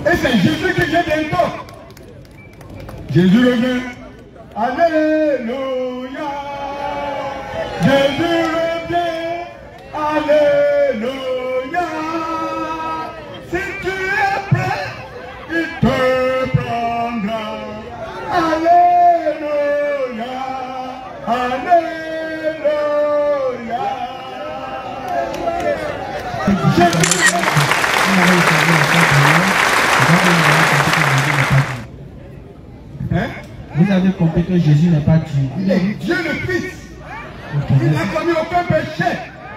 Et c'est Jésus qui vient bientôt. Jésus revient. Alléluia. Jésus revient. Alléluia. Si tu es prêt, il te prendra. Alléluia. Alléluia. Hein? Vous avez compris que Jésus n'est pas Dieu. Il est Dieu le Fils. Okay, Il n'a commis aucun péché.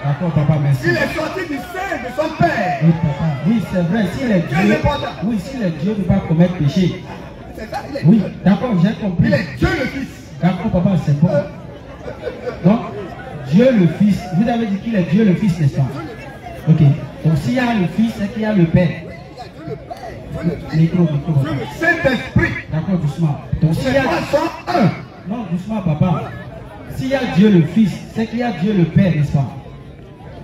D'accord, papa, merci. Il est sorti du sein de son Père. Oui, papa. Oui, c'est vrai. S'il est Dieu, oui, s'il est Dieu, il ne peut pas commettre péché. C'est ça, il est Oui, Dieu. d'accord, j'ai compris. Il est Dieu le Fils. D'accord, papa, c'est bon. Donc, Dieu le Fils. Vous avez dit qu'il est Dieu le Fils, n'est-ce pas? Ok. Donc, s'il y a le Fils, c'est qu'il y a le Père. Micro. Dieu le Saint-Esprit. D'accord, doucement. Donc, s'il y a... un. Non, doucement, papa. S'il y a Dieu le Fils, c'est qu'il y a Dieu le Père, n'est-ce pas?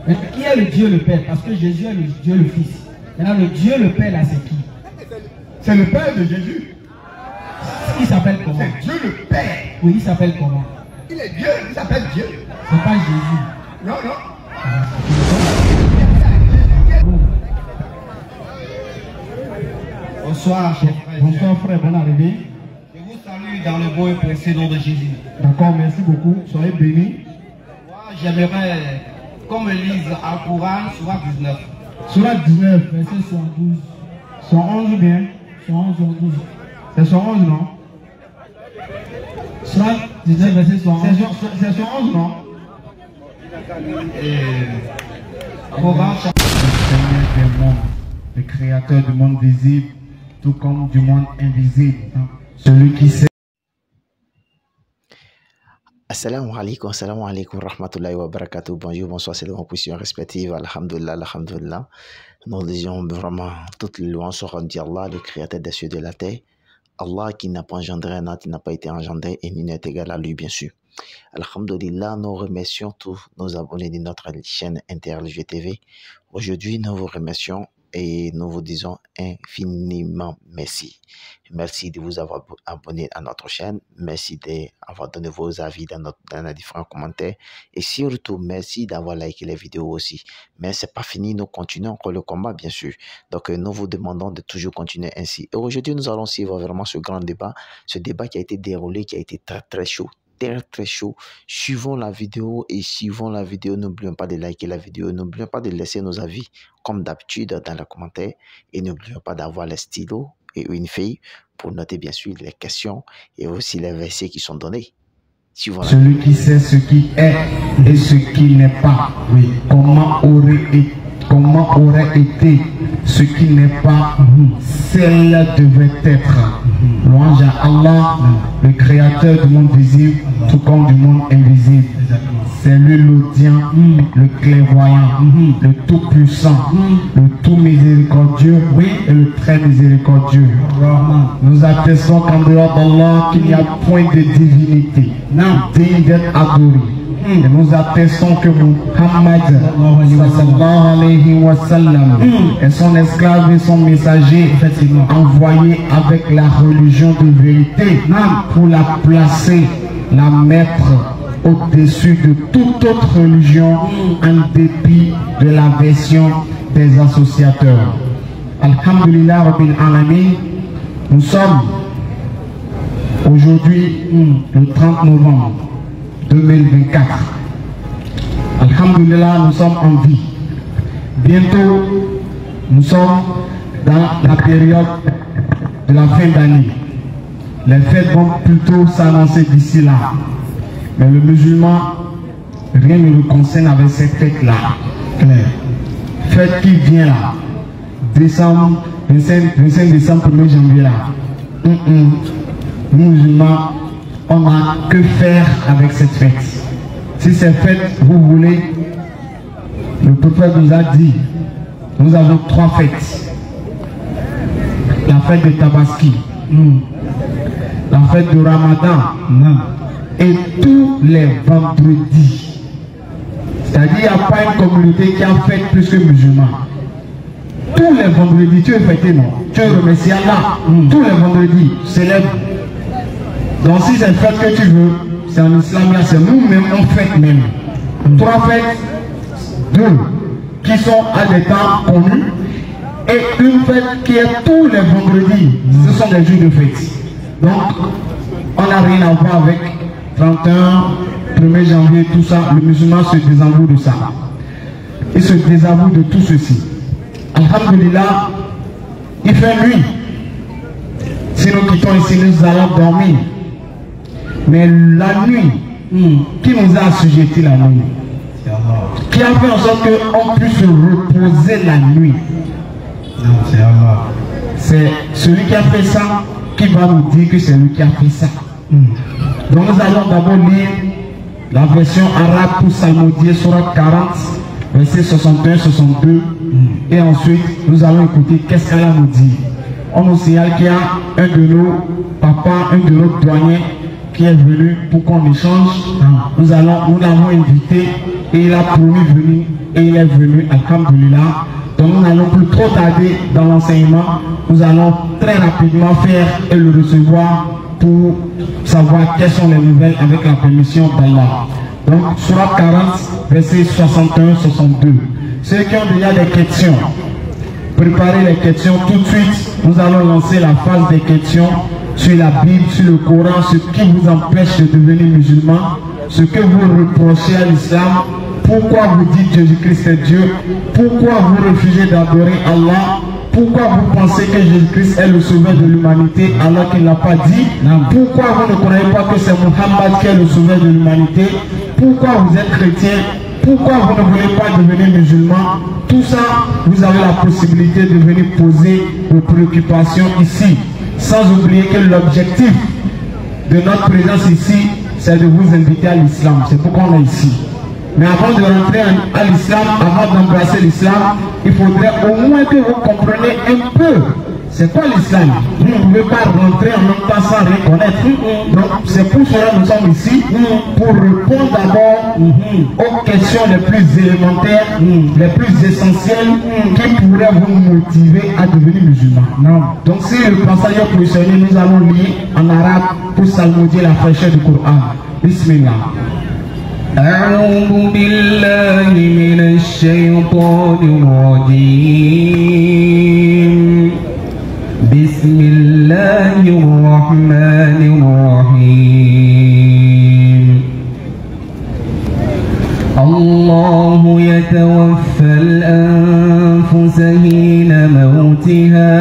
Mais qui est le Dieu le Père? Parce que Jésus est le Dieu le Fils. Maintenant, le Dieu le Père, là, c'est qui? C'est le Père de Jésus. Il s'appelle comment? C'est Dieu le Père. Oui, il s'appelle comment? Il est Dieu, il s'appelle Dieu. C'est pas Jésus. Non, non. Bonsoir, cher frère. Bonsoir, frère, bonne arrivée. Je vous salue dans le beau et précieux nom de Jésus. D'accord, merci beaucoup. Soyez bénis. Moi, j'aimerais qu'on me lise en Coran, Surah 19. Surah 19, verset 112. 111 ou bien 111, 112. C'est 111, non? Surah 19, verset 111. C'est 111, non? Coran, Le Seigneur des mondes, le créateur du monde visible, tout comme du monde invisible. Celui qui sait. Assalamu alaikum rahmatullahi wa barakatuh. Bonjour, bonsoir, c'est de vos positions respectives. Alhamdulillah, alhamdulillah. Nous disions vraiment toutes les louanges sont rendues à Allah, le créateur des cieux et de la terre. Allah qui n'a pas engendré un autre, qui n'a pas été engendré et ni n'est égal à lui, bien sûr. Alhamdulillah, nous remercions tous nos abonnés de notre chaîne InterLGTV. Aujourd'hui, nous vous remercions et nous vous disons infiniment merci. Merci de vous avoir abonné à notre chaîne. Merci d'avoir donné vos avis dans les différents commentaires. Et surtout, merci d'avoir liké les vidéos aussi. Mais ce n'est pas fini, nous continuons encore le combat, bien sûr. Donc, nous vous demandons de toujours continuer ainsi. Et aujourd'hui, nous allons suivre vraiment ce grand débat. Ce débat qui a été déroulé, qui a été très, très chaud. Très chaud. Suivons la vidéo et suivons la vidéo. N'oublions pas de liker la vidéo. N'oublions pas de laisser nos avis comme d'habitude dans les commentaires. Et n'oublions pas d'avoir les stylos et une feuille pour noter bien sûr les questions et aussi les versets qui sont donnés. Celui qui sait ce qui est et ce qui n'est pas. Oui. Comment aurait été ce qui n'est pas, cela devait être. Louange à Allah, le créateur du monde visible, tout comme du monde invisible. C'est lui l'audient, le clairvoyant, le tout-puissant, le tout miséricordieux, et le très miséricordieux. Nous attestons qu'en dehors d'Allah, qu'il n'y a point de divinité, digne d'être adoré. Et nous attestons que Muhammad est son esclave et son messager, envoyé avec la religion de vérité pour la placer, la mettre au-dessus de toute autre religion en dépit de la version des associateurs. Alhamdulillah Rabbil Alamin, nous sommes aujourd'hui le 30 novembre 2024. Alhamdulillah, nous sommes en vie. Bientôt, nous sommes dans la période de la fin d'année. Les fêtes vont plutôt s'annoncer d'ici là. Mais le musulman, rien ne le concerne avec cette fête-là. Fête qui vient là. Décembre, 25 décembre, 1er janvier là. Nous musulmans, on n'a que faire avec cette fête. Si cette fête, vous voulez, le prophète nous a dit, nous avons 3 fêtes. La fête de Tabaski, la fête de Ramadan, et tous les vendredis. C'est-à-dire qu'il n'y a pas une communauté qui a fête plus que musulmans. tous les vendredis, tu es fêté, non? Tu es remercié Allah. Tous les vendredis, célèbre. Donc si c'est une fête que tu veux, c'est en islam, c'est nous-mêmes, on fête même. 3 fêtes, 2 qui sont à des temps connus, et une fête qui est tous les vendredis. Ce sont des jours de fête. Donc, on n'a rien à voir avec 31, 1er janvier, tout ça. Le musulman se désavoue de ça. Il se désavoue de tout ceci. Alhamdulillah, il fait nuit. Si nous quittons ici, nous allons dormir. Mais la nuit, qui nous a assujetti la nuit? Qui a fait en sorte qu'on puisse se reposer la nuit? C'est celui qui a fait ça qui va nous dire que c'est lui qui a fait ça. Donc nous allons d'abord lire la version arabe pour Salmodier, Surat 40, verset 61-62. Et ensuite, nous allons écouter qu'est-ce qu'elle nous dit. On nous signale qu'il y a un de nos papas, un de nos douaniers qui est venu pour qu'on échange. Nous l'avons invité et il a promis de venir et il est venu, alhamdulillah. Donc nous n'allons plus trop tarder dans l'enseignement. Nous allons très rapidement faire et le recevoir pour savoir quelles sont les nouvelles avec la permission d'Allah. Donc Surat 40, verset 61-62. Ceux qui ont déjà des questions, préparez les questions tout de suite. Nous allons lancer la phase des questions sur la Bible, sur le Coran, ce qui vous empêche de devenir musulman, ce que vous reprochez à l'islam, pourquoi vous dites Jésus-Christ est Dieu, pourquoi vous refusez d'adorer Allah, pourquoi vous pensez que Jésus-Christ est le sauveur de l'humanité alors qu'il n'a pas dit, pourquoi vous ne croyez pas que c'est Muhammad qui est le sauveur de l'humanité, pourquoi vous êtes chrétien, pourquoi vous ne voulez pas devenir musulman. Tout ça, vous avez la possibilité de venir poser vos préoccupations ici. Sans oublier que l'objectif de notre présence ici, c'est de vous inviter à l'islam. C'est pourquoi on est ici. Mais avant de rentrer à l'islam, avant d'embrasser l'islam, il faudrait au moins que vous compreniez un peu c'est quoi l'islam. Vous ne pouvez pas rentrer en même temps sans rien connaître. Donc c'est pour cela que nous sommes ici, pour répondre d'abord aux questions les plus élémentaires, les plus essentielles, qui pourraient vous motiver à devenir musulman. Donc si le passage est positionné, nous allons lire en arabe pour salmodier la fraîcheur du Coran. Bismillah. أعوذ بالله من الشيطان الرجيم بسم الله الرحمن الرحيم الله يتوفى الأنفس حين موتها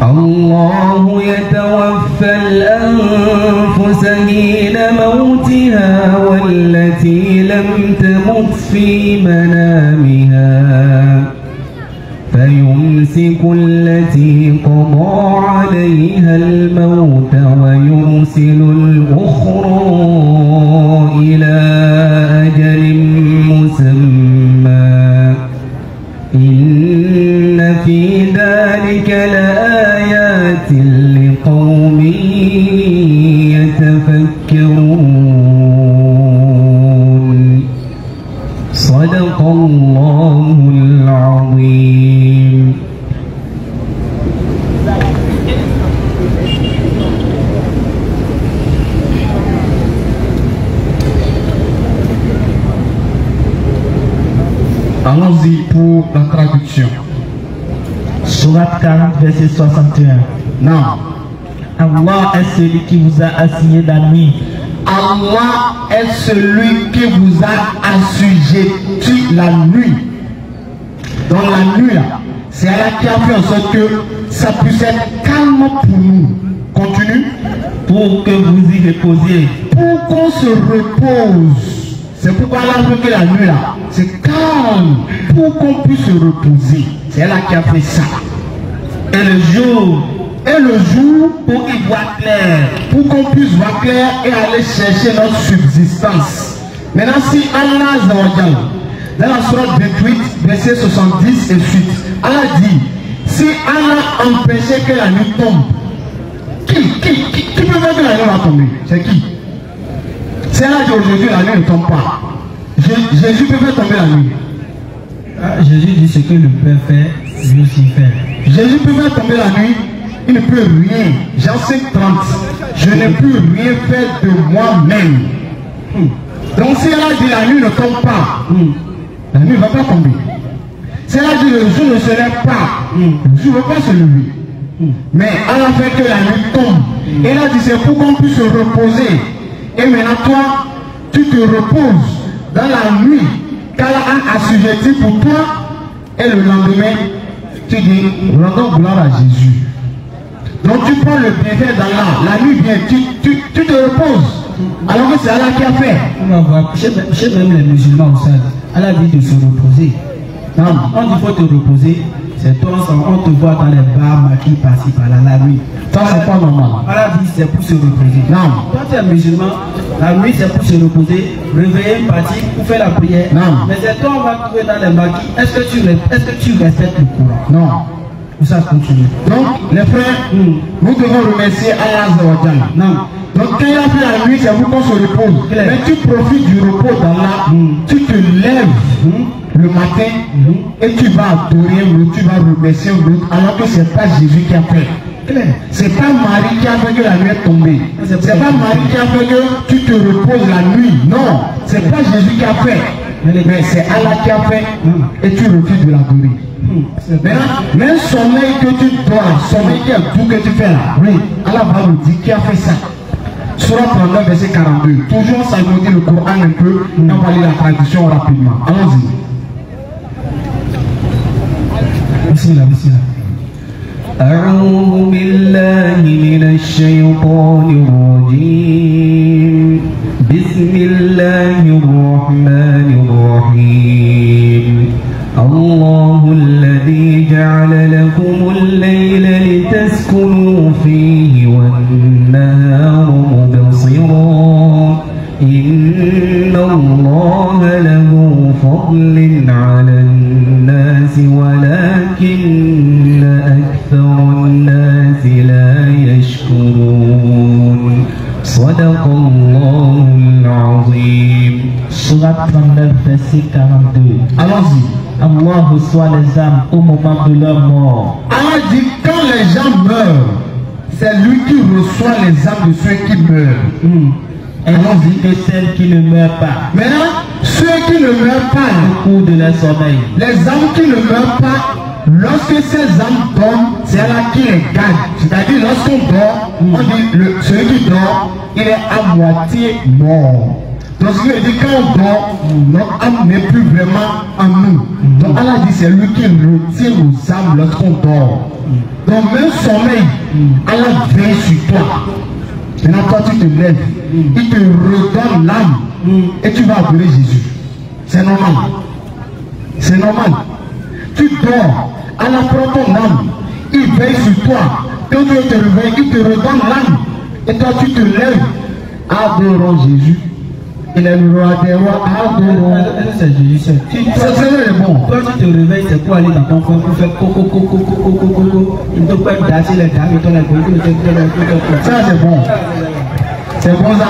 الله يتوفى الأنفس حين موتها والتي لم تمت في منامها فيمسك التي قضى عليها الموت ويرسل الأخرى إلى أجل مسمى إن في ذلك لآيات لقوم يتفكرون صدق الله العظيم. Allons-y pour la traduction. Surat 40, verset 61. Non. Allah est celui qui vous a assigné la nuit. Allah est celui qui vous a assujetti la nuit. Dans la nuit, c'est Allah qui a fait en sorte que ça puisse être calme pour nous. Continue. Pour que vous y reposiez. Pour qu'on se repose. C'est pourquoi Allah veut que la nuit là, c'est calme. Pour qu'on puisse se reposer. C'est Allah qui a fait ça. Et le jour, pour qu'il voit clair, pour qu'on puisse voir clair et aller chercher notre subsistance. Maintenant, si Allah dans la sourate 28, verset 70 et suite, Allah dit, si Allah empêchait que la nuit tombe, qui peut faire que la nuit va tomber? C'est qui? C'est Allah dit aujourd'hui la nuit ne tombe pas. Jésus peut faire tomber la nuit. Jésus dit ce que le Père fait, lui aussi fait. Jésus peut faire tomber la nuit, il ne peut rien. Jean 5:30. Je ne peux rien faire de moi-même. Donc si elle a dit la nuit ne tombe pas, la nuit ne va pas tomber. Si elle a dit le jour ne se lève pas, le jour ne va pas se lever. Mais elle a fait que la nuit tombe. Et elle a dit c'est pour qu'on puisse se reposer. Et maintenant toi, tu te reposes dans la nuit qu'Allah a assujetti pour toi. Et le lendemain, tu dis rendons gloire à Jésus. Donc tu prends le bienfait d'Allah. La nuit vient, tu te reposes. Alors que c'est Allah qui a fait. On va voir, chez même les musulmans au sein, Allah dit de se reposer. Non, on dit qu'il faut te reposer. C'est toi, on te voit dans les bars maquis par-ci par-là la nuit. Ça c'est pas normal. Allah dit c'est pour se reposer. Non. Toi tu es musulman, la nuit c'est pour se reposer, réveiller une partie pour faire la prière. Non. Mais c'est toi on va trouver dans les maquis. Est-ce que tu respectes le Coran? Non. Ça continue. Donc les frères, nous devons remercier Allah Azawajal. Non. Donc quand il a fait la nuit, c'est pour qu'on se repose. Mais tu profites du repos d'Allah, tu te lèves le matin et tu vas adorer un autre, tu vas remercier un autre, alors que c'est pas Jésus qui a fait. C'est pas Marie qui a fait que la nuit est tombée. C'est pas Marie qui a fait que tu te reposes la nuit. Non, c'est pas Jésus qui a fait. Mais c'est Allah qui a fait et tu refuses de l'adorer. Maintenant, même sommeil que tu dois, sommeil qui est tout que tu fais là, oui, Allah va nous dire qui a fait ça. Surah 39, verset 42. Toujours s'agrandir le Coran un peu, on va lire la traduction rapidement. Allons-y. Bismillah, bismillah. أعوذ بالله من الشيطان الرجيم بسم الله الرحمن الرحيم الله الذي جعل لكم الليل لتسكنوا فيه والنهار مبصرا إن الله له فضل على الناس ولكن أكثر الناس لا يشكرون صدق الله العظيم. Surat 39, verset 42. Allons-y. Allah reçoit les âmes au moment de leur mort. Allah dit quand les gens meurent, c'est lui qui reçoit les âmes de ceux qui meurent. Allons-y que celles qui ne meurent pas. Maintenant, ceux qui ne meurent pas, Au cours de leur sommeil. les âmes qui ne meurent pas, lorsque ces âmes dorment, c'est Allah qui les gagne. C'est-à-dire lorsqu'on dort, on dit celui qui dort, il est à moitié mort. Donc ce qui veut dire quand on dort, notre âme n'est plus vraiment en nous. Donc Allah dit c'est lui qui retire nos âmes lorsqu'on dort. Donc même sommeil, Allah veille sur toi. Maintenant toi tu te lèves, il te redonne l'âme et tu vas adorer Jésus. C'est normal. C'est normal. Tu dors, Allah prend ton âme, il veille sur toi. Quand tu te réveilles, il te redonne l'âme. Et toi tu te lèves, adorons Jésus. Il est le roi des rois, adorons. C'est Jésus. C'est le bon. Quand tu te réveilles, c'est pour aller dans ton coin pour faire coco, coco, coco, coco, coco. Il ne peut pas dasser les dames et ton Ça c'est bon. C'est bon ça.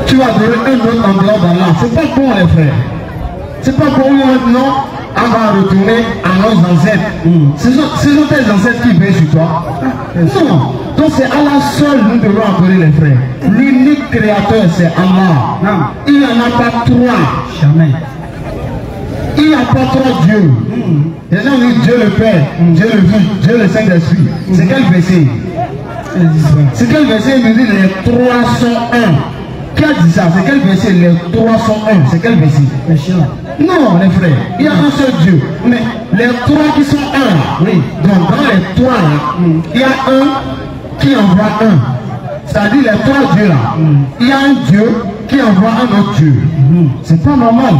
Tu vas adorer un autre en dehors d'Allah. C'est pas bon les frères. C'est pas bon maintenant. On va retourner à nos ancêtres. Ce sont tes ancêtres qui veillent sur toi. Non. Donc c'est Allah seul nous devons adorer les frères. L'unique créateur c'est Allah. Il n'y en a pas trois. Jamais. Il n'y a pas trois dieux. Les gens disent Dieu le Père, Dieu le Fils, Dieu le Saint-Esprit. C'est quel verset? C'est quel verset il nous dit les trois sont un? Qui a dit ça? C'est quel verset? Les trois sont un. C'est quel verset? Non, les frères, il y a un seul Dieu. Mais les trois qui sont un, oui. Donc dans les trois là, il y a un qui envoie un. C'est-à-dire les trois dieux là. Il y a un Dieu qui envoie un autre Dieu. C'est pas normal.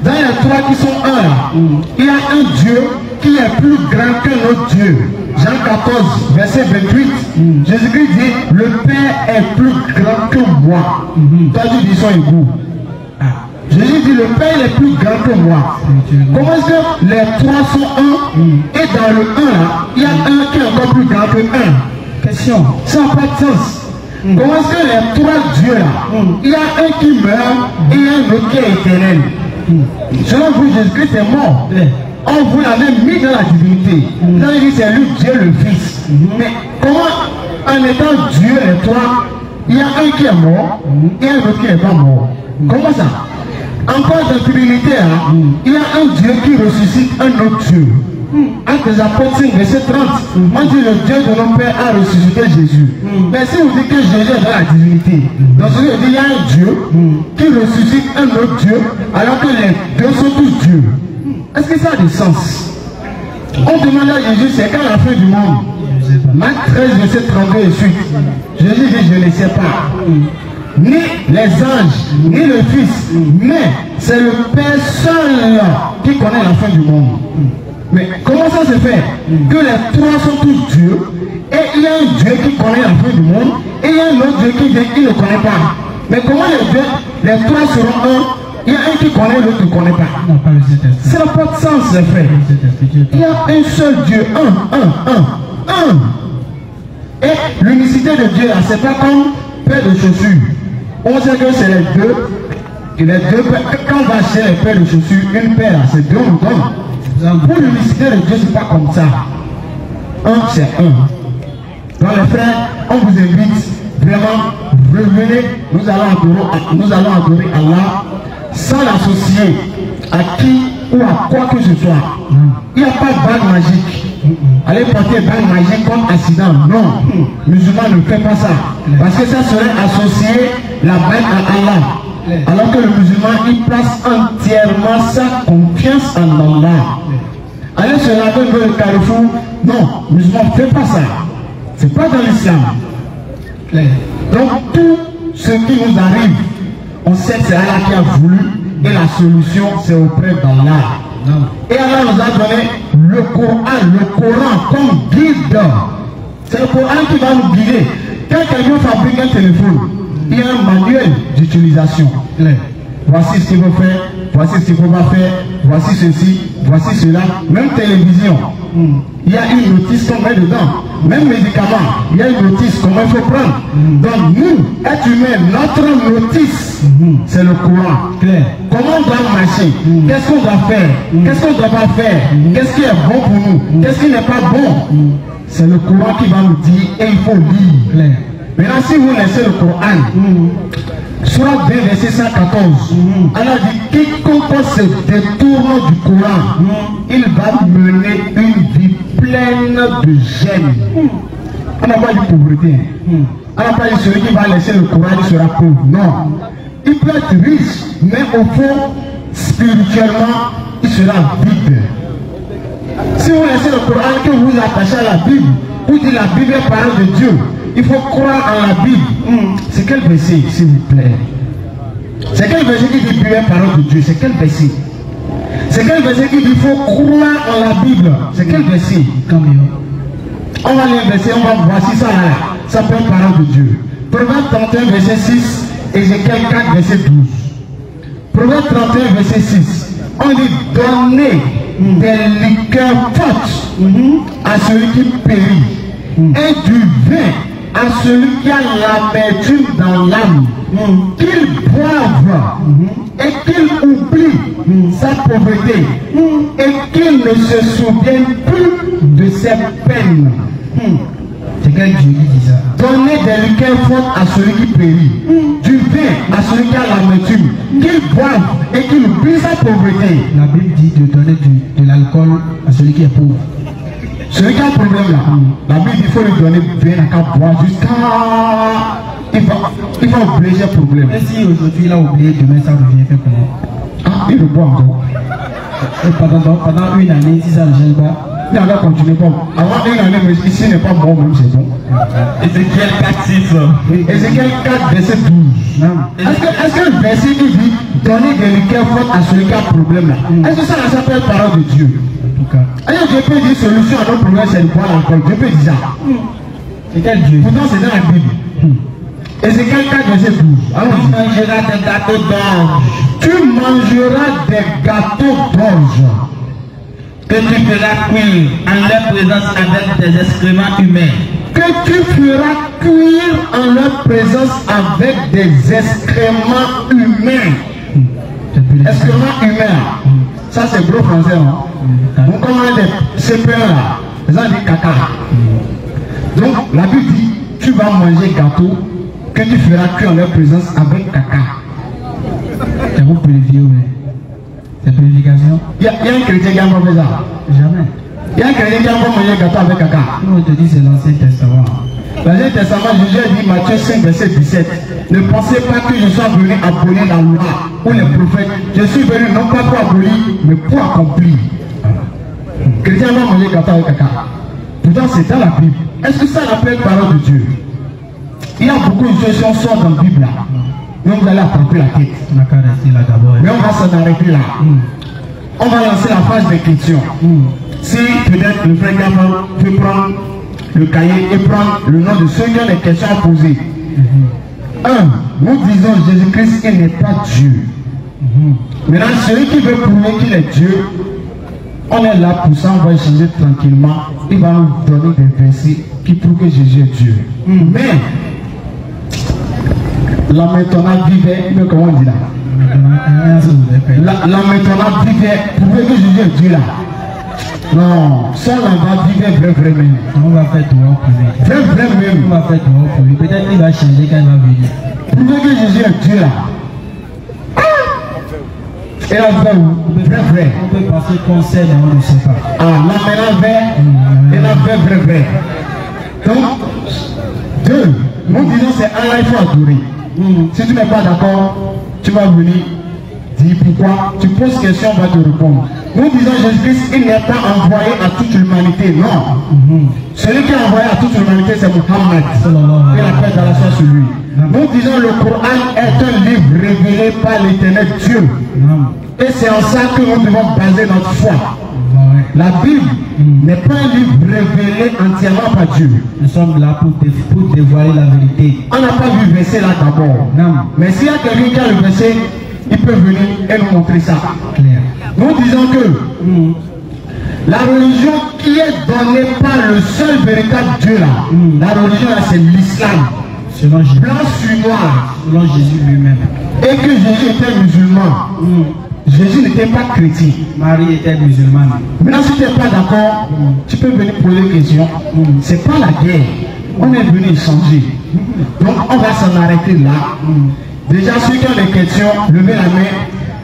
Dans les trois qui sont un là, il y a un Dieu qui est plus grand que notre Dieu. Jean 14, verset 28. Jésus-Christ dit, le Père est plus grand que moi. Toi tu dis ils sont égaux. Jésus dit, le Père est plus grand que moi. Comment est-ce que les trois sont un et dans le un là, il y a un qui est encore plus grand que un? Question. Ça n'a pas de sens. Comment est-ce que les trois dieux là, il y a un qui meurt et il y a un autre qui est éternel? Selon vous, Jésus-Christ est mort. On vous l'avez mis dans la divinité. Vous avez dit c'est lui Dieu le Fils. Mais comment, en étant Dieu et toi, il y a un qui est mort et un autre qui n'est pas mort? Comment ça? Encore dans la divinité, il y a un Dieu qui ressuscite un autre Dieu. Actes des Apôtres 5, verset 30. On dit le Dieu de nos pères a ressuscité Jésus. Mais si vous dites que Jésus est dans la divinité, donc il y a un Dieu qui ressuscite un autre Dieu, alors que les deux sont tous Dieu. Est-ce que ça a du sens? On demande à Jésus, c'est quand la fin du monde? Marc 13, verset 32 et suite. Jésus dit, je ne sais pas. Ni les anges, ni le Fils, mais c'est le Père seul qui connaît la fin du monde. Mais comment ça se fait que les trois sont tous Dieu, et il y a un Dieu qui connaît la fin du monde, et il y a un autre Dieu qui dit qu'il ne connaît pas? Mais comment les trois seront un? Il y a un qui connaît, l'autre ne connaît pas. Ça n'a pas de sens, les frères. Il y a un seul Dieu, un. Et l'unicité de Dieu, c'est pas comme paire de chaussures. On sait que c'est les deux. Et les deux, quand on va acheter les paires de chaussures, une paire, c'est deux ou deux. Pour l'unicité de Dieu, c'est pas comme ça. Un, c'est un. Donc les frères, on vous invite vraiment, revenez, nous allons adorer Allah sans l'associer à qui ou à quoi que ce soit. Il n'y a pas de bague magique. Allez porter bague magique comme accident. Non, musulman ne fait pas ça. Parce que ça serait associer la bague à Allah. Alors que le musulman, il place entièrement sa confiance en Allah. Allez se laver dans le carrefour. Non, musulman ne fait pas ça. C'est pas dans l'islam. Donc tout ce qui nous arrive, on sait que c'est Allah qui a voulu, et la solution c'est auprès d'Allah. Et Allah nous a donné le Coran comme guide. C'est le Coran qui va nous guider. Quand quelqu'un fabrique un téléphone, il y a un manuel d'utilisation. Voici ce qu'il faut faire, voici ce qu'il ne faut pas faire, voici ceci, voici cela. Même télévision, il y a une notice qu'on met dedans. Même médicaments, il y a une notice comment il faut prendre. Donc nous, êtres humains, notre notice, c'est le Coran. Comment on doit marcher, qu'est-ce qu'on doit faire, qu'est-ce qu'on ne doit pas faire, qu'est-ce qui est bon pour nous, qu'est-ce qui n'est pas bon. C'est le Coran qui va nous dire et il faut lire. Maintenant, si vous laissez le Coran, Surat 2, verset 114, Allah dit quiconque se détourne du Coran, il va mener une vie pleine de gêne. On n'a pas dit pauvreté. On n'a pas dit celui qui va laisser le Coran, il sera pauvre. Non. Il peut être riche, mais au fond, spirituellement, il sera vide. Si vous laissez le Coran, que vous vous attachez à la Bible, vous dites la Bible est parole de Dieu, il faut croire en la Bible. C'est quel verset, s'il vous plaît? C'est quel verset qui dit Bible est parole de Dieu? C'est quel verset? C'est quel verset qui dit il faut croire en la Bible? C'est quel verset? On va lire un verset, on va voir si ça peut être parole de Dieu. Proverbe 31, verset 6, Ézéchiel 4, verset 12. Proverbe 31, verset 6. On dit donner des liqueurs fortes à celui qui périt, et du vin à celui qui a l'amertume dans l'âme, qu'il boive et qu'il oublie sa pauvreté et qu'il ne se souvienne plus de ses peines. C'est quel Dieu qui dit ça? Donner des liqueurs fortes à celui qui périt, du vin à celui qui a l'amertume, qu'il boive et qu'il oublie sa pauvreté. La Bible dit de donner de l'alcool à celui qui est pauvre. Celui qui a un problème là, la Bible dit qu'il faut lui donner bien à boire jusqu'à... Il va oublier ce problème. Mais si aujourd'hui il a oublié, demain ça revient, fait comment? Ah, il le boit encore. Et pendant une année, si ça ne gêne pas, il va continuer pas. Avant une année, mais ici n'est pas bon, même c'est bon. Ézéchiel 4, 6. Ézéchiel 4, verset 12. Est-ce que le verset qui dit donner des liqueurs fortes à celui qui a un problème là, est-ce que ça s'appelle parole de Dieu? Alors Dieu peut dire solution à notre problème, c'est de boire l'alcool. Dieu peut dire ça. c'est quel Dieu? Pourtant c'est dans la Bible. Ézéchiel 4, verset 12. Alors, Tu mangeras des gâteaux d'orge tu mangeras des gâteaux d'orge que tu feras cuire en leur présence avec des excréments humains. que tu feras cuire en leur présence avec des excréments humains. Excréments humains. Ça c'est gros français. Donc comment les CP1 là, ils ont dit caca. Donc la Bible dit, tu vas manger gâteau que tu feras cuire en leur présence avec caca. C'est pour purifier, mais c'est purification. Il y a un chrétien qui a pas fait ça. Jamais. Il y a un chrétien qui a pas mangé gâteau avec caca. Nous on te dit c'est l'Ancien Testament. L'Ancien Testament, Jésus a dit, Matthieu 5, verset 17. Ne pensez pas que je sois venu abolir la loi ou les prophètes. Je suis venu non pas pour abolir, mais pour accomplir. Chrétien va manger gâteau avec caca. Pourtant, c'est dans la Bible. Est-ce que ça rappelle la parole de Dieu? Il y a beaucoup de choses qui sont dans la Bible là. Mais on va aller attraper la tête. On a qu'à rester là d'abord. Mais on va s'en arrêter là. On va lancer la phase des questions. Si peut-être le frère Gabriel peut prendre le cahier et prendre le nom de ceux qui ont des questions à poser. Nous disons Jésus-Christ, il n'est pas Dieu. Maintenant, celui qui veut prouver qu'il est Dieu, on est là pour ça, on va échanger tranquillement. Il va nous donner des versets qui prouvent que Jésus est Dieu. Mais, la maintenant vivait, comment on dit là? La maintenant vivait, prouvait que Jésus est Dieu là. Non, ça là va vivre vrai même. On va faire tout pour lui. Vrai même. On va faire tout pour lui. Peut-être qu'il va changer quand il va venir. Prouvez que Jésus est Dieu là. Et là, vrai. On peut passer conseil, mais on ne sait pas. Ah, là maintenant vrai. Et là vrai. Donc, deux, nous disons c'est Allah, il faut adorer. Si tu n'es pas d'accord, tu vas venir dire pourquoi. Tu poses question, on va te répondre. Nous disons Jésus-Christ, il n'est pas envoyé à toute l'humanité, non. Celui qui est envoyé à toute l'humanité, c'est Muhammad. Et la paix d'Allah soit sur lui. Nous disons le Coran est un livre révélé par l'éternel Dieu. Et c'est en ça que nous devons baser notre foi. La Bible n'est pas un livre révélé entièrement par Dieu. Nous sommes là pour dévoiler la vérité. On n'a pas vu le verset là d'abord. Mais s'il y a quelqu'un qui a le verset, il peut venir et nous montrer ça. Claire. Nous disons que la religion qui est donnée par le seul véritable Dieu là, la religion là c'est l'islam. Selon Jésus. Blanc sur noir. Selon Jésus lui-même. Et que Jésus était musulman. Jésus n'était pas chrétien. Marie était musulmane. Maintenant si tu n'es pas d'accord, tu peux venir poser des questions. C'est pas la guerre. On est venu échanger. Donc on va s'en arrêter là. Déjà ceux qui ont des questions, levez la main.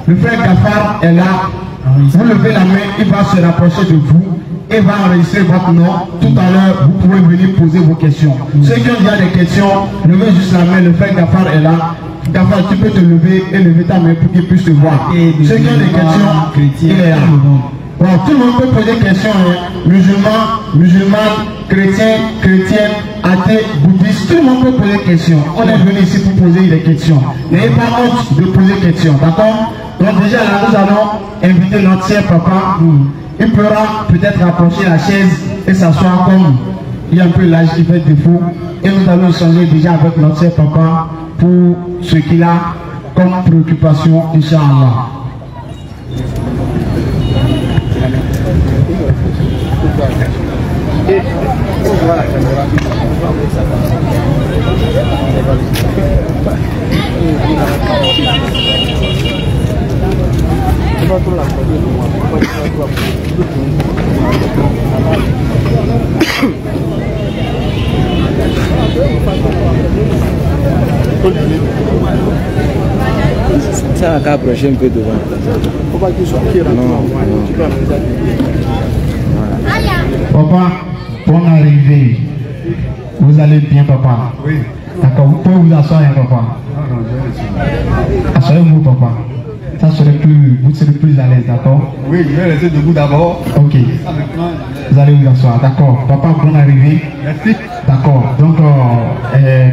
Le frère Gafar est là. Vous levez la main, il va se rapprocher de vous et va enregistrer votre nom. Tout à l'heure, vous pouvez venir poser vos questions. Ceux qui ont déjà des questions, levez juste la main. Le frère Gafar est là. Gafar, tu peux te lever et lever ta main pour qu'il puisse te voir. Ceux qui ont des questions, il est là. Bon, tout le monde peut poser des questions. Musulman, chrétien, athée, bouddhiste. Tout le monde peut poser des questions. On est venu ici pour poser des questions. N'ayez pas honte de poser des questions. D'accord? Donc déjà là, nous allons inviter notre cher papa. Il pourra peut-être rapprocher la chaise et s'asseoir comme il y a un peu l'âge qui fait défaut. Et nous allons échanger déjà avec notre cher papa pour ce qu'il a comme préoccupation, Inch'Allah. Ça va approcher un peu devant. Faut pas qu'il soit qui là. Papa, bonne arrivée. Vous allez bien, papa? Oui. D'accord, vous pouvez vous asseoir, papa. Asseyez-vous, papa. Ça serait plus, vous serez plus à l'aise, d'accord? Oui, je vais rester debout d'abord. Ok. Vous allez vous asseoir, d'accord. Papa, bonne arrivée. Merci. D'accord. Donc,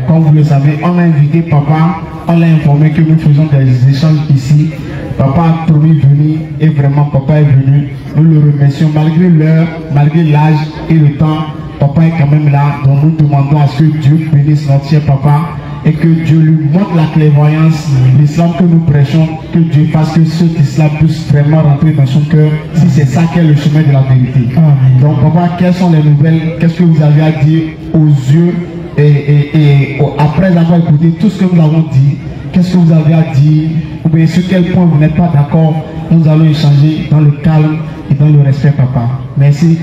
comme vous le savez, on a invité papa, on l'a informé que nous faisons des échanges ici. Papa a promis de venir et vraiment papa est venu. Nous le remercions malgré l'heure, malgré l'âge et le temps. Papa est quand même là. Donc nous demandons à ce que Dieu bénisse notre cher papa et que Dieu lui montre la clairvoyance, l'islam que nous prêchons, que Dieu fasse que cet islam puisse vraiment rentrer dans son cœur, si c'est ça qui est le chemin de la vérité. Donc papa, quelles sont les nouvelles? Qu'est-ce que vous avez à dire aux yeux et après avoir écouté tout ce que nous avons dit? Qu'est-ce que vous avez à dire? Ou bien sur quel point vous n'êtes pas d'accord? nous allons échanger dans le calme et dans le respect, papa. Merci.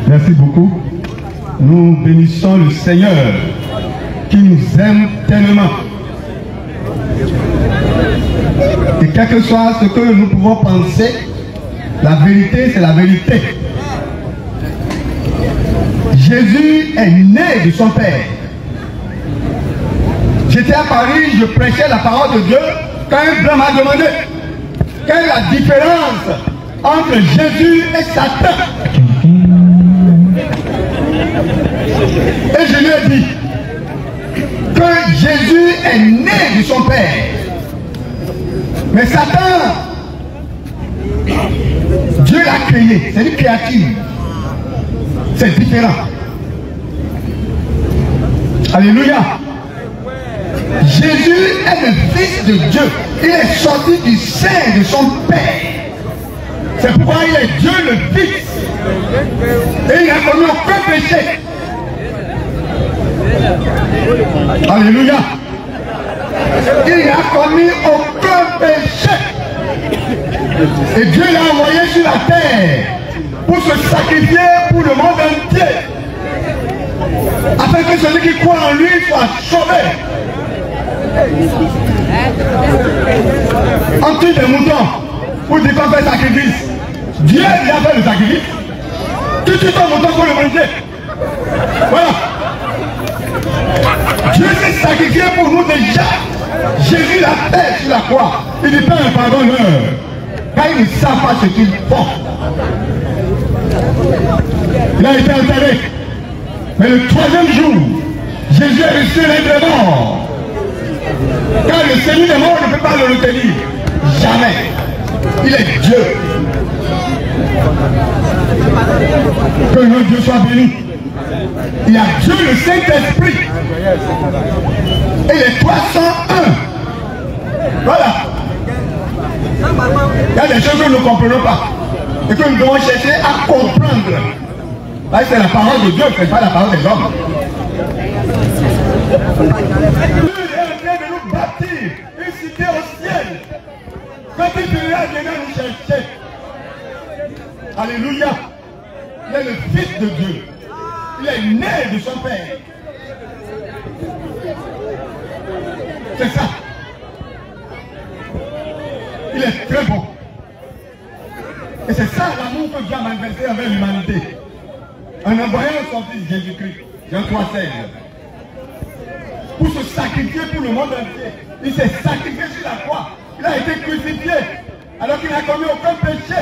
Merci beaucoup. Nous bénissons le Seigneur qui nous aime tellement. Et quel que soit ce que nous pouvons penser, la vérité, c'est la vérité. Jésus est né de son Père. J'étais à Paris, je prêchais la parole de Dieu, quand un blanc m'a demandé quelle est la différence entre Jésus et Satan. Et je lui ai dit que Jésus est né de son Père. Mais Satan, Dieu l'a créé, c'est une créature. C'est différent. Alléluia. Jésus est le Fils de Dieu. Il est sorti du sein de son Père. C'est pourquoi il est Dieu le Fils. Et il n'a commis aucun péché. Alléluia. Il n'a commis aucun péché. Et Dieu l'a envoyé sur la terre pour se sacrifier pour le monde entier. Afin que celui qui croit en lui soit sauvé. En tue des moutons pour dire qu'on fait sacrifice. Dieu lui a fait le sacrifice. Tu tues ton mouton pour le manger. Voilà. Dieu s'est sacrifié pour nous déjà. Jésus l'a fait sur la croix. Il dit Père, pardonne-leur. Car ils ne savent pas ce qu'ils font. Il a été enterré. Mais le troisième jour, Jésus est ressuscité des morts. Car le Seigneur des morts ne peut pas le retenir. Jamais. Il est Dieu. Que notre Dieu soit béni. Il y a Dieu le Saint-Esprit. Et les 301. Voilà. Il y a des choses que nous ne comprenons pas. Et que nous devons chercher à comprendre. Là, c'est la parole de Dieu, ce n'est pas la parole des hommes. Dieu est en train de nous bâtir une cité au ciel. Quand il finira, il viendra nous chercher. Alléluia. Il est le Fils de Dieu. Il est né de son Père. C'est ça. Il est très bon. Et c'est ça l'amour que Dieu a manifesté envers l'humanité. En envoyant son Fils Jésus-Christ, Jean 3,16, pour se sacrifier pour le monde entier. Il s'est sacrifié sur la croix. Il a été crucifié alors qu'il n'a commis aucun péché.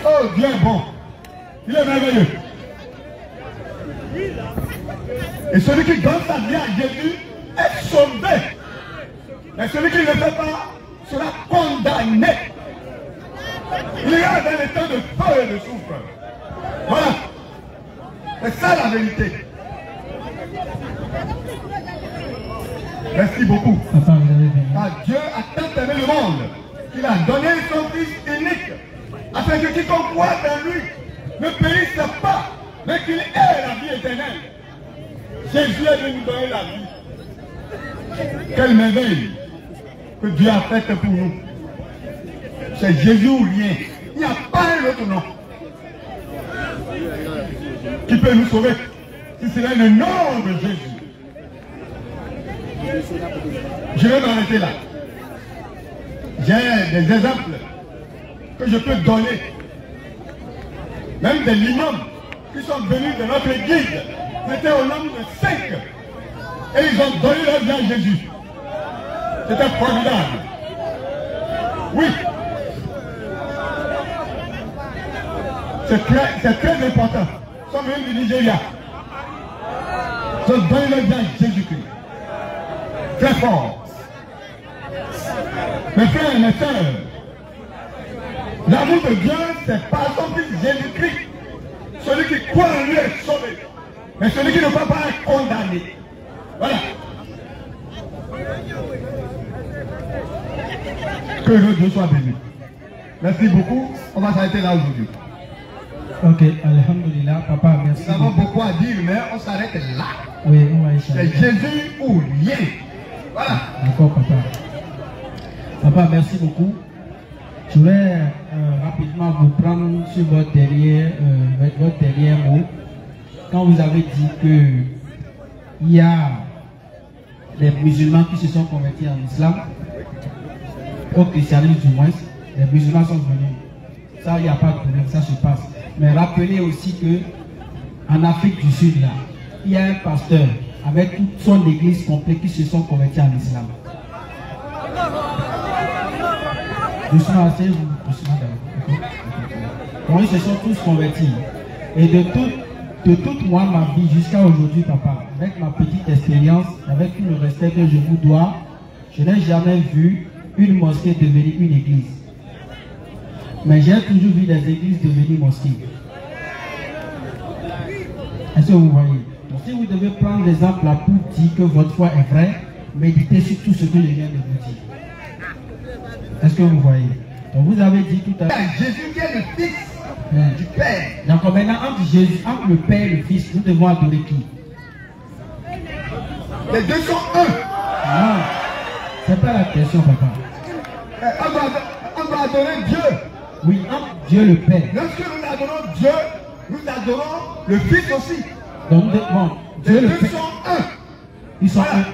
Oh, Dieu est bon. Il est merveilleux. Et celui qui donne sa vie à Jésus est sauvé. Mais celui qui ne le fait pas sera condamné. Il ira dans les temps de feu et de souffle. Voilà. C'est ça la vérité. Merci beaucoup. Ah, Dieu a tant aimé le monde qu'il a donné son Fils unique afin que quiconque croit en lui ne périsse pas, mais qu'il ait la vie éternelle. Jésus est venu nous donner la vie. Quelle merveille que Dieu a faite pour nous. C'est Jésus ou rien. Il n'y a pas un autre nom qui peut nous sauver si c'est le nom de Jésus. Je vais m'arrêter là. J'ai des exemples que je peux donner. Même des imams qui sont venus de notre guide. C'était au nombre de 5. Et ils ont donné leur vie à Jésus. C'était formidable. Oui. C'est très important. Ils sont venus du Nigeria. Ils ont donné leur vie à Jésus-Christ. Très fort. Mes frères et mes sœurs, l'amour de Dieu, c'est par son Fils Jésus-Christ. Celui qui croit en lui est sauvé. Mais celui qui ne peut pas être condamné. Voilà. Que le Dieu soit béni. Merci beaucoup. On va s'arrêter là aujourd'hui. Ok, alhamdulillah, papa, merci. Nous avons beaucoup à dire, mais on s'arrête là. Oui, on va échanger. C'est Jésus ou rien. Voilà. D'accord, papa. Papa, merci beaucoup. Je vais rapidement vous prendre sur votre dernier mot. Quand vous avez dit que il y a des musulmans qui se sont convertis en islam, au christianisme du moins, les musulmans sont venus. Ça, il n'y a pas de problème, ça se passe. Mais rappelez aussi que en Afrique du Sud, là, il y a un pasteur avec toute son église complète qui se sont convertis en islam. Doucement, assez, doucement d'abord. Bon, ils se sont tous convertis. Et de toute moi, ma vie jusqu'à aujourd'hui, papa, avec ma petite expérience, avec tout le respect que je vous dois, je n'ai jamais vu une mosquée devenir une église. Mais j'ai toujours vu des églises devenir mosquées. Est-ce que vous voyez? Donc, si vous devez prendre l'exemple là pour dire que votre foi est vraie, méditez sur tout ce que je viens de vous dire. Est-ce que vous voyez? Donc vous avez dit tout à l'heure. Jésus qui est le Fils du Père. Donc maintenant, entre le Père et le Fils, nous devons adorer qui? Les deux sont un. Non, c'est pas la question, papa. On doit adorer Dieu. Oui, entre Dieu le Père. Lorsque nous adorons Dieu, nous adorons le Fils aussi. Donc, bon, Dieu le Père. Sont un. Ils sont un.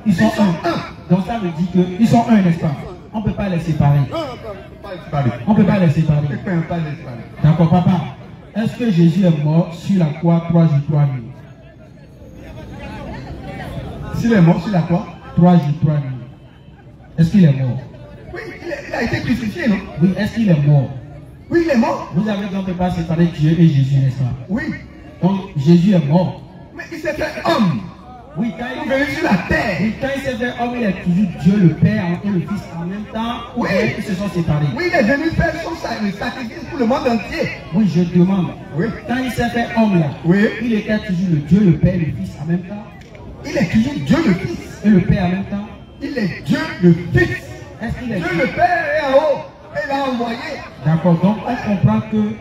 Ils sont un. Donc ça veut dire qu'ils sont un, n'est-ce pas? On ne peut pas les séparer. On ne peut pas les séparer. D'accord, papa. Est-ce que Jésus est mort sur la croix 3 jours, 3 nuits? S'il est mort sur la croix 3 jours, 3 nuits. Est-ce qu'il est mort? Oui, il a été crucifié, non? Oui, est-ce qu'il est mort? Oui, il est mort. Vous avez donc pas séparé Dieu et Jésus, n'est-ce pas? Oui. Donc Jésus est mort. Mais il s'est fait homme. Oui, quand il est venu sur la terre. Oui, quand il s'est fait homme, il est toujours Dieu le Père et le Fils en même temps. Oui. Ils se sont séparés. Oui, il est venu faire son sacrifice pour le monde entier. Oui, je demande. Oui. Quand il s'est fait homme là, oui. Il était toujours le Dieu, le Père et le Fils en même temps. Il est toujours Dieu le Fils. Et le Père en même temps. Il est Dieu le Fils. Est-ce qu'il est Dieu le Père est en haut. Et il a envoyé. D'accord, donc on comprend que,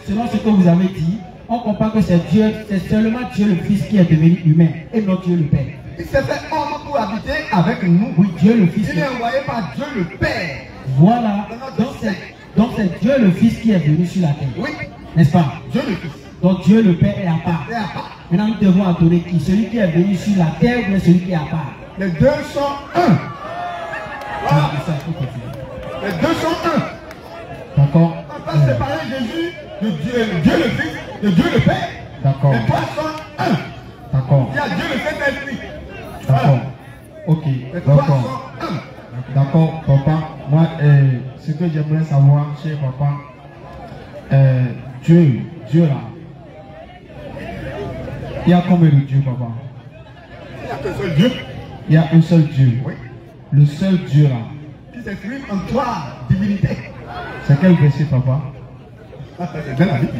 selon ce que vous avez dit, on comprend que c'est Dieu, c'est seulement Dieu le Fils qui est devenu humain et non Dieu le Père. Il s'est fait homme pour habiter avec nous. Oui, Dieu le Fils. Il est envoyé par Dieu le Père. Voilà. Donc c'est Dieu le Fils qui est venu sur la terre. Oui. N'est-ce pas? Dieu le Fils. Donc Dieu le Père est à part. Maintenant nous devons adorer qui? Celui qui est venu sur la terre ou celui qui est à part? Les deux sont un. Voilà. Les deux sont un. D'accord. On peut séparer Jésus de Dieu le Fils, de Dieu le Père. D'accord. Les trois sont un. D'accord. Il y a Dieu le Saint-Esprit. D'accord. Ok. D'accord. D'accord, papa. Moi, ce que j'aimerais savoir, cher papa, Dieu là. Il y a combien de dieux, papa? Il y a qu'un seul Dieu. Il y a un seul Dieu. Oui. Le seul Dieu là. Qui s'exprime en trois divinités. C'est quel verset, papa? C'est dans la Bible.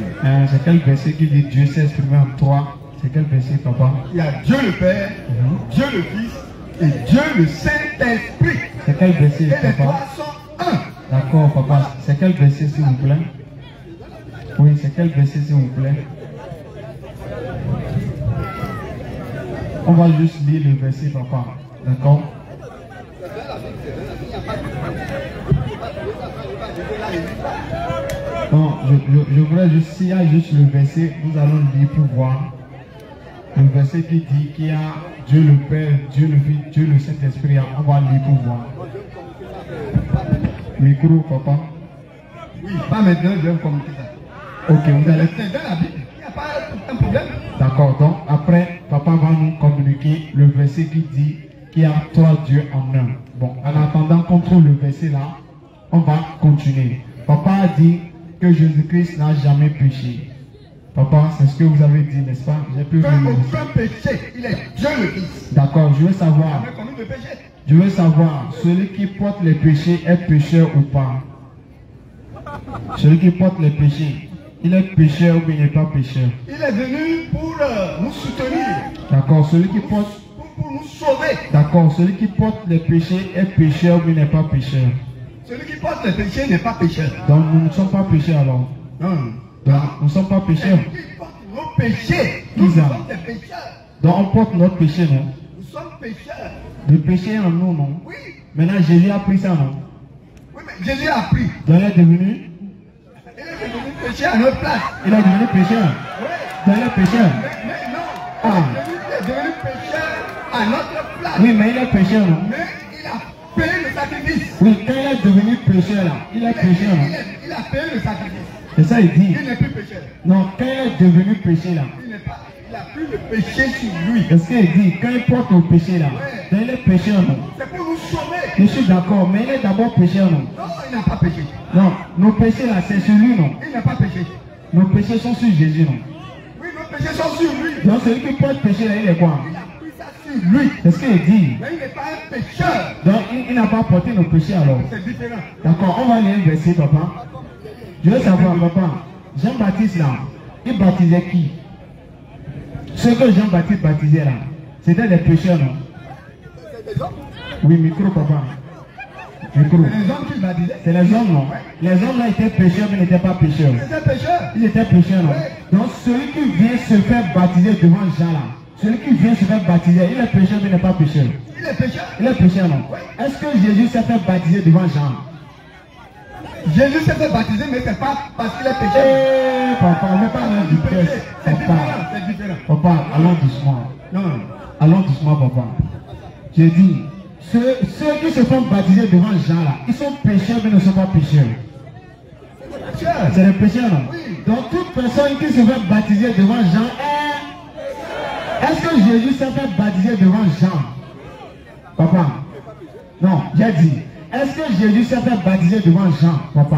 C'est quel verset qui dit Dieu s'est exprimé en trois? C'est quel verset, papa? Il y a Dieu le Père, Dieu le Fils et Dieu le Saint-Esprit. C'est quel verset, et papa? les trois sont un. D'accord, papa. C'est quel verset, s'il vous plaît? Oui, c'est quel verset, s'il vous plaît? On va juste lire le verset, papa. D'accord? Non, je voudrais juste, s'il y a juste le verset, nous allons lire pour voir. Le verset qui dit qu'il y a Dieu le Père, Dieu le Fils, Dieu le Saint-Esprit. On va lire pour voir. Micro, papa. Oui, pas maintenant, je vais communiquer ça. Ok, vous allez. C'est dans la Bible. Il n'y a pas un problème. D'accord, donc après, papa va nous communiquer le verset qui dit qu'il y a trois dieux en un. Bon, en attendant qu'on trouve le verset là, on va continuer. Papa a dit que Jésus-Christ n'a jamais péché. Papa, c'est ce que vous avez dit, n'est-ce pas? J'ai pu aucun péché, il est Dieu le Fils. D'accord, je veux savoir. Je veux savoir, celui qui porte les péchés est pécheur ou pas? Celui qui porte les péchés, il est pécheur ou bien il n'est pas pécheur? Il est venu pour nous soutenir. D'accord, celui qui porte... Pour nous sauver. D'accord, celui qui porte les péchés est pécheur ou bien n'est pas pécheur? Celui qui porte les péchés n'est pas pécheur. Donc nous ne sommes pas pécheurs alors? Non. Donc nous ne sommes pas pécheurs? Celui qui porte nos péchés. Nous sommes des pécheurs. Donc on porte notre péché, non? Nous sommes pécheurs. Le péché en nous, non? Oui. Maintenant Jésus a pris ça, non? Oui, mais Jésus a pris. Donc il est devenu pécheur à notre place. Il est devenu pécheur. Donc il est pécheur. Mais non. Ah. Jésus est devenu pécheur à notre place. Oui, mais il est pécheur, non? Mais il a payé le sacrifice. Oui, quand il est devenu pécheur, là, il est pécheur, non? Il a payé le sacrifice. C'est ça, il dit. Il n'est plus pécheur. Non, quand il est devenu péché, là. Il n'a plus le péché sur lui. C'est ce qu'il dit. Quand il porte le péché, là, donc il est pécheur, non? C'est pour nous sauver. Je suis d'accord, mais il est d'abord pécheur, non? Non, il n'a pas péché. Non, nos péchés, là, c'est sur lui, non? Il n'a pas péché. Nos péchés sont sur Jésus, non? Oui, nos péchés sont sur lui. Donc celui qui porte péché, là, il est quoi? Il a pris ça sur lui. C'est ce qu'il dit. Mais il n'est pas un pécheur. Donc il n'a pas porté nos péchés, alors. C'est différent. D'accord, on va lire un verset, papa. Je veux savoir, papa, Jean-Baptiste, là, il baptisait qui? Ceux que Jean-Baptiste baptisait, là, c'était des pécheurs, non? Oui, micro, papa. Micro. C'est les hommes qui baptisaient. C'est les hommes, non? Les hommes, là, étaient pécheurs, mais n'étaient pas pécheurs. Ils étaient pécheurs. Ils étaient pécheurs, non? Donc, celui qui vient se faire baptiser devant Jean, là, celui qui vient se faire baptiser, il est pécheur, mais il n'est pas pécheur. Il est pécheur. Il est pécheur, non? Est-ce que Jésus s'est fait baptiser devant Jean? Jésus s'est fait baptiser, mais c'est pas parce qu'il est pécheur. Eh, papa, on n'est pas dans du test. C'est différent, Papa, c'est différent. papa, allons doucement. Non. Allons doucement, papa. J'ai dit, ceux qui se font baptiser devant Jean, là, ils sont pécheurs, mais ne sont pas pécheurs. C'est des pécheurs, non? Donc, toute personne qui se fait baptiser devant Jean est-ce que Jésus s'est fait baptiser devant Jean? Papa. Non, j'ai dit. Est-ce que Jésus s'est fait baptiser devant Jean, papa?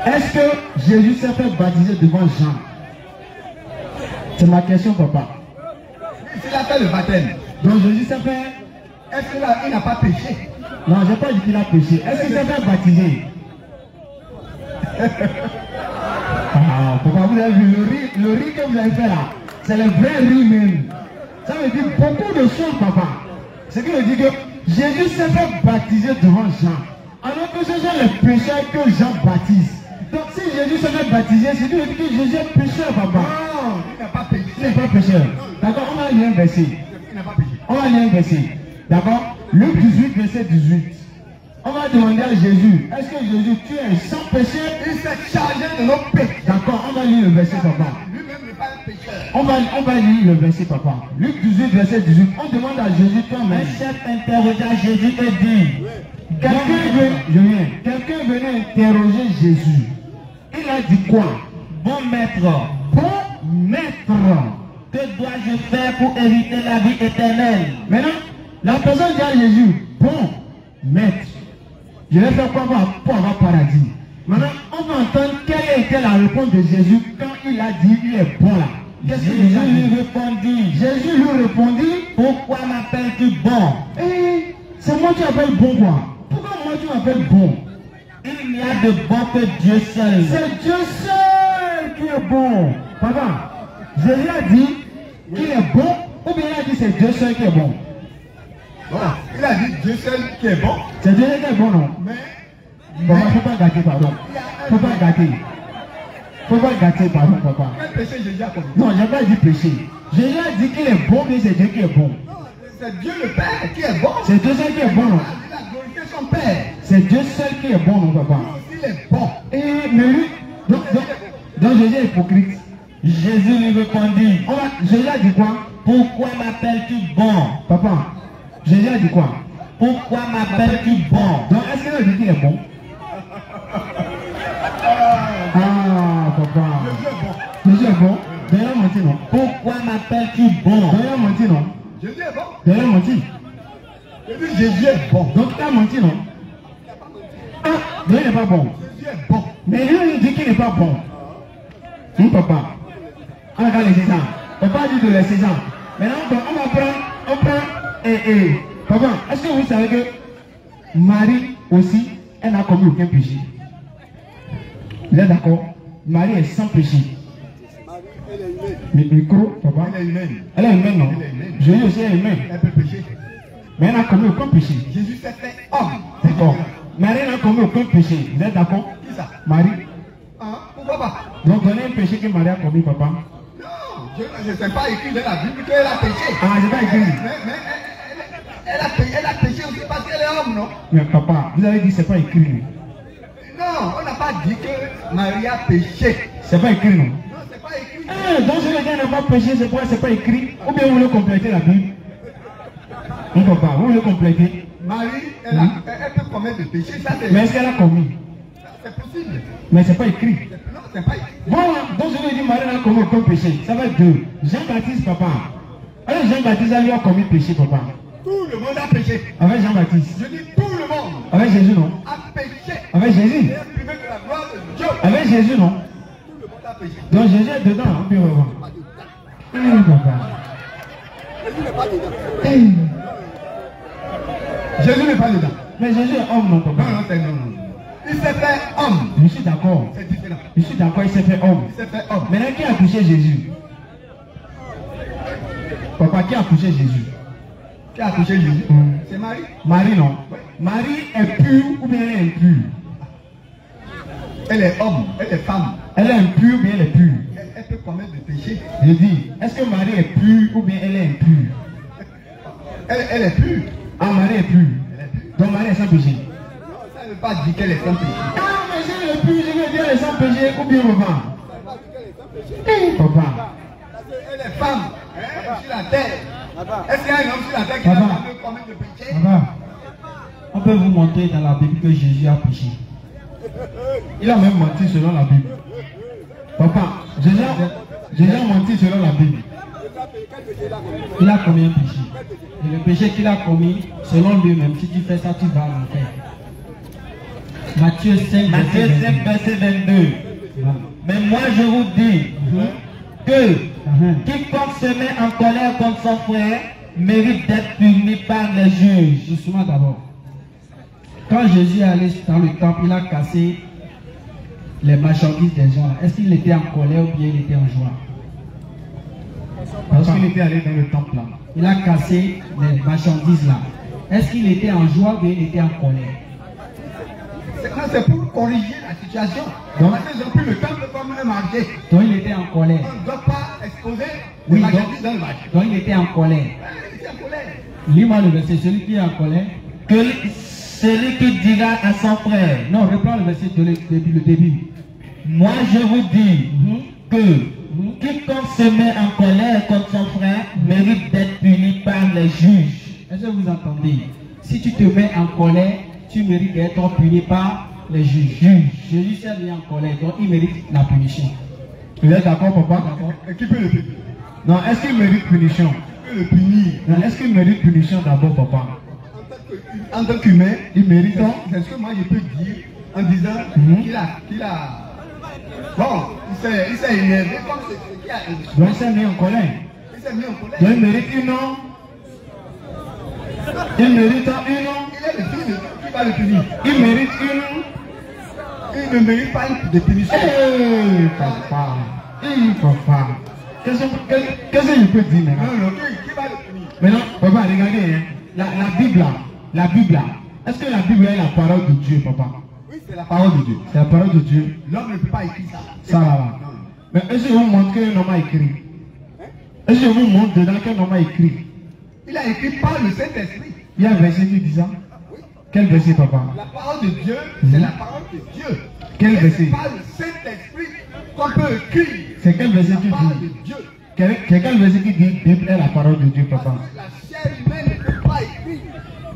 Est-ce que Jésus s'est fait baptiser devant Jean? C'est ma question, papa. Il a fait le baptême. Donc Jésus s'est fait... Est-ce qu'il n'a pas péché? Non, je n'ai pas dit qu'il a péché. Est-ce qu'il s'est fait baptiser? Ah, papa, vous avez vu le riz que vous avez fait là? C'est le vrai riz même. Ça veut dire beaucoup de choses, papa. Ce qui veut dire que Jésus s'est fait baptiser devant Jean. Alors que ce sont les pécheurs que Jean baptise. Donc si Jésus s'est fait baptiser, c'est dire que Jésus est pécheur, papa. Non, il n'a pas péché. Il n'est pas pécheur. D'accord, on va lire un verset. Il n'a pas péché. On va lire un verset. D'accord? Luc 18, verset 18. On va demander à Jésus, est-ce que Jésus, tu es sans péché? Il s'est chargé de nos péchés. D'accord, on va lire le verset, papa. Lui-même n'est pas un pécheur. On va lire le verset, papa. Luc 18, verset 18. On demande à Jésus toi-même. Un chef interrogea Jésus et dit, Quelqu'un venait interroger Jésus. Il a dit quoi? bon maître, Bon maître, que dois-je faire pour hériter la vie éternelle? maintenant, la personne dit à Jésus, bon maître, je vais faire quoi pour avoir paradis? Maintenant, on va entendre quelle était la réponse de Jésus quand il a dit il est bon là. Qu'est-ce que Jésus lui répondit, Jésus lui répondit, pourquoi m'appelles-tu bon? eh, c'est moi qui m'appelle bon quoi? Pourquoi moi tu m'appelles bon? Il n'y a de bon que Dieu seul. C'est Dieu seul qui est bon. Papa, Jésus a dit qu'il est bon, ou bien il a dit c'est Dieu seul qui est bon? Voilà. Il a dit Dieu seul qui est bon. C'est Dieu qui est bon, non? Mais Papa, il ne faut pas gâter, pardon. Il ne faut pas gâter. Il ne faut pas gâter, pardon, papa. quel péché Jésus a commis? Non, je n'ai pas dit péché. Jésus a dit qu'il est bon, mais c'est Dieu qui est bon. C'est Dieu le Père qui est bon. C'est Dieu seul qui est bon, non? Il a glorifié son Père. C'est Dieu seul qui est bon, non, papa? Il est bon. Et, mais lui, donc Jésus est hypocrite. Jésus lui répondit, Jésus a dit quoi? pourquoi m'appelles-tu bon? Papa, Jésus a dit quoi? Pourquoi m'appelles-tu bon? Donc, est-ce qu'il a dit qu'il est bon? Ah, papa. Jésus est bon. D'ailleurs, menti, non? Pourquoi m'appelles-tu bon? D'ailleurs, menti, non? Jésus est bon. D'ailleurs, menti. Jésus est bon. Donc, il a menti, non? Ah, Dieu n'est pas bon. Jésus est bon. Mais lui, il dit qu'il n'est pas bon. Oui, papa. On regarde les 6 ans. Papa dit de les 6 ans. Maintenant, on prend, papa, est-ce que vous savez que Marie aussi, elle n'a commis aucun péché? Vous êtes d'accord? Marie est sans péché. Mais micro, papa. Elle est humaine. Elle est humaine, non? Jésus aussi est humaine. Elle peut pécher. Mais elle n'a commis aucun péché. Jésus s'est fait homme. D'accord. Marie n'a commis aucun péché. Vous êtes d'accord? Qui ça? Marie. Hein? Pourquoi pas? Donc, donnez un péché que Marie a commis, papa. Non, je ne sais pas écrit dans la Bible qu'elle a péché. Ah, je vais écrire. Mais elle a péché homme, non? Mais papa, vous avez dit que c'est pas écrit. Non, on n'a pas dit que Marie a péché. C'est pas écrit, non? Non, c'est pas écrit. Donc si le gars n'a pas péché, c'est pourquoi c'est pas écrit. Ou bien vous voulez compléter la Bible? Non, papa, vous voulez compléter? Marie, elle peut commettre des péchés. Mais est-ce qu'elle a commis? C'est possible. Mais c'est pas écrit. Non, c'est pas écrit. Bon, donc je lui dis Marie n'a commis aucun péché. Ça va être deux. Jean-Baptiste, papa. Alors Jean-Baptiste a lui a commis péché, papa. Tout le monde a péché. Avec Jean-Baptiste. Je dis tout le monde. Avec Jésus, non? A péché. Avec Jésus. Et est privé de la gloire de Dieu. Avec Jésus, non? Tout le monde a péché. Donc Jésus est dedans, on peut revoir. Papa. Jésus n'est pas dedans. Jésus n'est pas dedans. Mais Jésus est homme, non, papa? Non, non, c'est non. Il s'est fait homme. Je suis d'accord. C'est différent. Je suis d'accord, il s'est fait homme. Il s'est fait homme. Maintenant, qui a accouché Jésus? Papa, qui a accouché Jésus? Qui a accouché Jésus? C'est Marie. Marie, non? Marie est pure ou bien elle est impure? Elle est homme, elle est femme. Elle est impure ou bien elle est pure? Elle peut commettre des péchés. Je dis, est-ce que Marie est pure ou bien elle est impure? Elle est pure. Ah, Marie est pure. Donc Marie est sans péché. Non, ça ne veut pas dire qu'elle est sans péché. Ah, mais si elle est pure, je veux dire elle est sans péché ou bien papa? Ça ne veut pas dire qu'elle est sans péché. Papa. Parce qu'elle est femme. Sur la terre. Est-ce qu'il y a un homme sur la terre qui n'a pas pu commettre de péché? Papa, on peut vous montrer dans la Bible que Jésus a péché. Il a même menti selon la Bible. Papa, Jésus a menti selon la Bible. Il a commis un péché. Et le péché qu'il a commis, selon lui-même, si tu fais ça, tu vas en enfer. Matthieu 5, verset 22. Mais moi je vous dis que quiconque se met en colère contre son frère mérite d'être puni par les juges. Doucement d'abord. Quand Jésus est allé dans le temple, il a cassé les marchandises des gens. Est-ce qu'il était en colère ou bien il était en joie? Parce qu'il était allé dans le temple là. Il a cassé les marchandises là. Est-ce qu'il était en joie ou bien il était en colère? C'est pour corriger la situation. Donc, ils ont pris le temple comme un marché. Donc il était en colère. On ne doit pas exposer les marchandises dans le marché. Donc il était en colère. Il était en colère. Lis-moi le verset, celui qui est en colère. Que celui qui dira à son frère, Non, reprends le verset de le début. moi je vous dis que quiconque se met en colère contre son frère mérite d'être puni par les juges. Est-ce que vous entendez? Si tu te mets en colère, tu mérites d'être puni par les juges. Jésus s'est mis en colère, donc il mérite la punition. Vous êtes d'accord, papa? D'accord. Et qui peut le punir? Non, est-ce qu'il mérite punition? Qui peut le punir? Non, est-ce qu'il mérite punition d'abord, papa? En tant qu'humain, Il mérite. c'est ce que moi je peux dire en disant qu'il a. Bon, il s'est énervé comme c'est ce qui a énervé. Donc il s'est mis en colère. Il s'est mis en colère. Donc il mérite une non? Il mérite une non? Il est le fils de Dieu qui va le punir. Il mérite une non? Il ne mérite pas de punition. Papa. Papa. Qu'est-ce que je peux dire maintenant? Non, qui va le punir? Maintenant, papa, regardez, hein. La Bible là. Est-ce que la Bible est la parole de Dieu, papa? Oui, c'est la parole de Dieu. C'est la parole de Dieu. L'homme ne peut pas écrire ça. Ça là. Mais est-ce que je vous montre qu'un homme a écrit? Est-ce que je vous montre dedans qu'un homme a écrit? Il a écrit par le Saint-Esprit. Il y a un verset qui dit ça? Quel verset, papa? La parole de Dieu, c'est la parole de Dieu. Quel Et verset? c'est par le Saint-Esprit qu'on peut écrire. C'est quel verset qui La parole dit? de Dieu. Quel verset qui dit Bible est la parole de Dieu, papa? La chair humaine ne peut pas écrire.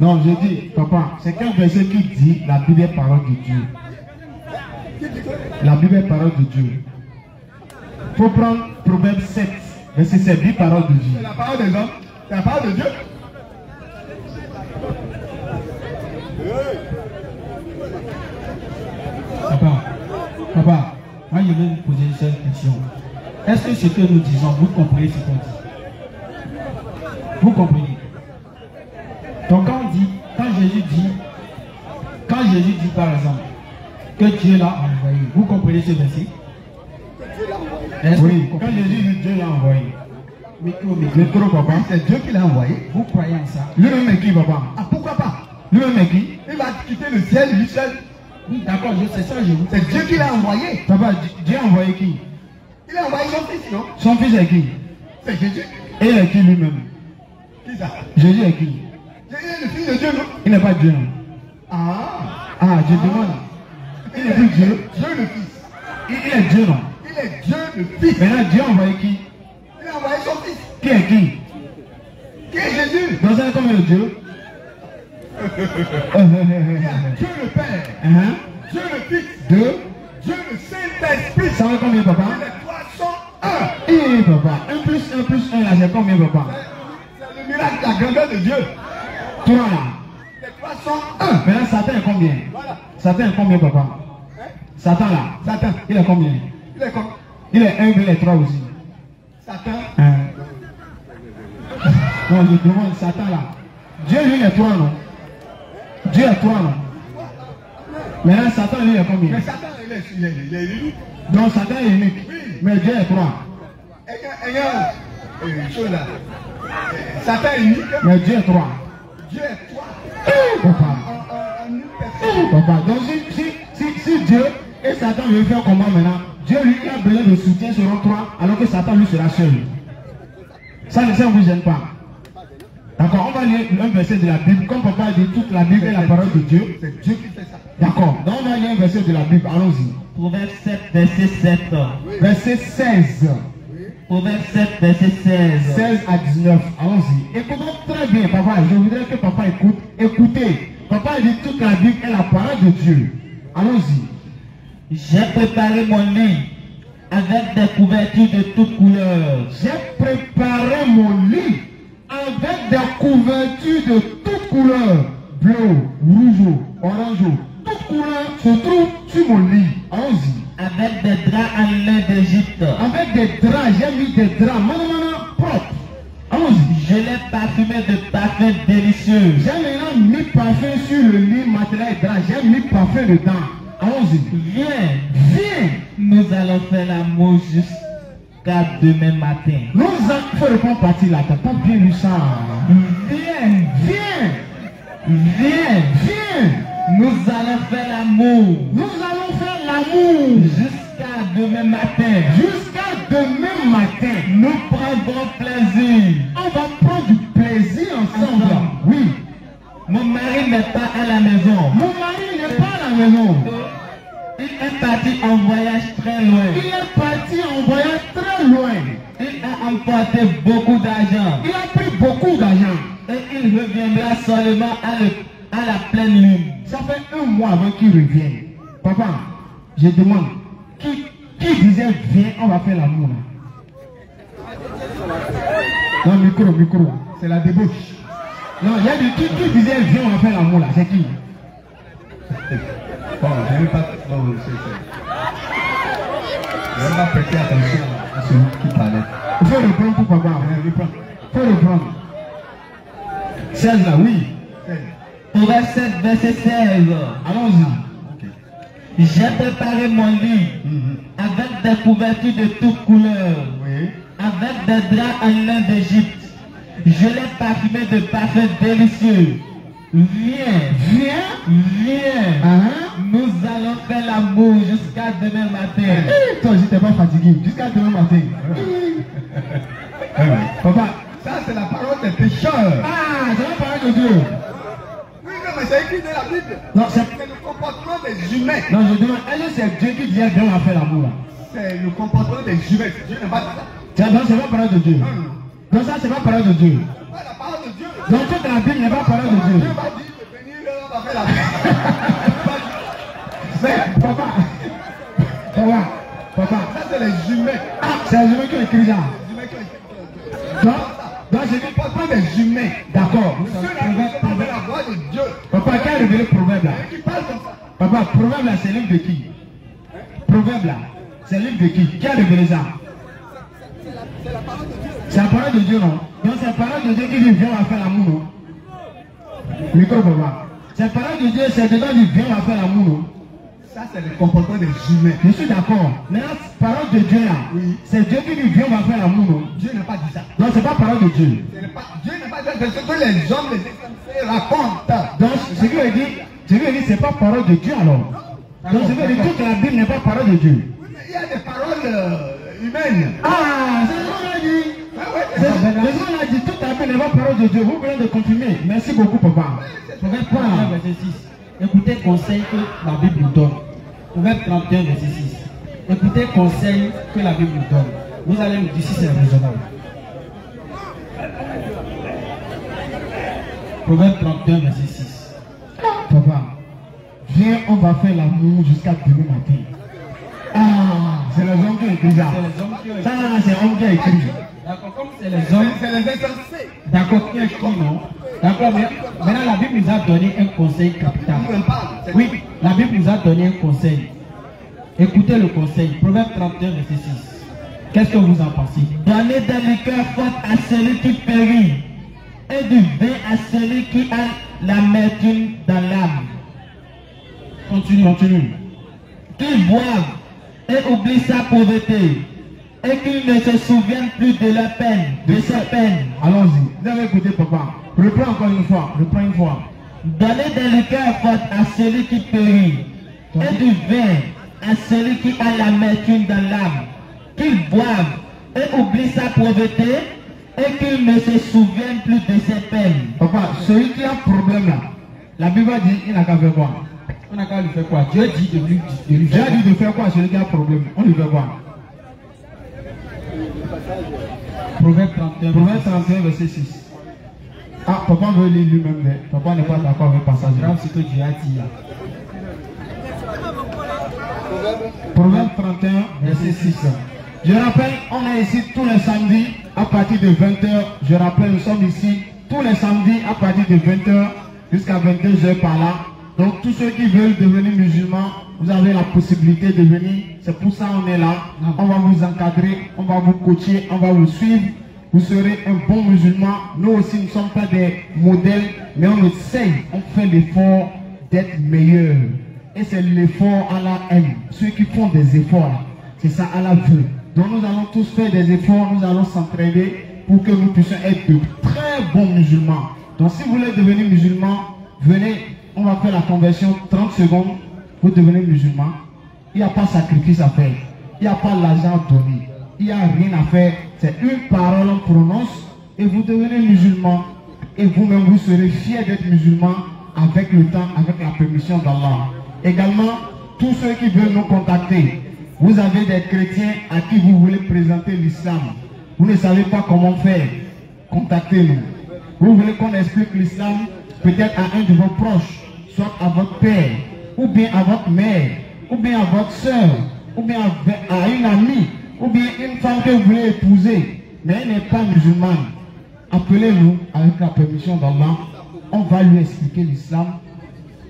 Non, je dis, papa, c'est quel verset qui dit la Bible est parole de Dieu? La Bible est parole de Dieu. Il faut prendre Proverbe 7, verset 7, dit parole de Dieu. C'est la parole des hommes. C'est la parole de Dieu. Papa, moi je vais vous poser une seule question. Est-ce que ce que nous disons, vous comprenez ce qu'on dit? Vous comprenez? Donc quand Jésus dit par exemple, que Dieu l'a envoyé, vous comprenez ce verset? Oui, quand Jésus dit Dieu l'a envoyé. Micro, papa. C'est Dieu qui l'a envoyé. Vous croyez en ça? Lui-même est qui, papa? Ah, pourquoi pas? Lui-même est qui? Il va quitter le ciel lui seul. Oui, d'accord, c'est ça, je vous. C'est Dieu qui l'a envoyé. Papa, Dieu a envoyé qui? Il a envoyé son fils, non? Son fils est qui? C'est Jésus. Et il est qui lui-même? Qui ça? Jésus est qui? Jésus est le fils de Dieu, non? Il n'est pas Dieu, non? Ah, je demande. Il est plus Dieu. Dieu le Fils. Il est Dieu, non? Il est Dieu le Fils. Maintenant, Dieu a envoyé qui? Il a envoyé son Fils. Qui est qui? Qui est Jésus? Donc, c'est combien de Dieu? Il y a Dieu le Père. Dieu le Fils. Deux. Dieu le Saint-Esprit. Ça va combien, papa? Il est 301. Eh, papa. 1 plus 1 plus 1, là, c'est combien, papa? C'est le miracle, la grandeur de Dieu. 3 là. C'est 301. Maintenant, Satan est combien? Voilà. Satan est combien, papa? Satan là. Satan. Il est combien? Il est comme Il est 1, il est 3 aussi. Satan. Non, je demande Satan là. Dieu lui il est 3, non? Dieu est 3, non? Maintenant, Satan lui est combien? Mais Satan, il est unique. Donc, Satan est unique. Oui. Mais Dieu est 3. Ayant une chose là. Satan est unique. Mais Dieu est 3. Dieu est 3. Papa. En une personne. Papa. Donc, si Dieu et Satan veulent faire comment maintenant? Dieu lui il a besoin de soutien seront 3, alors que Satan lui sera seul. Ça ne vous gêne pas. D'accord, on va lire un verset de la Bible. Comme papa dit, toute la Bible est la parole de Dieu. C'est Dieu qui fait ça. D'accord, donc on va lire un verset de la Bible. Allons-y. Proverbe 7, verset 7. Verset 16. Proverbe 7, verset 16. 16 à 19. Allons-y. Écoutons très bien, papa. Je voudrais que papa écoute. Écoutez. Papa dit toute la Bible est la parole de Dieu. Allons-y. J'ai préparé mon lit avec des couvertures de toutes couleurs. J'ai préparé mon lit avec des couvertures de toutes couleurs. Bleu, rouge, orange. Toutes couleurs se trouvent sur mon lit. Allons-y. Avec des draps en lin d'Égypte. Avec des draps, j'ai mis des draps. Maintenant, propres. Allons-y. Je l'ai parfumé de parfums délicieux. J'ai maintenant mis parfum sur le lit, matelas et drap. J'ai mis parfum dedans. Allons-y. Viens, Viens. nous allons faire l'amour jusqu'à demain matin. Nous allons faire le point parti là. T'as pas bien lu ça. Viens. Viens. Viens, Viens. nous allons faire l'amour Nous allons faire l'amour jusqu'à demain matin. jusqu'à demain matin. Nous prendrons plaisir. On va prendre du plaisir ensemble. Oui. Mon mari n'est pas à la maison. Mon mari n'est pas à la maison. Il est parti en voyage très loin. Il est parti en voyage très loin. Il a emporté beaucoup d'argent. Il a pris beaucoup d'argent. Et il reviendra seulement à la pleine lune. Ça fait 1 mois avant qu'il revienne. Papa, je demande, qui disait viens, on va faire l'amour là? Non, micro. C'est la débauche. Non, il y a de qui disait viens, on va faire l'amour là? C'est qui? Bon, je ne vais pas. Non, je vais pas prêter attention à celui qui parlait. Il faut reprendre pour papa. Il faut reprendre. 16 là, oui. Proverbe 7, verset 16. Allons-y. J'ai préparé mon lit avec des couvertures de toutes couleurs, Oui. avec des draps en lin d'Égypte. Je l'ai parfumé de parfums délicieux. Viens, nous allons faire l'amour jusqu'à demain matin. Toi, je n'étais pas fatigué. Jusqu'à demain matin. Papa, Ça, c'est la parole des pécheurs. ah, c'est la parole de Dieu. Oui, non, mais c'est écrit dans la Bible. Non, c'est C'est le comportement des humains. non, je demande, est-ce que c'est Dieu qui disait viens, on va faire l'amour là? C'est le comportement des humains. Dieu n'a pas dit ça. Donc, c'est pas la parole de Dieu. Donc, ça, c'est pas la parole de Dieu. C'est pas la parole de Dieu. Donc, toute la Bible n'est pas la parole de Dieu. Dieu va dire de venir là, on va faire la paix. Mais, papa, Ça, c'est les humains. ah, c'est les humains qui ont écrit ça. Les humains qui ont écrit ça. Donc, j'ai dit, Le comportement des humains. d'accord. Ceux là qui parlent la voix de Dieu. Papa, qui a révélé le proverbe là? Qui parlent comme ça. Papa, proverbe là, c'est le livre de qui? Proverbe là, c'est le livre de qui? Qui a révélé ça? C'est la parole de Dieu. C'est la parole de Dieu, non? Donc c'est la parole de Dieu qui dit viens, on va faire l'amour, non? Micro, papa. C'est la parole de Dieu, c'est dedans dit viens, on va faire l'amour, non? Ça, c'est le comportement des humains. Je suis d'accord. Mais la parole de Dieu là, Oui. c'est Dieu qui dit viens, on va faire l'amour, non? Dieu n'a pas dit ça. Non, c'est pas parole de Dieu. Dieu n'a pas dit ça. C'est ce que les hommes, les extrémistes racontent. Donc ce qui veut dire, c'est pas parole de Dieu alors. Donc ce qui veut dire toute la Bible n'est pas parole de Dieu. Oui, mais il y a des paroles humaines. Ah, c'est ce qu'on a dit. Ah ouais, C'est ce qu'on a dit, toute la Bible n'est pas parole de Dieu. Vous venez de confirmer. Merci beaucoup, papa. Proverbe 3, verset 6. Écoutez conseil que la Bible nous donne. Proverbe 31, verset 6. Écoutez conseil que la Bible nous donne. Vous allez nous dire si c'est raisonnable. Proverbe 31, verset 6. Papa, viens, on va faire l'amour jusqu'à demain matin. Ah, c'est les hommes qui ont écrit ça. C'est les hommes qui ont écrit. Ça, c'est les hommes qui ont écrit. D'accord, comme c'est les hommes. C'est les insensés. D'accord, qui ont écrit, non? D'accord, mais maintenant la Bible nous a donné un conseil capital. Oui, la Bible nous a donné un conseil. Écoutez le conseil. Proverbe 31, verset 6. Qu'est-ce que vous en pensez? Donnez des liqueurs fortes à celui qui périt, et du vin à celui qui a l'amertume dans l'âme. Continue. Qu'ils boivent et oublient sa pauvreté, et qu'ils ne se souviennent plus de leur peine, de sa peine. Allons-y. Vous avez écouté, papa. Reprends encore une fois. Reprends une fois. Donnez des liqueurs fortes à celui qui périt, et du vin à celui qui a l'amertume dans l'âme. Qu'ils boivent et oublient sa pauvreté, et qu'ils ne se souviennent plus de ses peines. Papa, celui qui a un problème là, la Bible dit il n'a qu'à faire quoi? On n'a qu'à lui faire quoi? Dieu dit de lui Dieu faire a dit de faire quoi à celui qui a un problème? On lui fait quoi? Proverbe 31, Proverbe 31, verset 6. Ah, papa veut lire lui-même, mais papa n'est pas d'accord avec le passage. grave ce que Dieu a dit là. Proverbe 31, verset 6. Je rappelle, on est ici tous les samedis à partir de 20h. Je rappelle, nous sommes ici tous les samedis à partir de 20h jusqu'à 22h par là. Donc tous ceux qui veulent devenir musulmans, vous avez la possibilité de venir. C'est pour ça qu'on est là. On va vous encadrer, on va vous coacher, on va vous suivre. Vous serez un bon musulman. Nous aussi, nous ne sommes pas des modèles, mais on essaye, on fait l'effort d'être meilleur. Et c'est l'effort Allah aime. Ceux qui font des efforts, c'est ça Allah veut. Donc nous allons tous faire des efforts, nous allons s'entraider pour que nous puissions être de très bons musulmans. Donc si vous voulez devenir musulman, venez, on va faire la conversion 30 secondes, vous devenez musulman. Il n'y a pas de sacrifice à faire, il n'y a pas l'argent à donner, il n'y a rien à faire. C'est une parole on prononce et vous devenez musulman. Et vous-même vous serez fiers d'être musulman avec le temps, avec la permission d'Allah. Également, tous ceux qui veulent nous contacter, vous avez des chrétiens à qui vous voulez présenter l'islam. Vous ne savez pas comment faire. Contactez-nous. Vous voulez qu'on explique l'islam peut-être à un de vos proches, soit à votre père, ou bien à votre mère, ou bien à votre soeur, ou bien à une amie, ou bien une femme que vous voulez épouser, mais elle n'est pas musulmane. Appelez-nous avec la permission d'Allah. On va lui expliquer l'islam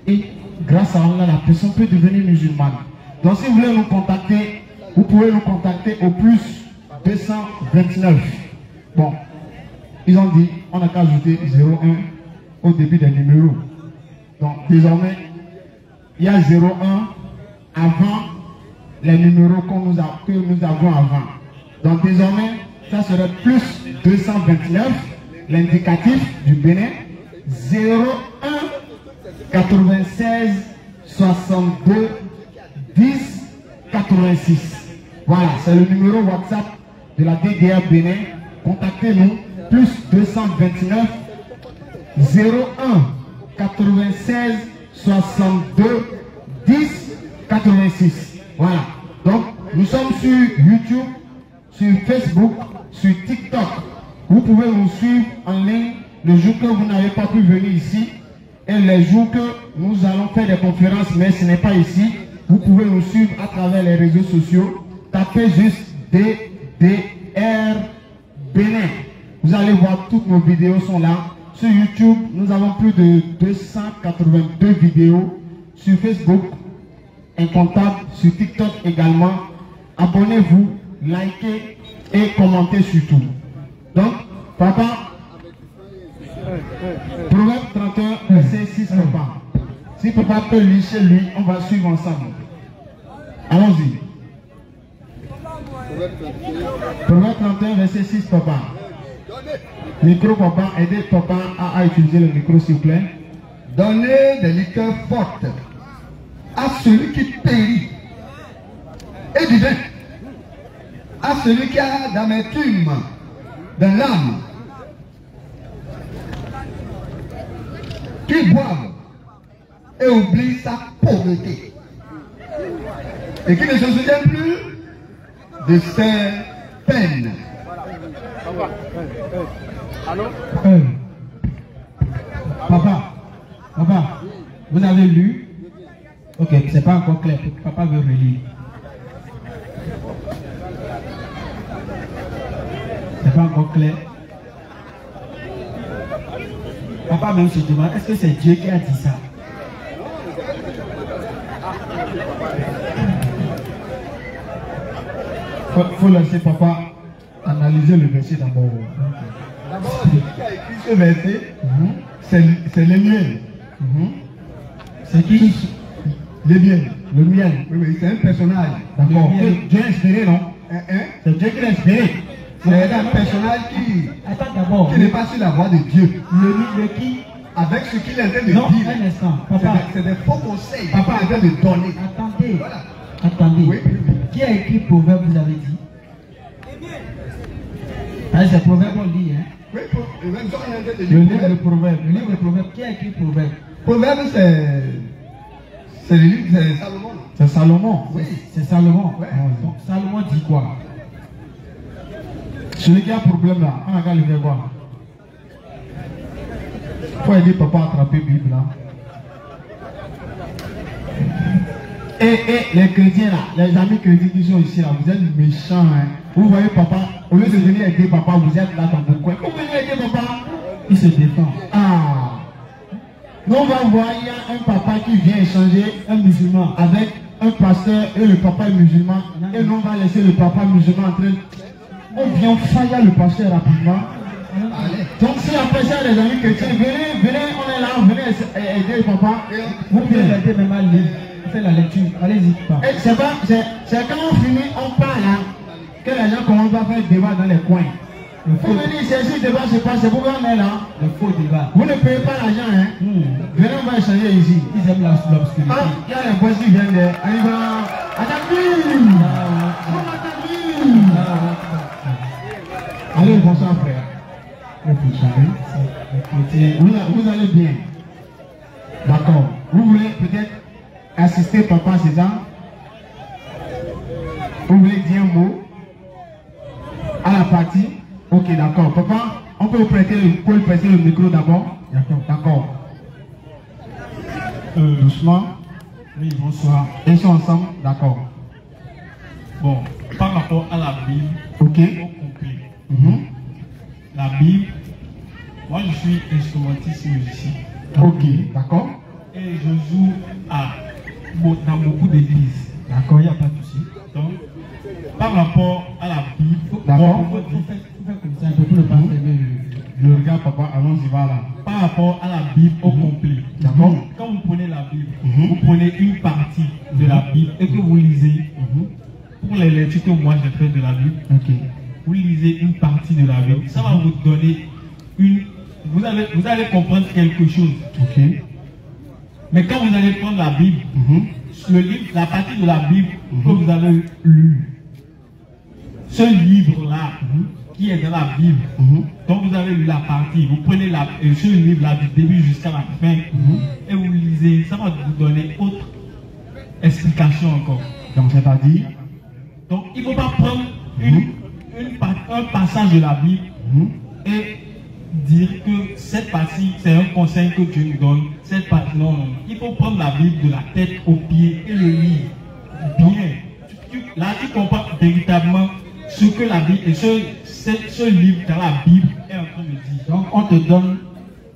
et grâce à Allah, la personne peut devenir musulmane. Donc si vous voulez nous contacter, vous pouvez nous contacter au plus 229. Bon, ils ont dit, on n'a qu'à ajouter 01 au début des numéros. Donc désormais, il y a 01 avant les numéros que nous avons avant. Donc désormais, ça serait plus 229, l'indicatif du Bénin, 01 96 62 10 86. Voilà, c'est le numéro WhatsApp de la DDR Bénin. Contactez-nous, plus 229 01 96 62 10 86. Voilà, donc nous sommes sur YouTube, sur Facebook, sur TikTok. Vous pouvez nous suivre en ligne le jour que vous n'avez pas pu venir ici et les jours que nous allons faire des conférences, mais ce n'est pas ici. Vous pouvez nous suivre à travers les réseaux sociaux. Tapez juste DDR Bénin. Vous allez voir, toutes nos vidéos sont là. Sur YouTube, nous avons plus de 282 vidéos. Sur Facebook, incontable. Sur TikTok également. Abonnez-vous, likez et commentez surtout. Donc, papa, Proverbe 31, verset 6, papa. Si papa peut lire chez lui, on va suivre ensemble. Allons-y. Proverbe 31, verset 6, papa. Micro, papa. Aidez papa à utiliser le micro, s'il vous plaît. Donnez des liqueurs fortes à celui qui périt et du vin à celui qui a d'amertume dans l'âme. Qu'ils boivent et oublie sa pauvreté. Et qui ne se souvient plus de ses peines. Papa, vous avez lu? Ok, c'est pas encore clair. Papa veut relire. C'est pas encore clair. Papa même se demande, est-ce que c'est Dieu qui a dit ça? Faut laisser papa analyser le verset d'abord. D'abord, celui qui a écrit ce verset, c'est le miel. C'est qui? Le miel. Le miel. Oui, c'est un personnage. D'accord. Dieu a inspiré, non? C'est Dieu qui l'a inspiré. C'est un personnage qui n'est pas sur la voie de Dieu. Le qui? Avec ce qu'il est en train de non, dire. Un instant. Papa. C'est des faux conseils qu'il est en train de donner. Attendez. Voilà. Attendez. Oui. Qui a écrit Proverbe, vous avez dit? C'est Proverbe, on lit, hein? Oui, le livre de Proverbe. Le livre de Proverbe. Qui a écrit Proverbe? Proverbe, c'est le livre de Salomon. C'est Salomon? Oui. C'est Salomon? Ouais. Donc, Salomon dit quoi? Celui qui a un problème là, on a qu'à le faire voir. Il faut aider papa à attraper la Bible là. Et les chrétiens là, les amis chrétiens qui sont ici là, vous êtes méchants, hein. Vous voyez papa, au lieu de venir aider papa, vous êtes là dans vos coins. Vous venez aider papa, il se défend. Ah! Nous on va voir, il y a un papa qui vient échanger un musulman avec un pasteur et le papa est musulman. Et nous on va laisser le papa musulman en train. On vient faillir le pasteur rapidement. Allez. Donc si après ça les amis chrétiens, venez, on est là, venez aider le papa. Vous pouvez l'aider même à lire. Faites la lecture, allez-y. C'est quand on finit, on parle là, que les gens commencent à faire débat dans les coins. Vous venez ici, si le débat se passe, c'est pourquoi on est là. Le faux débat. Vous ne payez pas l'argent, hein. Venez, on va échanger ici. Ils aiment l'obscurité. Ah, il y a les boys qui viennent de. Allez, allez, bonsoir frère. Vous allez bien. D'accord. Vous voulez peut-être assister papa, c'est ça? Vous voulez dire un mot à la partie? Ok, d'accord. Papa, on peut vous prêter le micro d'abord? D'accord. Doucement. Oui, bonsoir. Ils sont ensemble? D'accord. Bon, par rapport à la Bible, ok. Au complet. La Bible, moi je suis instrumentiste musicien. Ok, d'accord. Et je joue dans beaucoup d'églises. D'accord, il n'y a pas de souci. Donc, par rapport à la Bible, d'accord. Vous faites comme ça, un peu pour ne pas fermer le regard, papa, allons-y, voilà. Par rapport à la Bible au complet. D'accord. Quand vous prenez la Bible, vous prenez une partie de la Bible et que vous lisez, pour les lectures que moi j'ai fait de la Bible, vous lisez une partie de la Bible, ça va vous donner une. Vous allez comprendre quelque chose. Ok. Mais quand vous allez prendre la Bible, le livre, la partie de la Bible que vous avez lu, ce livre-là qui est dans la Bible, donc vous avez lu la partie, vous prenez ce livre-là du début jusqu'à la fin et vous lisez, ça va vous donner autre explication encore. Donc c'est-à-dire, donc il ne faut pas prendre un passage de la Bible et dire que cette partie, c'est un conseil que Dieu nous donne. Cette partie, non. Il faut prendre la Bible de la tête aux pieds et le lire bien. Là, tu comprends véritablement ce que la Bible et ce livre dans la Bible est en train de dire. Donc, on te donne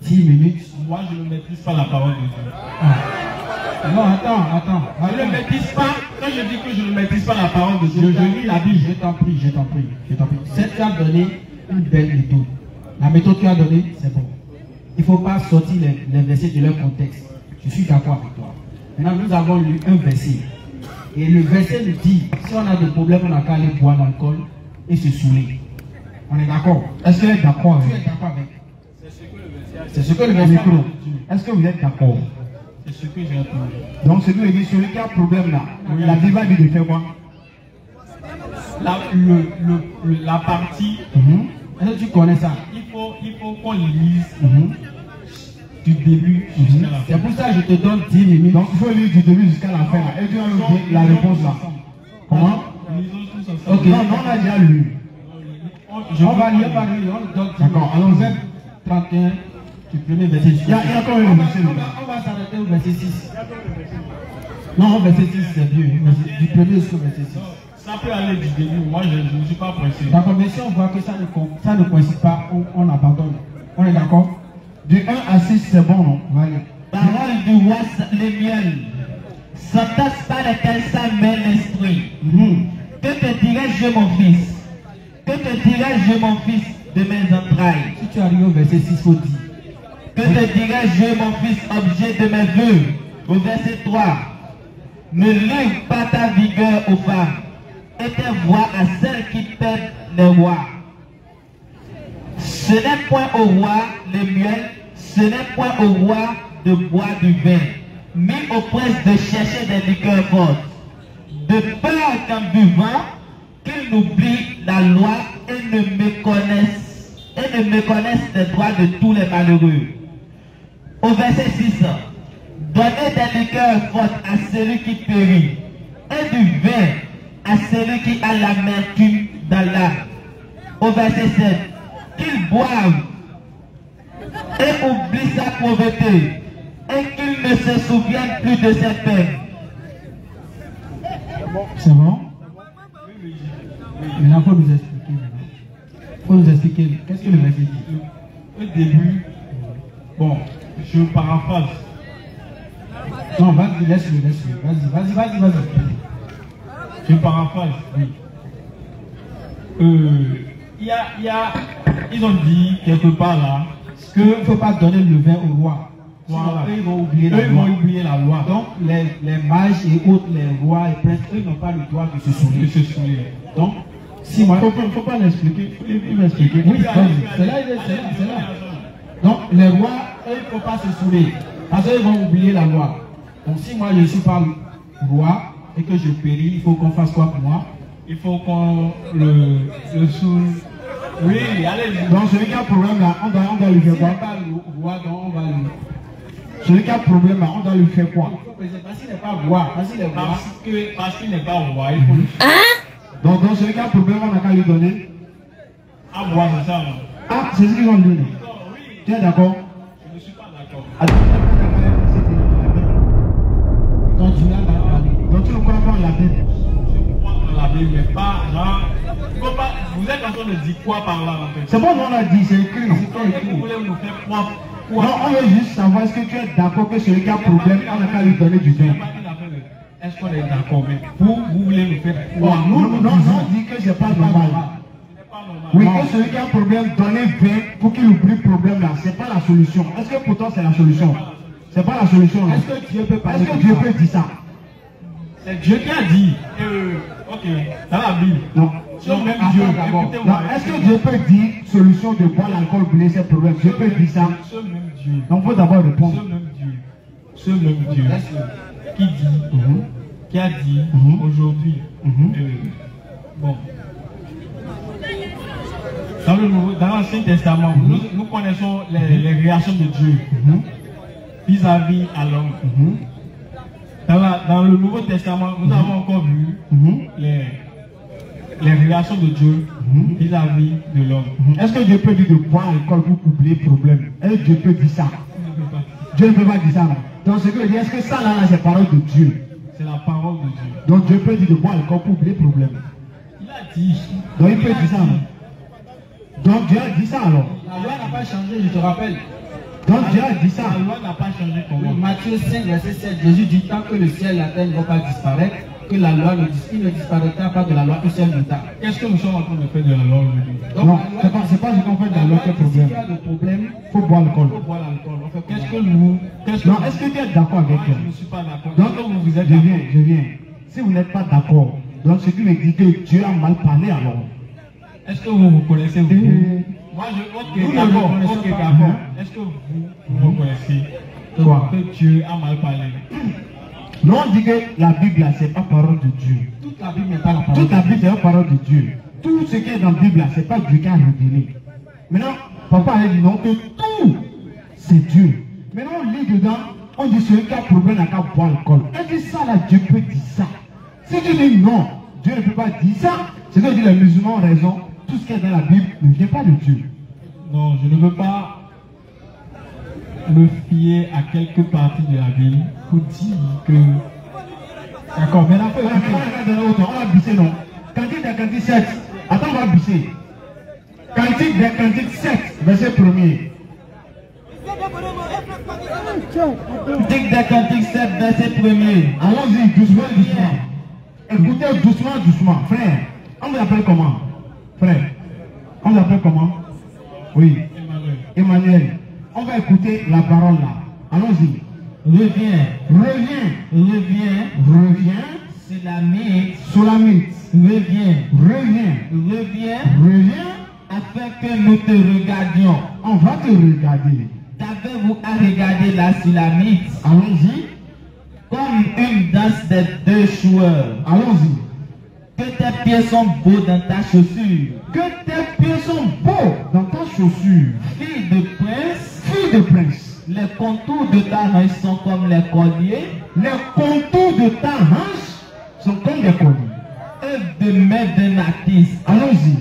10 minutes. Moi, je ne maîtrise pas la parole de Dieu. Non, attends. Je ne maîtrise pas. Quand je dis que je ne maîtrise pas la parole de Dieu, je lis la Bible. Je t'en prie. Cette t'a donné une belle méthode. La méthode que tu as donnée, c'est bon. Il ne faut pas sortir les versets de leur contexte. Je suis d'accord avec toi. Maintenant, nous avons lu un verset. Et le verset nous dit, si on a des problèmes, on n'a qu'à aller boire l'alcool et se saouler. On est d'accord? Est-ce que vous êtes d'accord avec? Tu es d'accord avec? C'est ce que le verset dit. Est-ce que vous êtes d'accord? C'est ce que j'ai entendu. Donc, c'est nous, celui qui a un problème là. Oui. La Bible dit de faire quoi? La partie. Est-ce que tu connais ça? Il faut qu'on lise du début jusqu'à la fin. C'est pour ça que je te donne 10 minutes. Donc il faut lire du début jusqu'à la fin. Et tu as la réponse là. Comment? Ok, non, on a déjà lu. On va lire par lui. D'accord, allons-y. 31 du premier verset. Il y a encore un verset. On va s'arrêter au verset 6. Non, verset 6 c'est mieux. Du premier jusqu'au verset 6. Ça peut aller du début. Moi, je ne suis pas pressé. D'accord, mais si on voit que ça ne coïncide pas, on abandonne. On est d'accord? De 1 à 6, c'est bon, non? Voilà. Parole du roi Lémuel. S'entasse par lesquelles s'amène l'esprit. Que te dirais-je, mon fils? Que te dirais-je, mon fils, de mes entrailles? Si tu arrives au verset 6, il faut dire. Que te dirais-je, mon fils, objet de mes vœux? Au verset 3. Ne livre pas ta vigueur aux femmes et tes voix à celles qui perdent les rois. Ce n'est point au roi Lémuel, ce n'est point au roi de boire du vin, mis aux princes de chercher des liqueurs fortes, de peur qu'en buvant, qu'ils n'oublient la loi et ne méconnaissent les droits de tous les malheureux. Au verset 6, donnez des liqueurs fortes à celui qui périt, et du vin à celui qui a l'amertume dans l'âme. Au verset 7, qu'ils boivent et oublient sa pauvreté, et qu'ils ne se souviennent plus de ses peines. C'est bon? Maintenant, il faut nous expliquer. Il faut nous expliquer. Qu'est-ce que le verset dit? Au début, bon, je paraphrase. Non, vas-y, laisse-le. Vas-y. Je paraphrase. Oui. Ils ont dit quelque part là qu'il ne faut pas donner le vin au roi. Voilà. Eux, ils vont oublier la loi. Donc, les mages et autres, les rois et princes, eux n'ont pas le droit de se souvenir. Donc, si moi. Il ne faut pas l'expliquer. Il va expliquer. Oui, c'est là. Donc, les rois, eux, il ne faut pas se souvenir. Parce qu'ils vont oublier la loi. Donc, si moi je ne suis pas roi et que je péris, il faut qu'on fasse quoi pour moi? Il faut qu'on le soule. Oui, allez. Donc, celui qui a un problème là, on doit lui faire quoi? Pas le roi, donc on va lui. Celui qui a un problème là, on doit lui faire quoi? Parce qu'il n'est pas roi. Parce qu'il n'est pas roi, il faut le Donc, celui qui a un problème, on n'a qu'à lui donner. à boire, c'est ça. Ah, c'est ce qu'ils ont dit. Tu es d'accord? Je ne suis pas d'accord. Donc, tu l'as parlé. Donc, tu ne crois pas en la Bible? Je crois dans la Bible, mais pas genre. Vous êtes en train de dire quoi par là en fait? C'est bon, on a dit, c'est écrit. Vous voulez nous faire croire quoi? Non, on veut juste savoir est-ce que tu es d'accord que celui qui a un problème, on n'a qu'à lui donner du vin. Est-ce qu'on est d'accord? Mais vous voulez nous faire croire? Non, on dit que c'est pas normal. Oui, que celui qui a un problème, donner vin pour qu'il oublie le problème là, c'est pas la solution. Est-ce que pour toi c'est la solution? C'est pas la solution là. Est-ce que Dieu peut parler? Est-ce que Dieu peut dire ça? C'est Dieu qui a dit. Ok, dans la Bible. Non. Même Dieu, écoutez-moi. Est-ce que Dieu peut dire solution de boire l'alcool, oublier ses problèmes? Dieu peut dire ça? Ce même Dieu. Donc il faut d'abord répondre. Ce même Dieu qui dit, qui a dit aujourd'hui, bon, dans l'Ancien Testament, nous connaissons les réactions de Dieu vis-à-vis à l'homme. Dans le Nouveau Testament, nous avons encore vu les réactions de Dieu vis-à-vis de l'homme. Est-ce que Dieu peut dire de boire l'alcool pour oublier le problème? Est-ce que Dieu peut dire ça? Dieu ne peut pas dire ça, non? Donc ce que je dis, est-ce que ça là, c'est parole de Dieu? C'est la parole de Dieu. Donc Dieu peut dire de boire l'alcool pour oublier le problème. Il a dit. Donc il peut dire ça, non? Donc Dieu a dit ça alors? La loi n'a pas changé, je te rappelle. Donc Dieu a dit ça. La loi n'a pas changé comment? Matthieu 5, verset 7, Jésus dit tant que le ciel et la terre ne vont pas disparaître, que la loi ne disparaîtra pas de la loi une seule minute. Qu'est-ce que nous sommes en train de faire de la loi aujourd'hui? Non, c'est pas ce qu'on fait de la loi qui est problème. Si tu as des problèmes, il faut boire l'alcool. Qu'est-ce que nous... Non, est-ce que tu es d'accord avec elle? Je ne suis pas d'accord. Donc, vous êtes je viens. Si vous n'êtes pas d'accord, donc ce qui me dit que Dieu a mal parlé alors. Est-ce que vous reconnaissez vous? Moi, ok, d'accord. Est-ce que vous reconnaissez que Dieu a mal parlé? Non, on dit que la Bible, c'est pas parole de Dieu. Toute la Bible n'est pas la parole. Toute la Bible, c'est la parole de Dieu. Tout ce qui est dans la Bible, c'est pas Dieu qui a révélé. Maintenant, papa a dit non, que tout, c'est Dieu. Maintenant, on lit dedans, on dit celui qui a problème n'a qu'à boire l'alcool. Est-ce que ça, là, Dieu peut dire ça? Si tu dis non, Dieu ne peut pas dire ça, c'est que les musulmans ont raison. Tout ce qui est dans la Bible ne vient pas de Dieu. Non, je ne veux pas me fier à quelques parties de la Bible pour dire que... D'accord, maintenant, on va bisser, non? Cantique des Cantiques 7. Attends, on va bisser. Cantique des Cantiques 7, verset 1er. Cantique des Cantiques 7, verset 1er. Allons-y, doucement, doucement. Écoutez doucement, doucement. Frère, on vous appelle comment? Frère, on vous appelle comment? Oui, Emmanuel. On va écouter la parole là. Allons-y. Reviens, Reviens, reviens, reviens. Sulamite, Sulamite. reviens, Reviens, reviens, reviens. afin que nous te regardions. On va te regarder. Qu'avez-vous à regarder la Sulamite Allons-y. comme une danse des deux joueurs? Allons-y. Que tes pieds sont beaux dans ta chaussure. Que tes pieds sont beaux dans ta chaussure. Fille de prince, Fille de prince. les contours de ta hanche sont comme les colliers. Les contours de ta hanche sont comme des colliers. Et de main d'un artiste. Allons-y.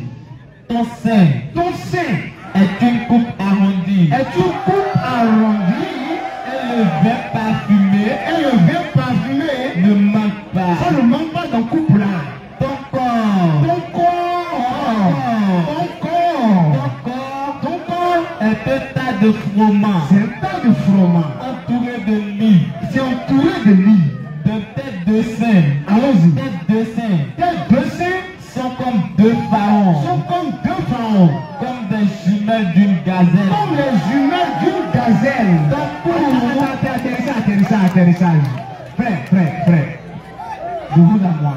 Ton sein Ton sein est une coupe arrondie. est une coupe arrondie Et le vin parfumé et le vin parfumé ne manque pas. ça ne manque pas dans coupe là. Ton corps, Ton corps, ton corps est un tas de froment c'est un tas de froment. entouré de lits. C'est entouré de lits. De têtes de sein. Allons-y. Têtes de sein Tes deux seins sont comme deux pharaons. sont comme deux pharaons. Comme des jumelles d'une gazelle. Comme les jumelles d'une gazelle. Atterrissage. Frère. De vous à moi.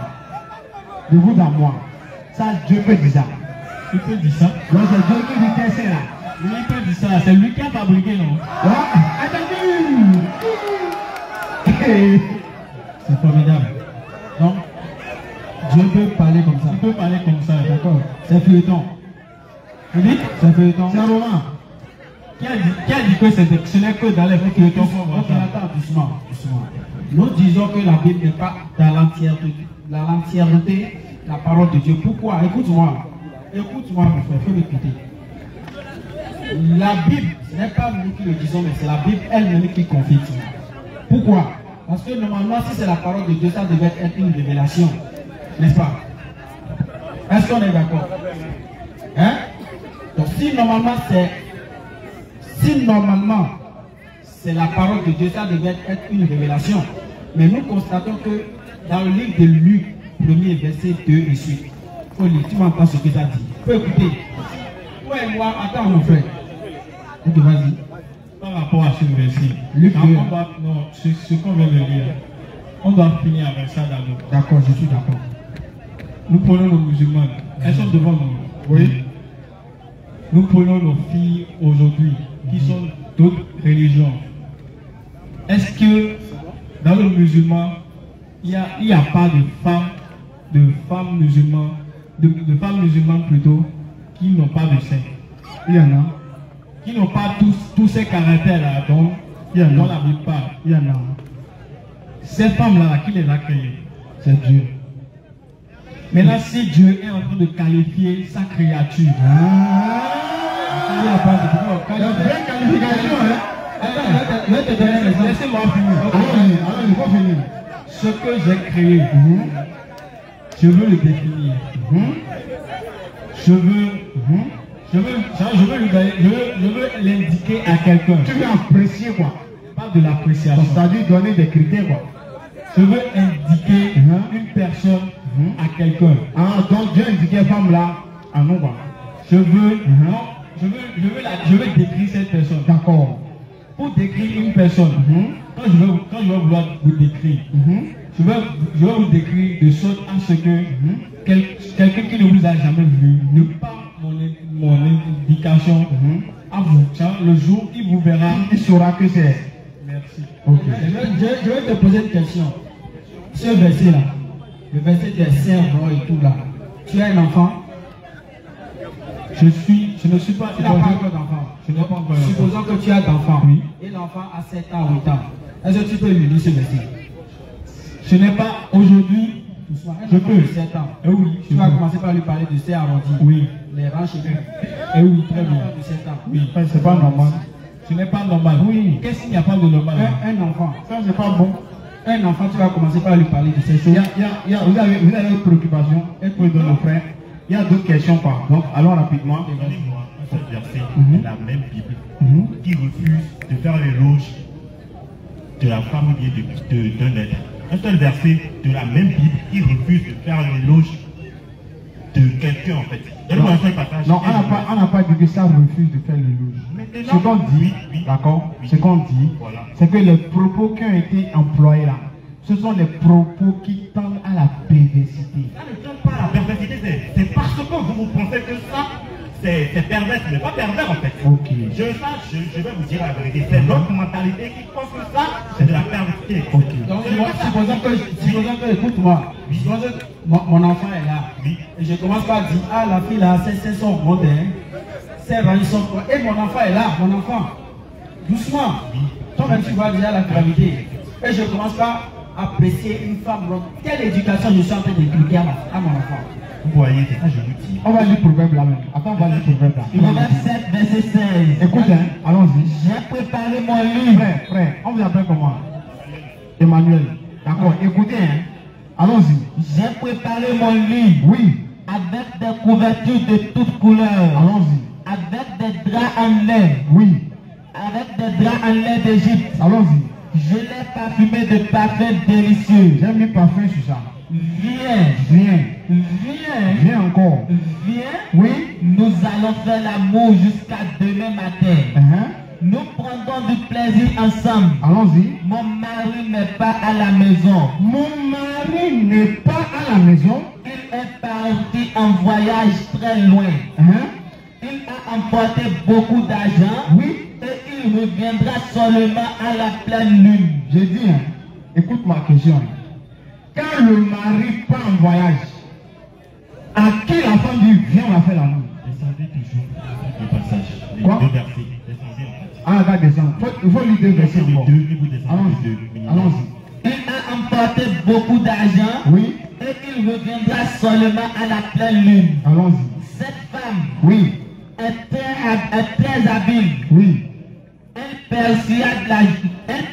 De vous à moi. Ça, Dieu peut dire ça. Il peut dire ça. Donc c'est Dieu qui dit tes seins là. Oui, il peut dire ça. C'est lui qui a fabriqué, non? Attendez. C'est formidable. Donc, Dieu peut parler comme ça. il peut parler comme ça, d'accord? C'est feuilleton. Vous dites? C'est feuilleton. C'est un roman. Qui a dit que ce n'est que dans les feuilletons qu'on voit Ok, ça? attends, doucement. Nous disons que la Bible n'est pas dans l'entièreté la parole de Dieu. Pourquoi? Écoute-moi. Écoute-moi, mon frère, il faut m'écouter. La Bible, ce n'est pas nous qui le disons, mais c'est la Bible elle-même qui confirme. Pourquoi? Parce que normalement, si c'est la parole de Dieu, ça devait être une révélation. N'est-ce pas? Est-ce qu'on est d'accord? Hein? Donc si normalement c'est la parole de Dieu, ça devait être une révélation. Mais nous constatons que dans le livre de Luc, 1er verset 2 et suite, Oli, tu m'entends ce que ça dit? Tu peux écouter. Toi et moi, attends mon frère. Ok, vas-y. Par rapport à ce verset, Luc 2. non, ce qu'on vient de lire, on doit finir avec ça d'abord. D'accord, je suis d'accord. Nous prenons nos musulmans, elles sont devant nous. Oui. Nous prenons nos filles aujourd'hui, qui sont d'autres religions. Est-ce que dans le musulman, il n'y a pas de femmes musulmanes plutôt, qui n'ont pas de sein? Il y en a. Qui n'ont pas tous ces caractères-là, dont la Bible parle. Il y en a. Ces femmes-là, qui les a créées? C'est Dieu. Maintenant, si Dieu est en train de qualifier sa créature, il n'y a pas de vraie qualification, hein? Attends, je vais te donner un exemple. Laissez-moi finir. Alors, il faut finir. Ce que j'ai créé, je veux le définir. Je veux l'indiquer à quelqu'un. Tu veux apprécier quoi? Pas de l'appréciation. C'est-à-dire donner des critères quoi. Je veux indiquer une personne à quelqu'un. Ah, donc Dieu indiquait femme là à nous quoi. Je veux décrire cette personne. D'accord. Pour décrire une personne, quand je vais vouloir vous décrire, je vais vous décrire de sorte à ce que quelqu'un qui ne vous a jamais vu, ne pas mon indication à vous. Le jour, il vous verra. Il saura que c'est. Merci. Okay. Je vais te poser une question. Ce verset-là, le verset des saints et tout là, tu as un enfant? Je ne suis pas. Tu n'as pas encore d'enfant. Je n'ai pas encore. Supposons que tu as d'enfants. Oui. Et l'enfant a 7 ans, 8 ans. Est-ce que tu peux lui lire ce verset? Je n'ai pas aujourd'hui. Je peux. 7 ans. Eh oui. Tu vas commencer par lui parler de ces arrondis. Oui. Les rangs chez lui. Eh oui, très bien. De 7 ans. Oui. C'est pas normal. Ce n'est pas normal. Oui. Qu'est-ce qu'il n'y a pas de normal? Un enfant. Ça, c'est pas bon. Un enfant, tu vas commencer par lui parler de ces choses. Vous avez une préoccupation, et pour de nos frères, il y a d'autres questions quoi. Donc allons rapidement. Donnez-moi un seul verset de la même Bible qui refuse de faire l'éloge de la femme ou bien d'un être. Un seul verset de la même Bible qui refuse de faire l'éloge de quelqu'un en fait. Donne-moi un seul passage. Non, on n'a pas dit que ça refuse de faire l'éloge. Ce qu'on dit, d'accord, ce qu'on dit, c'est que les propos qui ont été employés là, ce sont les propos qui tendent à la perversité. Ça ne tend pas à la perversité, c'est parce que vous pensez que ça, c'est pervers, mais pas pervers en fait. Ok. Je vais vous dire la vérité, c'est notre mentalité qui pense que ça, c'est de la perversité. Ok. Donc, supposons que, écoute-moi, mon enfant est là. Oui. Et je commence par dire, ah, la fille là, c'est son monde, c'est rangs sont quoi. Et mon enfant est là, mon enfant. Doucement. Toi-même, tu vois déjà la gravité. Et je commence par apprécier une femme. Quelle éducation je suis en train d'inculquer à mon enfant? Vous voyez, c'est ça je vous dis. On va lire le proverbe là même. Attends, on va lire le proverbe là. Proverbe 7, verset 16. Écoute, allons-y. J'ai préparé mon livre. Frère, on vous appelle comment? Emmanuel. D'accord, écoutez, allons-y. J'ai préparé mon livre. Oui. Avec des couvertures de toutes couleurs. Allons-y. Avec des draps en lait. Oui. Avec des draps en lait d'Égypte. Allons-y. Je l'ai parfumé de parfums délicieux. J'ai mis parfum sur ça. Viens. Viens encore. Viens. Oui. Nous allons faire l'amour jusqu'à demain matin. Nous prendrons du plaisir ensemble. Allons-y. Mon mari n'est pas à la maison. Mon mari n'est pas à la maison. Il est parti en voyage très loin. Il a emporté beaucoup d'argent. Oui. Et il reviendra seulement à la pleine lune. J'ai dit, écoute ma question. Quand le mari part en voyage, à qui la femme dit viens on va faire l'amour? Descendez toujours le passage. Les Quoi? deux versets. Descendez en fait. Ah, va descendre. Il faut lire deux versets encore. Allons-y. Il a emporté beaucoup d'argent. Oui. Et il reviendra seulement à la pleine lune. Allons-y. Cette femme Oui. est très habile. Oui. Elle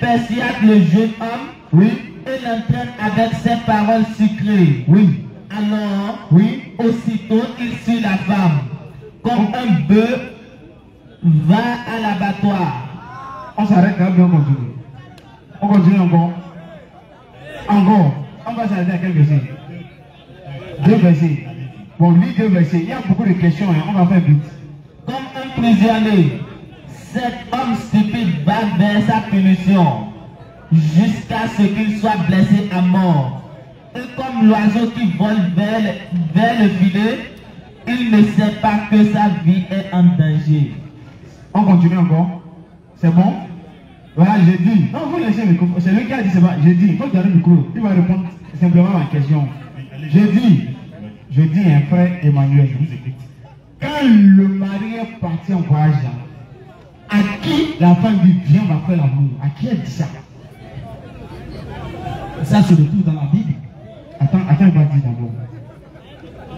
persuade le jeune homme. Oui. Et l'entraîne avec ses paroles sucrées. Oui. Alors, oui. Aussitôt, il suit la femme. Comme un bœuf va à l'abattoir. On s'arrête là, bien on continue. On continue encore. Encore. On va s'arrêter à quel verset? Deux versets. Bon, lis deux versets. Il y a beaucoup de questions, on va faire vite. Comme un prisonnier, cet homme stupide va vers sa punition jusqu'à ce qu'il soit blessé à mort. Et comme l'oiseau qui vole vers le filet, il ne sait pas que sa vie est en danger. On continue encore. C'est bon? Voilà, j'ai dit. Non, vous laissez le micro. C'est lui qui a dit c'est pas. J'ai dit, il faut garder le micro. Il va répondre simplement à ma question. Je dis un frère Emmanuel, je vous écoute. Quand le mari est parti en voyage, à qui la femme dit viens, on va faire l'amour? À qui elle dit ça? Ça se retrouve dans la Bible. Attends, il va dire d'abord.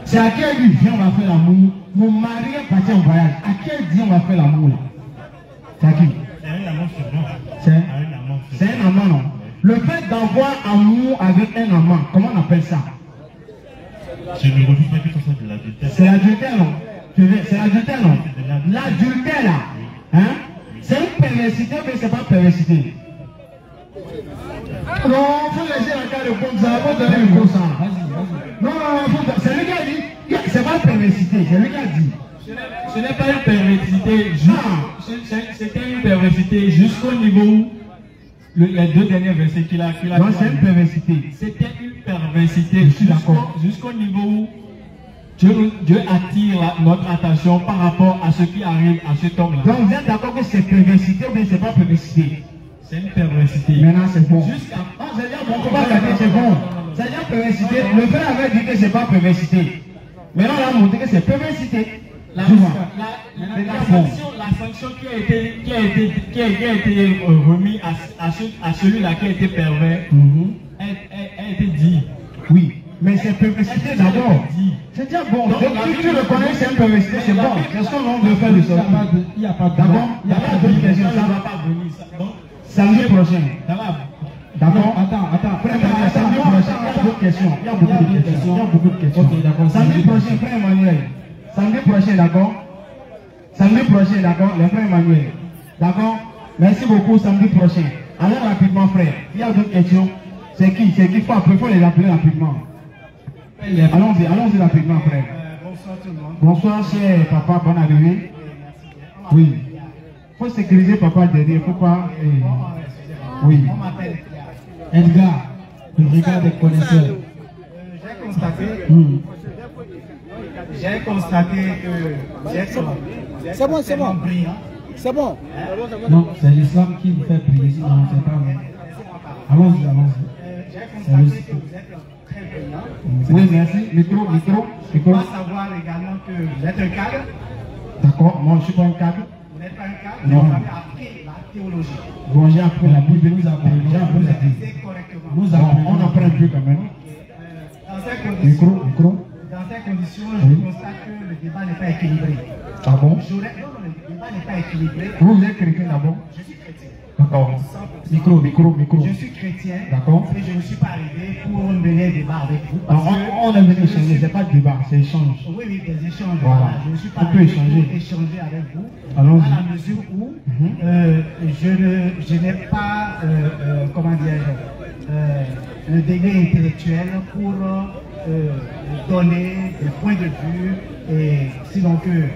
C'est à qui elle dit viens, on va faire l'amour? Mon mari est parti en voyage. À qui elle dit on va faire l'amour là? C'est à qui? C'est un amant sûrement. C'est un amant, non? Le fait d'avoir amour avec un amant, comment on appelle ça? Je ne refuse pas que ce soit de l'adultère. C'est l'adultère, non? C'est l'adultère, non? L'adultère, là, hein? C'est une perversité, mais c'est pas perversité. Non, il faut laisser la carte de compte, ça va pas donner le gros sang. Non, c'est lui qui a dit, c'est pas perversité, c'est lui qui a dit. Ce n'est pas une perversité, c'était une perversité jusqu'au niveau où les deux derniers versets qu'il a non, c'est une perversité. C'était une perversité jusqu'au niveau où Dieu attire notre attention par rapport à ce qui arrive à cet homme-là. Donc vous êtes d'accord que c'est perversité ou bien c'est pas perversité? C'est une perversité. Maintenant c'est bon. C'est-à-dire c'est bon. C'est-à-dire perversité. Le frère avait dit que c'est pas perversité. Maintenant on a montré que c'est perversité. La sanction qui a été remise à celui-là qui a été pervers, a été dit. Oui, mais c'est perversité d'abord. C'est déjà bon. Donc, si tu reconnais que c'est une perversité, c'est bon. Qu'est-ce qu'on veut faire de ça? Il n'y a pas de d'abord, il n'y a pas d'autres questions. Ça ne va pas venir. Samedi prochain. D'accord. Attends. Samedi prochain, il y a beaucoup de questions. Il y a beaucoup de questions. Ok, d'accord. Samedi prochain, frère Emmanuel. Samedi prochain, d'accord. Samedi prochain, d'accord. Le frère Emmanuel. D'accord. Merci beaucoup. Samedi prochain. Allons rapidement, frère. Il y a d'autres questions. C'est qui? Il faut les appeler rapidement. Allons-y rapidement, frère. Bonsoir tout le monde. Bonsoir, cher papa. Bonne arrivée. Oui. Il faut sécuriser papa derrière. Il ne faut pas. Oui. On m'appelle Edgar, le regard des connaisseurs. J'ai constaté que c'est bon. C'est bon. Non, c'est l'islam qui vous fait prier, sinon c'est pas vrai. Allons-y. J'ai constaté que vous êtes très brillant. Oui, merci. Micro. Je dois savoir également que vous êtes un cadre. D'accord, moi je ne suis pas un cadre. Vous n'êtes pas un cadre, non. Vous avez appris la théologie. Bon, j'ai appris la Bible, nous apprenons la Bible. Nous apprenons, on apprend un peu quand même. Dans ces conditions, micro. Dans ces conditions, je constate que le débat n'est pas équilibré. Ah bon? Non, le débat n'est pas équilibré. Vous êtes chrétien d'abord? Je suis chrétien. D'accord. Micro. Je suis chrétien. D'accord. Et je ne suis pas arrivé pour mener un débat avec vous. On est venu échanger, ce n'est pas de débat, c'est échange. Oui, des échanges. Voilà. Je ne suis pas arrivé pour échanger avec vous. Allons-y. À la mesure où je n'ai pas, le degré intellectuel pour donner des points de vue et sinon que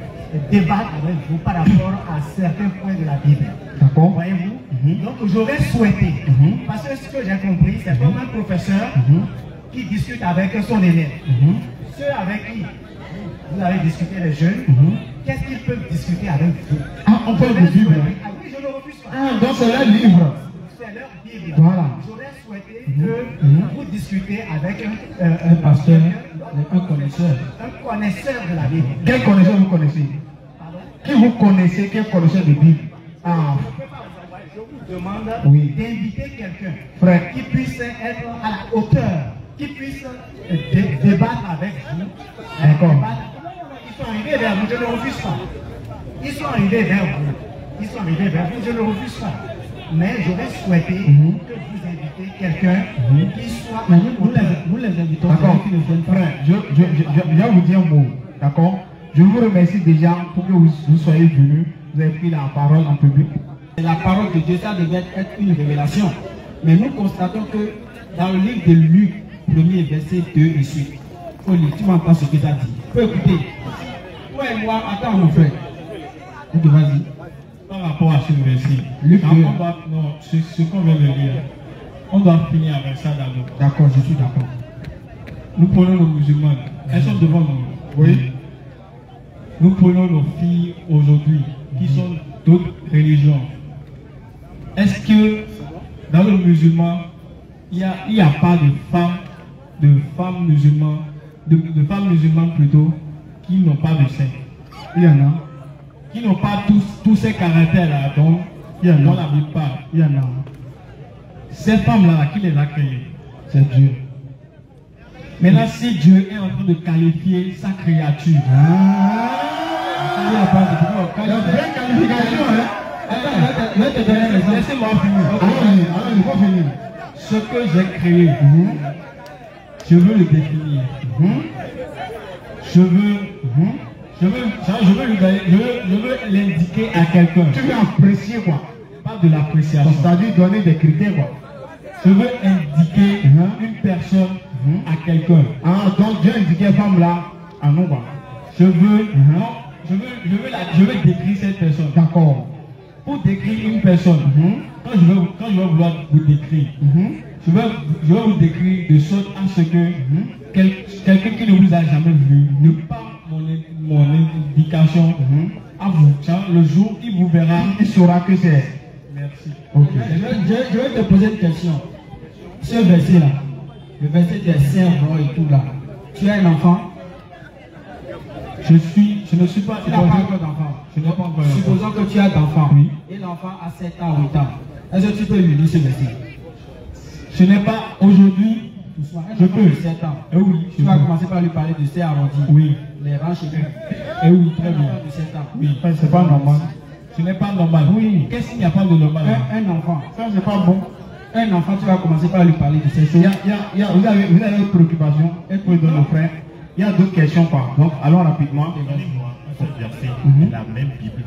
débattre avec vous par rapport à certains points de la Bible. D'accord. Voyez-vous? Donc j'aurais souhaité, parce que ce que j'ai compris, c'est comme un professeur qui discute avec son élève. Ceux avec qui vous avez discuté, les jeunes, qu'est-ce qu'ils peuvent discuter avec vous? Ah, on peut le Bible. Ah oui, je ne refuse pas. Ah, donc c'est leur livre. C'est leur Bible. Voilà. J'aurais souhaité que vous discutez avec un pasteur, un connaisseur. Un connaisseur de la Bible. Quel connaisseur vous connaissez? Pardon? Qui vous connaissez, quel connaisseur de Bible? Ah. Je vous demande d'inviter quelqu'un qui puisse être à la hauteur, qui puisse débattre avec vous. D'accord. Ils sont arrivés vers vous, je ne refuse pas. Ils sont arrivés vers vous, je ne refuse pas. Mais j'aurais souhaité que vous invitez quelqu'un qui soit à la hauteur. Nous les invitons. D'accord. Frère, je viens vous dire un mot. D'accord. Je vous remercie déjà pour que vous soyez venus. Vous avez pris la parole en public. La parole de Dieu, ça devait être une révélation. Mais nous constatons que dans le livre de Luc, 1er verset 2 et suite, tu m'entends ce que ça dit. Faut écouter. Toi et moi, attends mon frère. Vas-y. Par rapport à ce verset, Luc 2. Ce qu'on vient de lire, on doit finir avec ça d'abord. D'accord, je suis d'accord. Nous prenons nos musulmans, elles sont devant nous. Oui. Nous prenons nos filles aujourd'hui, qui sont d'autres religions. Est-ce que dans le musulman, il n'y a pas de femmes musulmanes plutôt, qui n'ont pas de sein? Il y en a. Qui n'ont pas tous ces caractères-là dont la Bible parle. Il y en a. Ces femmes-là, qui les a créées? C'est Dieu. Maintenant, si Dieu est en train de qualifier sa créature, il n'y a pas de vraie qualification, je vais te donner un exemple. Laissez-moi finir. Alors, il faut finir. Ce que j'ai créé, je veux le définir. Je veux l'indiquer à quelqu'un. Tu veux apprécier quoi? Pas de l'appréciation. C'est-à-dire donner des critères quoi. Je veux indiquer une personne à quelqu'un. Ah, donc Dieu indiquait femme là à nous quoi. Je veux décrire cette personne. D'accord. Pour décrire une personne, quand je vais vouloir vous décrire, je vais vous décrire de sorte à ce que quelqu'un qui ne vous a jamais vu, ne pas mon indication à vous. Le jour il vous verra, il saura que c'est. Merci. Ok. Je vais te poser une question. Ce verset là, le verset des servants et tout là, tu as un enfant? Je suis Je ne suis pas. Tu n'as pas encore d'enfant. Je n'ai pas encore. Supposons que tu as d'enfant. Oui. Et l'enfant a 7 ans, 8 ans. Est-ce que tu peux lui dire ce verset? Je n'ai pas aujourd'hui. Je peux. 7 ans. Et oui. Tu vas commencer par lui parler de ses arrondis. Oui. Les rangs chez lui. Et oui, très bien. De 7 ans. Oui. C'est pas normal. Ce n'est pas normal. Oui. Qu'est-ce qu'il n'y a pas de normal? Un enfant. Ça, c'est pas bon. Un enfant, tu vas commencer par lui parler de ces choses. Vous avez une préoccupation, et pour nos frères, il y a d'autres questions quoi. Donc, allons rapidement. Donnez-moi un seul verset de la même Bible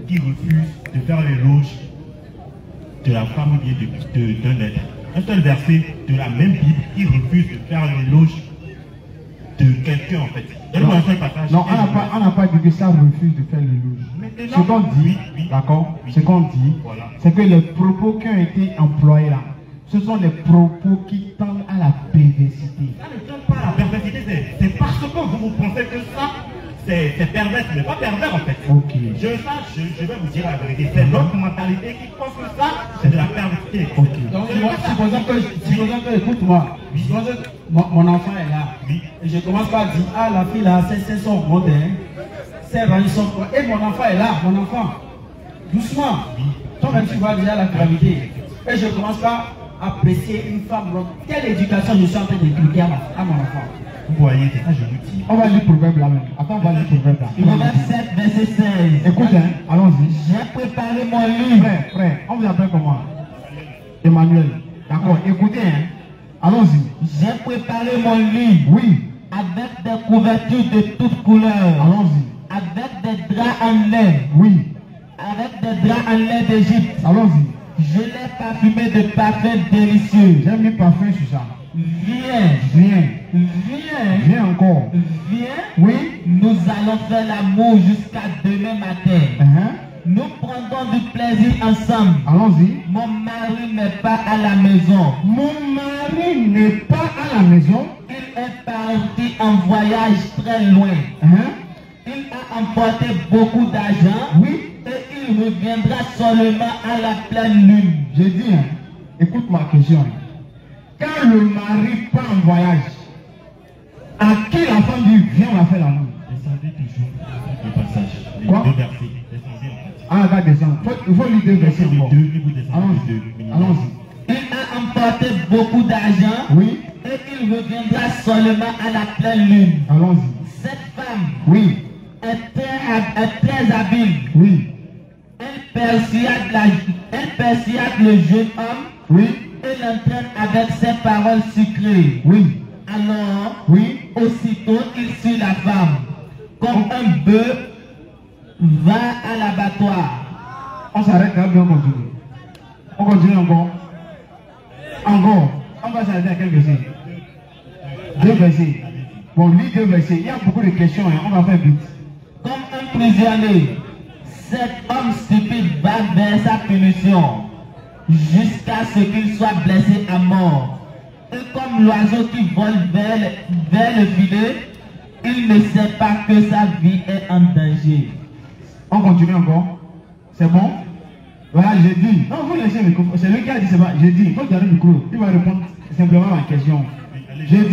qui refuse de faire l'éloge de la femme ou bien d'un être. Un seul verset de la même Bible qui refuse de faire l'éloge de quelqu'un en fait. Donnez-moi un seul passage. Non, on n'a pas dit que ça refuse de faire l'éloge. Ce qu'on dit, d'accord, ce qu'on dit, c'est que les propos qui ont été employés là, ce sont les propos qui tendent à la perversité. Ça ne tend pas à la perversité, c'est parce que vous pensez que ça, c'est pervers, mais pas pervers en fait. Ok. Je vais vous dire la vérité, c'est notre mentalité qui pense que ça, c'est de la perversité. Ok. Donc, supposons que, écoute-moi, mon enfant est là, et je commence par dire, ah la fille là, c'est son monde, c'est rangs, son quoi, et mon enfant est là, mon enfant, doucement, toi-même tu vois déjà la gravité, et je commence par apprécier une femme, quelle éducation je suis en train d'inculquer à mon enfant. Vous voyez, c'est ça je vous dis. On va lire le proverbe là même. Attends, on va lire le proverbe là. Proverbe 7, verset 16. Écoute, hein, allons-y. J'ai préparé mon livre. Frère, on vous appelle comment? Emmanuel. D'accord, écoutez, hein. Allons-y. J'ai préparé mon livre. Oui. Avec des couvertures de toutes couleurs. Allons-y. Avec des draps en lin. Oui. Avec des draps en lin d'Égypte. Allons-y. Je l'ai parfumé de parfums délicieux. J'ai mis parfum sur ça. Viens encore. Viens. Oui. Nous allons faire l'amour jusqu'à demain matin. Nous prendrons du plaisir ensemble. Allons-y. Mon mari n'est pas à la maison. Mon mari n'est pas à la maison. Il est parti en voyage très loin. Il a emporté beaucoup d'argent. Oui. Et il reviendra seulement à la pleine lune. J'ai dit, hein, écoute ma question. Quand le mari part en voyage, à qui la femme dit viens on va faire l'amour? Descendez toujours le passage. Les quoi? Deux versets. Descendez en fait. Ah, d'accord, descendre. Il faut lire deux versets encore. Allons-y. Il a emporté beaucoup d'argent. Oui. Et il reviendra seulement à la pleine lune. Allons-y. Cette femme. Oui. Est très habile. Oui. Elle persuade le jeune homme. Oui. Et l'entraîne avec ses paroles sucrées. Oui. Alors, oui. Aussitôt, il suit la femme. Comme un bœuf va à l'abattoir. On s'arrête là, bien on continue. On continue encore. Encore. On va s'arrêter à quel verset? Deux versets. Bon, lis deux versets. Il y a beaucoup de questions, hein. On va faire vite. Comme un prisonnier, cet homme stupide va vers sa punition jusqu'à ce qu'il soit blessé à mort. Et comme l'oiseau qui vole vers le filet, il ne sait pas que sa vie est en danger. On continue encore. C'est bon? Voilà, j'ai dit. Non, vous laissez le micro. C'est lui qui a dit c'est pas. J'ai dit, il faut garder le micro. Il va répondre simplement à ma question. J'ai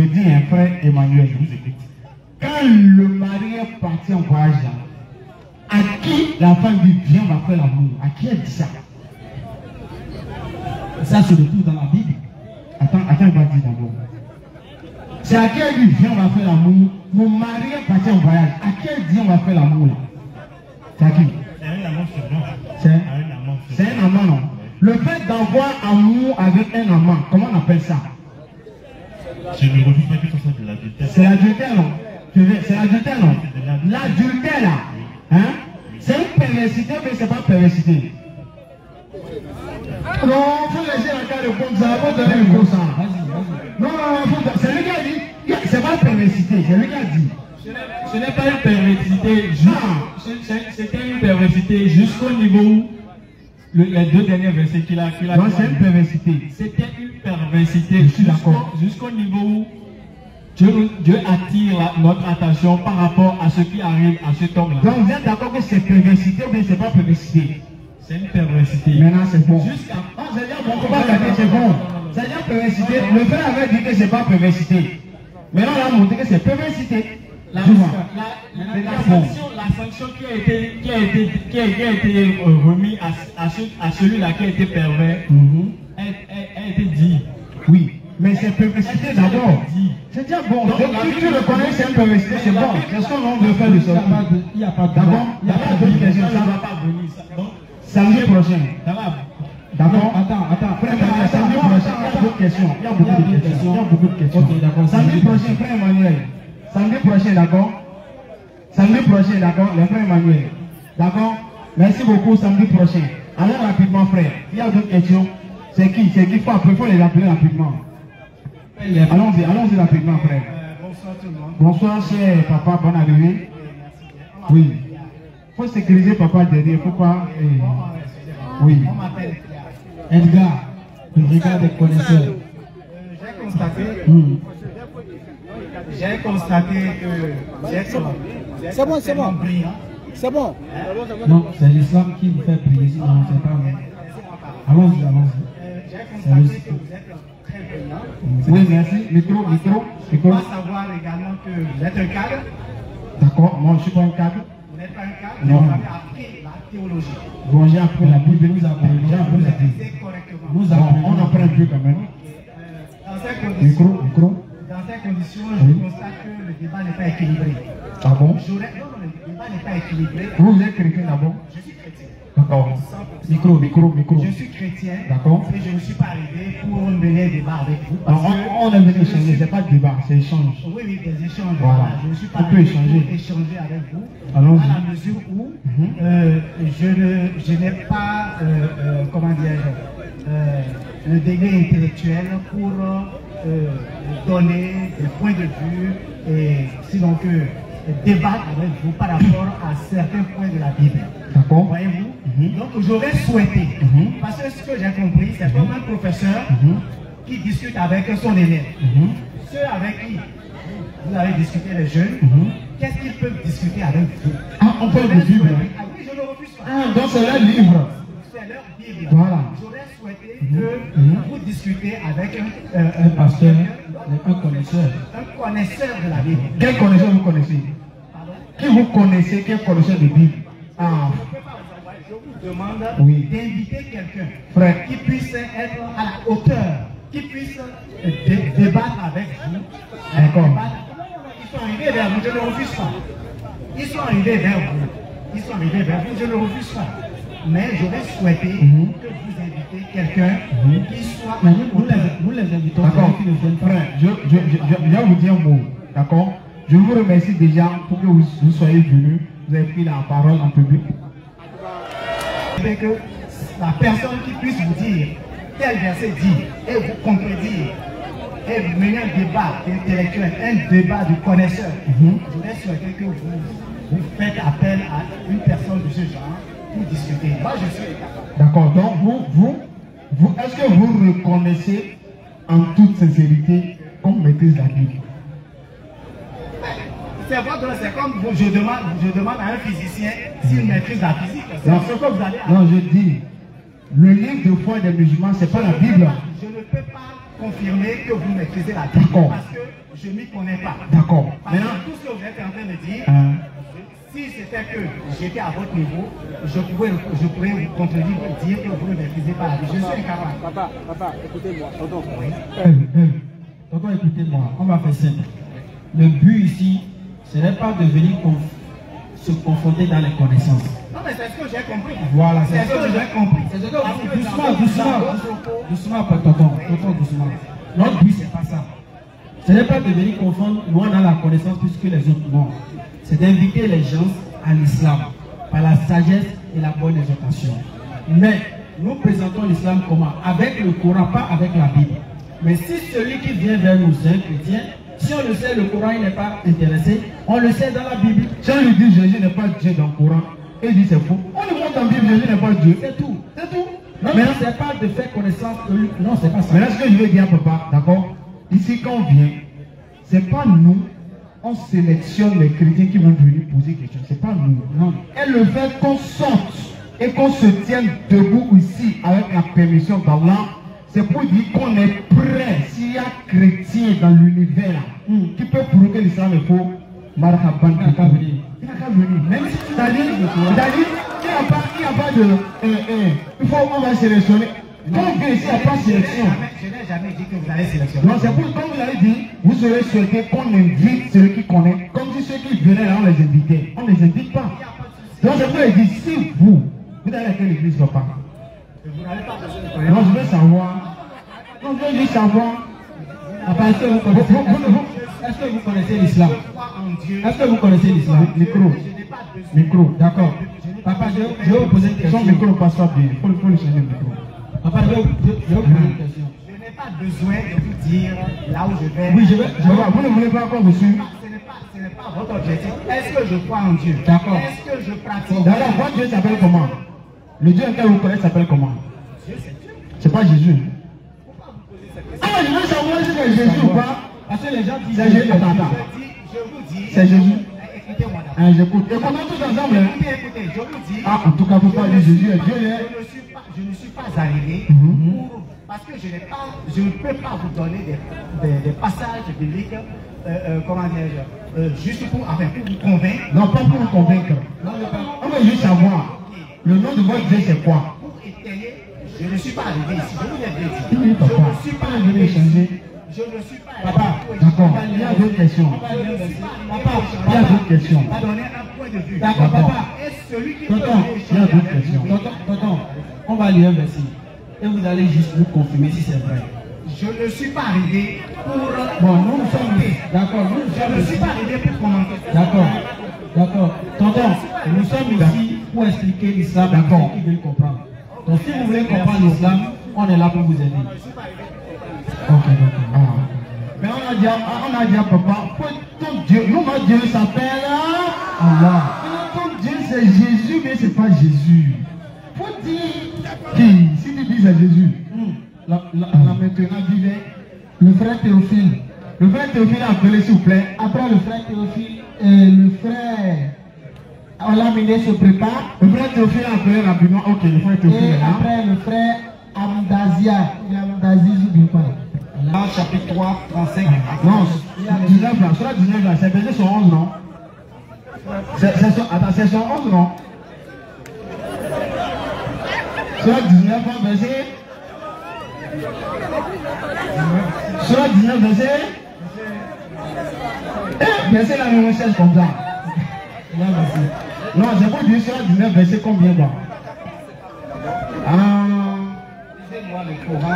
dit, un frère Emmanuel, je vous écoute. Quand le mari est parti en voyage, à qui la femme dit viens, on va faire l'amour? À qui elle dit ça? Ça se retrouve dans la Bible. Attends, il va dire d'abord. C'est à qui elle dit viens, on va faire l'amour? Mon mari est parti en voyage. À qui elle dit on va faire l'amour là? C'est à qui? C'est un amant sur moi. C'est un amant, non? Le fait d'avoir amour avec un amant, comment on appelle ça? Je ne refuse pas que ce soit de l'adultère. C'est l'adultère, non? C'est l'adultère, non? L'adultère, là, hein? C'est une perversité, mais c'est pas perversité. Non, il faut laisser la carte répondre ça, il faut donner le gros sang. Non, c'est lui qui a dit, c'est pas perversité, c'est lui qui a dit. Ce n'est pas une perversité, c'était une perversité jusqu'au niveau où les deux derniers versets qu'il a. Non, c'est une perversité. C'était une perversité jusqu'au niveau où Dieu attire notre attention par rapport à ce qui arrive à cet homme-là. Donc vous êtes d'accord que c'est perversité ou bien c'est pas perversité? C'est une perversité. Maintenant c'est bon. Jusqu'à. C'est-à-dire, bon, c'est bon. C'est-à-dire perversité. Le frère avait dit que c'est pas perversité. Maintenant on a montré que c'est perversité. La sanction qui a été remise à celui-là qui a été pervers, a été dit. Oui, mais c'est perversité d'abord. C'est déjà bon. Donc, tu le connais, c'est une perversité, c'est bon. Qu'est-ce qu'on veut faire de ça? Il n'y a pas de d'abord, il n'y a pas d'autres questions. Ça ne va pas venir. Samedi prochain. D'accord? Attends. Samedi prochain, il y a beaucoup de questions. Il y a beaucoup de questions. Ok, d'accord. Samedi prochain, frère Emmanuel. Samedi prochain, d'accord? Samedi prochain, d'accord? Le frère Emmanuel. D'accord? Merci beaucoup, samedi prochain. Allons rapidement, frère. Il y a d'autres questions. C'est qui? Il faut les appeler rapidement. Allons-y rapidement, frère. Bonsoir tout le monde. Bonsoir, cher papa, bonne arrivée. Oui. Il faut sécuriser papa derrière, il ne faut pas. Oui. On m'appelle Edgar, le regard des connaisseurs. J'ai constaté que vous êtes c'est bon. brillant. C'est bon. Non, c'est l'islam qui vous fait prier, sinon c'est pas vrai. Allons-y. J'ai constaté que vous êtes très brillant. Oui, merci. Micro. On va savoir également que vous êtes un cadre. D'accord, moi je ne suis pas un cadre. Vous n'êtes pas un cadre, Non. vous avez appris la théologie. Bon, j'ai appris la Bible, nous apprenons. J'ai appris la Bible. Correctement. Nous apprenons, on apprend un peu quand même. Dans ces conditions, Micro. Dans ces conditions, je constate que le débat n'est pas équilibré. Ah bon? Non, le débat n'est pas équilibré. Vous êtes chrétien d'abord? Je suis chrétien. D'accord. Micro. Je suis chrétien. D'accord. Et je ne suis pas arrivé pour mener un débat avec vous. Alors, on est venu échanger, ce n'est pas de débat, c'est échange. Oui, des échanges. Voilà. Je ne suis pas On peut arrivé échanger. pour échanger avec vous. Allons-y. À la mesure où je n'ai pas, comment dirais-je, le degré intellectuel pour donner des points de vue et sinon que débattre avec vous par rapport à certains points de la Bible. D'accord. Voyez-vous? Donc j'aurais souhaité, parce que ce que j'ai compris, c'est comme un professeur qui discute avec son élève. Ceux avec qui vous avez discuté, les jeunes, qu'est-ce qu'ils peuvent discuter avec vous? Ah, on parle de Bible. Ah oui, je ne refuse pas. Ah, donc c'est leur livre. C'est leur Bible. Voilà. J'aurais souhaité que vous discutez avec Un pasteur, un connaisseur. un connaisseur de la Bible. Quel connaisseur vous connaissez? Qui vous connaissez, quel connaisseur de Bible? Ah, Je vous demande d'inviter quelqu'un frère. qui puisse être à la hauteur, qui puisse débattre avec vous. D'accord. Ils sont arrivés vers vous, je ne refuse pas. Ils sont arrivés vers vous, je ne refuse pas. Mais j'aurais souhaité que vous invitez quelqu'un qui soit. Nous les invitons. D'accord. Frère, je vais vous dire un mot. D'accord. Je vous remercie déjà pour que vous soyez venus. Vous avez pris la parole en public. Et que la personne qui puisse vous dire tel verset dit et vous contredire et mener un débat intellectuel, un débat du connaisseur, je voudrais souhaiter que vous faites appel à une personne de ce genre pour discuter. Moi, je suis D'accord. Donc, vous est-ce que vous reconnaissez en toute sincérité qu'on maîtrise la Bible? C'est comme je demande à un physicien s'il maîtrise la physique. Non, je dis, le livre de foi des musulmans, c'est pas la Bible. Je ne peux pas confirmer que vous maîtrisez la Bible parce que je ne m'y connais pas. D'accord. Maintenant, tout ce que vous êtes en train de dire, si c'était que j'étais à votre niveau, je pourrais vous contredire et dire que vous ne maîtrisez pas la Bible. Je suis incapable. Papa, écoutez-moi. Tonton, écoutez-moi, on va faire simple. Le but ici, ce n'est pas de venir se confronter dans les connaissances. Non, mais c'est ce que j'ai compris. Voilà, c'est ce que j'ai compris. Doucement, tonton, doucement. Notre but, c'est pas ça. Ce n'est pas de venir confondre loin dans la connaissance plus que les autres. Non. C'est d'inviter les gens à l'islam par la sagesse et la bonne exhortation. Mais nous présentons l'islam comment? Avec le Coran, pas avec la Bible. Mais si celui qui vient vers nous, c'est un chrétien, si on le sait, le Coran il n'est pas intéressé, on le sait dans la Bible. Si on lui dit Jésus n'est pas Dieu dans le Coran, et il dit c'est faux, on lui montre en Bible Jésus n'est pas Dieu. C'est tout. C'est tout. Non, mais c'est pas de faire connaissance de lui. Non, c'est pas ça. Mais là, ce que je veux dire, papa, d'accord? Ici, quand on vient, c'est pas nous, on sélectionne les chrétiens qui vont venir poser des questions. C'est pas nous. Non. Et le fait qu'on sorte et qu'on se tienne debout ici avec la permission d'Allah, c'est pour dire qu'on est prêt. S'il y a chrétiens dans l'univers qui peut prouver que l'islam est faux, Marhaban, il n'a qu'à venir. Il n'a qu'à venir. Même si c'est-à-dire, il n'y a pas de. Il faut qu'on va sélectionner. Quand vous venez ici, il n'y a pas de sélection. Je n'ai jamais dit que vous allez sélectionner. Non, c'est pour quand vous avez dit, vous serez souhaité qu'on invite ceux qui connaissent. Comme si ceux qui venaient là, on les invitait. On ne les invite pas. Donc c'est pour les dire, si vous allez à quelle église, papa? Vous n'avez pas besoin de connaître. Non, je veux savoir. Non, je veux juste savoir. Papa, est-ce que vous connaissez l'islam? Est-ce que vous connaissez l'islam? Micro. D'accord. Papa, je vais vous poser une question. Son micro passe pas bien. Il faut le changer le micro. Papa, je vais vous poser une question. Je n'ai pas besoin de vous dire là où je vais. Oui, je vais. Vous ne voulez pas encore vous suivre? Ce n'est pas votre objectif. Est-ce que je crois en Dieu? D'accord. Est-ce que je pratique? D'accord, votre Dieu s'appelle comment? Le Dieu auquel vous connaissez s'appelle comment? C'est pas Jésus. Ah, je veux savoir si c'est Jésus ou pas. Parce que les gens disent c'est Jésus. Attends. Je vous dis. C'est Jésus. Écoutez-moi d'abord. J'écoute. Écoutons tous ensemble. Écoutez, je vous dis. Ah, en tout cas, il ne faut pas dire Jésus est Dieu. Je ne suis pas arrivé parce que je ne peux pas vous donner des passages bibliques, comment dire, juste pour vous convaincre. Non, pas pour vous convaincre. On veut juste savoir, le nom de votre Dieu c'est quoi? Pour étayer, je ne suis pas arrivé ici. Je vous l'ai bien dit. Je ne suis pas arrivé ici. Je ne suis pas arrivé. Papa, d'accord. Il y a d'autres questions. Papa, il y a d'autres questions. Donner un point de vue. D'accord, papa. Est-ce celui qui il y a d'autres questions. Tonton, on va lire un verset. Et vous allez juste nous confirmer si c'est vrai. Je ne suis pas arrivé pour... Bon, nous sommes... D'accord, je ne suis pas arrivé pour commenter. D'accord. Tonton, nous sommes ici pour expliquer l'islam à ceux qui veulent comprendre. Donc si vous voulez comprendre l'islam, on est là pour vous aider. Ok, d'accord. Mais on a dit à papa, ton Dieu, notre Dieu s'appelle Allah. Ton Dieu c'est Jésus, mais c'est pas Jésus. Faut dire qui? Si tu dis c'est Jésus. Là maintenant vivait le frère Théophile. Le frère Théophile a appelé s'il vous plaît. Après le frère Théophile, le frère Olamide se prépare. Le frère Théophile a appelé rapidement. Ok, le frère Théophile est là. Après le frère Amdazia. Amdazia, je ne pas. Là, chapitre 3, 35. Non, 19 là. Sur la 19 là, c'est verset 111, non? C'est 111, non? Sur la 19, verset. Sur la 19, verset. Verset la numéro 16 comme ça. Non, j'ai pas dit sur la 19, verset combien là?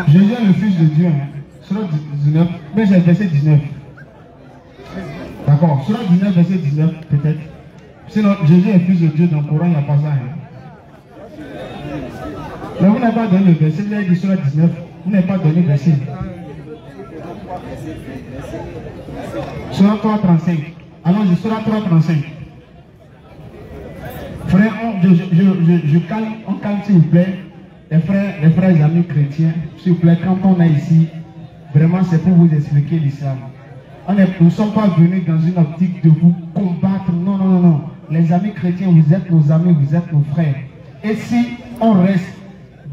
Jésus est le Fils de Dieu. Sur la 19, mais j'ai verset 19. D'accord, sur la 19, verset 19, peut-être. Sinon, Jésus est Fils de Dieu, dans le Coran, il n'y a pas ça. Mais vous n'avez pas donné le verset, vous avez dit sur la 19, vous n'avez pas donné le verset. Sur la 3.35. Alors, je suis sur la 3.35. Frère, on calme s'il vous plaît. Les frères amis chrétiens, s'il vous plaît, quand on est ici, vraiment c'est pour vous expliquer l'islam. Nous ne sommes pas venus dans une optique de vous combattre. Non. Les amis chrétiens, vous êtes nos amis, vous êtes nos frères. Et si on reste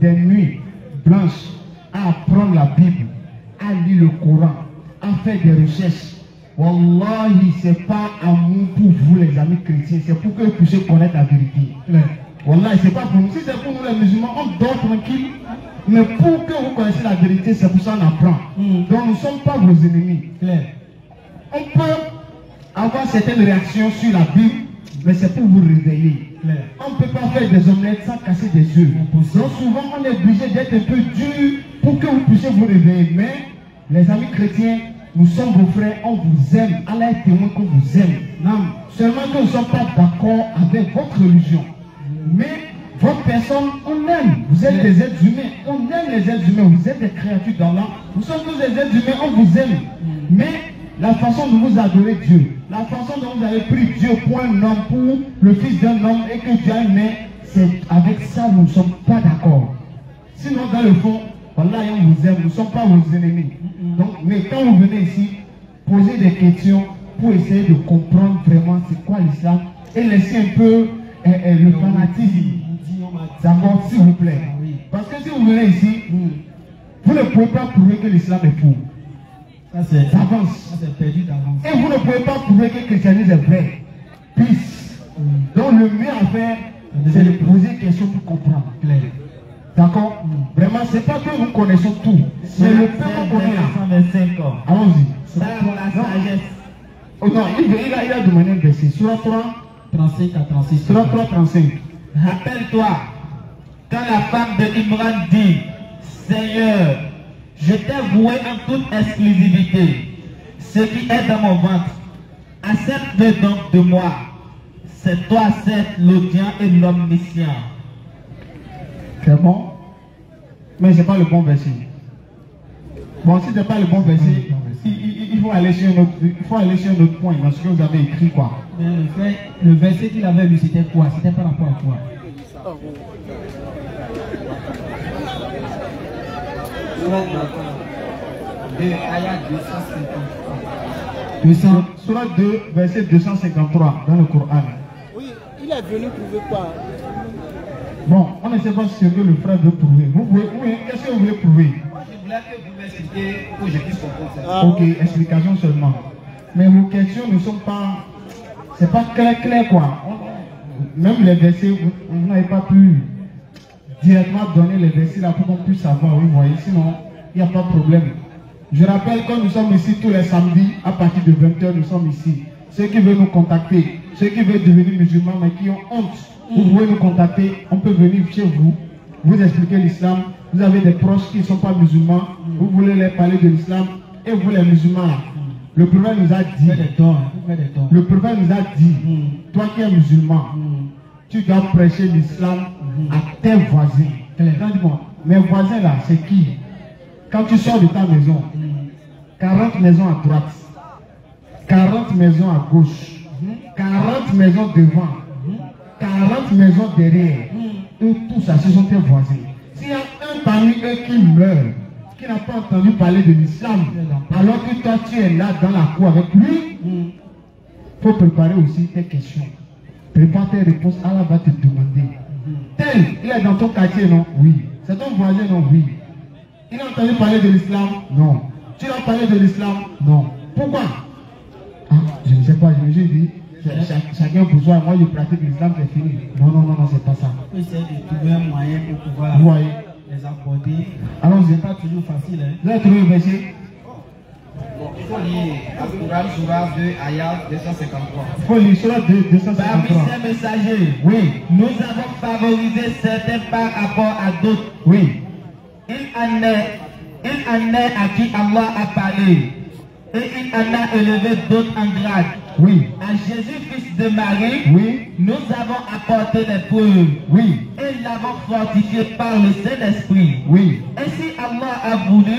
des nuits blanches à apprendre la Bible, à lire le Coran, à faire des recherches, wallahi, ce n'est pas amour pour vous les amis chrétiens, c'est pour que vous puissiez connaître la vérité. Wallahi, ce n'est pas pour nous. Si c'est pour nous les musulmans, on dort tranquille. Mais pour que vous connaissiez la vérité, c'est pour ça qu'on apprend. Donc nous ne sommes pas vos ennemis. On peut avoir certaines réactions sur la Bible, mais c'est pour vous réveiller. On ne peut pas faire des omelettes sans casser des œufs. Donc souvent on est obligé d'être un peu dur pour que vous puissiez vous réveiller. Mais les amis chrétiens, nous sommes vos frères, on vous aime. Allah est témoin qu'on vous aime. Non, seulement que nous ne sommes pas d'accord avec votre religion. Mais votre personne, on aime. Vous êtes des êtres humains. On aime les êtres humains. Vous êtes des créatures d'Allah. Nous sommes tous des êtres humains. On vous aime. Mais la façon dont vous adorez Dieu, la façon dont vous avez pris Dieu pour un homme, pour le fils d'un homme et que Dieu a aimé, c'est avec ça nous ne sommes pas d'accord. Sinon, dans le fond, voilà, on vous aime. Nous ne sommes pas vos ennemis. Donc, mais quand vous venez ici, posez des questions pour essayer de comprendre vraiment c'est quoi l'islam et laisser un peu le fanatisme. D'accord, s'il vous plaît. Parce que si vous venez ici, vous ne pouvez pas prouver que l'islam est faux. Ça c'est d'avance. Ça c'est perdu d'avance. Et vous ne pouvez pas prouver que le christianisme est vrai. Peace. Donc le mieux à faire, c'est de poser des questions pour comprendre. Clair. D'accord? Vraiment, c'est pas que nous connaissons tout. C'est le peu qu'on connaît là. 125 ans. Allons-y. Ça pour la sagesse. Oh non, il a demandé un verset. Sur 3, 35 à 36. Sur 3, 35. Rappelle-toi, quand la femme de Imran dit, Seigneur, je t'ai voué en toute exclusivité. Ce qui est dans mon ventre, accepte donc de moi. C'est toi, c'est l'audient et l'omniscient. C'est bon, mais ce n'est pas le bon verset. Bon, si ce n'est pas le bon verset, il faut aller sur un autre point dans ce que vous avez écrit, quoi. Mais le verset qu'il avait lu, c'était quoi? C'était par rapport à quoi? Surah 2, verset 253 dans le Coran. Oui, il est venu prouver quoi? Bon, on ne sait pas ce que le frère veut prouver. Qu'est-ce que vous voulez prouver? Moi, je voulais que vous m'expliquiez pour que je puisse comprendre ça. Ok, explication seulement. Mais vos questions ne sont pas... C'est pas clair quoi. Même les versets, vous n'avez pas pu directement donner les versets là pour qu'on puisse savoir, vous voyez. Sinon, il n'y a pas de problème. Je rappelle que nous sommes ici tous les samedis, à partir de 20h, nous sommes ici. Ceux qui veulent nous contacter, ceux qui veulent devenir musulmans mais qui ont honte, vous pouvez nous contacter, on peut venir chez vous, vous expliquer l'islam. Vous avez des proches qui ne sont pas musulmans, vous voulez leur parler de l'islam, et vous les musulmans, le prophète nous a dit, le prophète nous a dit, toi qui es musulman, tu dois prêcher l'islam à tes voisins. Dis-moi, mes voisins là, c'est qui? Quand tu sors de ta maison, 40 maisons à droite, 40 maisons à gauche, 40 maisons devant, 40 maisons derrière, eux tous ça, ce sont tes voisins. S'il y a un parmi eux qui meurt, qui n'a pas entendu parler de l'islam, alors que toi tu es là dans la cour avec lui, il faut préparer aussi tes questions. Prépare tes réponses, Allah va te demander. Tel, il est dans ton quartier, non? Oui. C'est ton voisin, non? Oui. Il a entendu parler de l'islam? Non. Tu as parlé de l'islam? Non. Pourquoi? Ah, je ne sais pas, je me suis dit, chacun pour soi, moi je pratique l'islam, c'est fini. Non, c'est pas ça. On essaie de trouver un moyen pour pouvoir les aborder. Alors, c'est pas toujours facile. Hein. Vous avez trouvé le verset? Bon, il faut lire Al-Quran, Surah 2, Ayat 253. Il faut lire Surah 2, 253. Parmi ces messagers, oui, nous avons favorisé certains par rapport à d'autres. Oui. Il en est à qui Allah a parlé. Et il en a élevé d'autres en grade. Oui. À Jésus, fils de Marie, oui, nous avons apporté les preuves. Oui. Et l'avons fortifié par le Saint-Esprit. Oui. Et si Allah a voulu,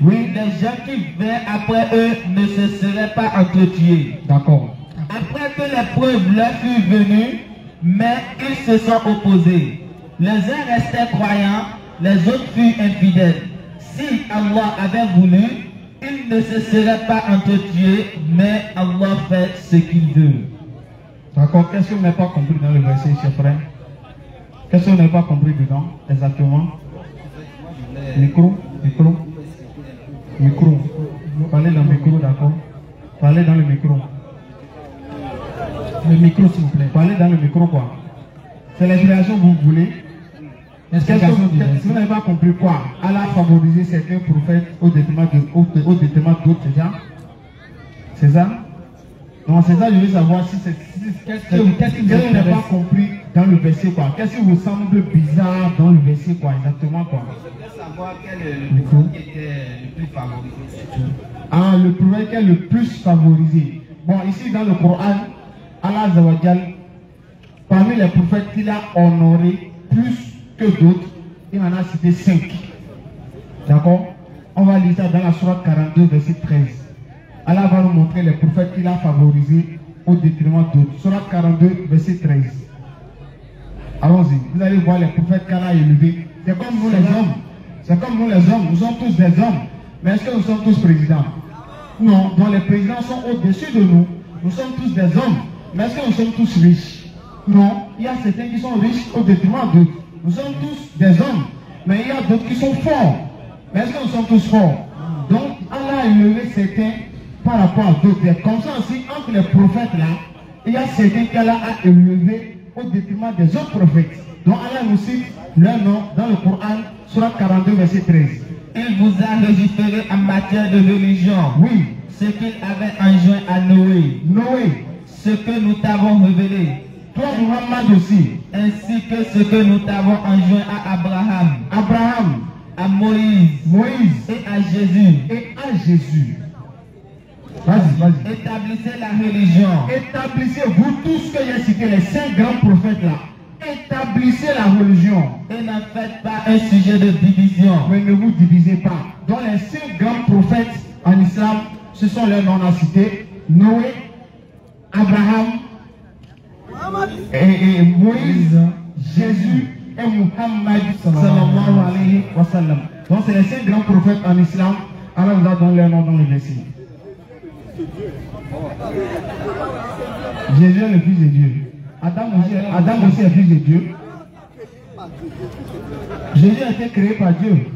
oui, les gens qui viennent après eux ne se seraient pas entretués. D'accord. Après que les preuves leur furent venues, mais ils se sont opposés. Les uns restaient croyants, les autres furent infidèles. Si Allah avait voulu, ils ne se seraient pas entretués, mais Allah fait ce qu'il veut. D'accord. Qu'est-ce que vous n'avez pas compris dans le verset, cher frère? Qu'est-ce que vous n'avez pas compris dedans, exactement? Micro. Parlez dans le micro, d'accord? Parlez dans le micro. Le micro, s'il vous plaît. Parlez dans le micro, quoi. C'est l'explication que vous voulez. Est-ce que vous n'avez pas compris quoi? Allah a favorisé certains prophètes au détriment d'autres, c'est ça? C'est ça? Non, c'est ça, je veux savoir si c'est... Qu'est-ce que vous n'avez pas compris dans le verset, quoi? Qu'est-ce qui vous semble bizarre dans le verset, quoi, exactement, quoi? Je veux savoir quel est le prophète qui était le plus favorisé. Ah, le prophète qui est le plus favorisé. Bon, ici dans le Coran, Allah Azawajal, parmi les prophètes qu'il a honorés plus que d'autres, il en a cité 5. D'accord? On va lire ça dans la sourate 42, verset 13. Allah va nous montrer les prophètes qu'il a favorisés au détriment d'autres. Sourate 42, verset 13. Allons-y. Vous allez voir les prophètes qu'Allah a élevés. C'est comme nous les hommes. C'est comme nous les hommes. Nous sommes tous des hommes. Mais est-ce que nous sommes tous présidents? Non. Donc les présidents sont au-dessus de nous. Nous sommes tous des hommes. Mais est-ce que nous sommes tous riches? Non. Il y a certains qui sont riches au détriment d'autres. Nous sommes tous des hommes. Mais il y a d'autres qui sont forts. Mais est-ce que nous sommes tous forts? Donc Allah a élevé certains par rapport à d'autres. Comme ça aussi, entre les prophètes là, il y a certains qu'Allah a élevés au détriment des autres prophètes. Donc Allah nous cite leur nom dans le Coran, Surat 42, verset 13. Il vous a légiféré en matière de religion. Oui. Ce qu'il avait enjoint à Noé. Noé. Ce que nous t'avons révélé. Toi, Muhammad aussi. Ainsi que ce que nous t'avons enjoint à Abraham. Abraham. À Moïse. Moïse. Et à Jésus. Et à Jésus. Vas-y. Établissez la religion. Établissez, vous tous que j'ai cité, les 5 grands prophètes là. Établissez la religion. Et n'en faites pas un sujet de division. Mais ne vous divisez pas. Donc les 5 grands prophètes en islam, ce sont leurs noms à citer. Noé, Abraham, et Moïse, Jésus et Muhammad sallallahu alayhi wa sallam. Donc c'est les 5 grands prophètes en islam. Alors nous avons leur nom dans le verset. Jésus est le fils de Dieu. Adam aussi est fils de Dieu. Jésus a été créé par Dieu.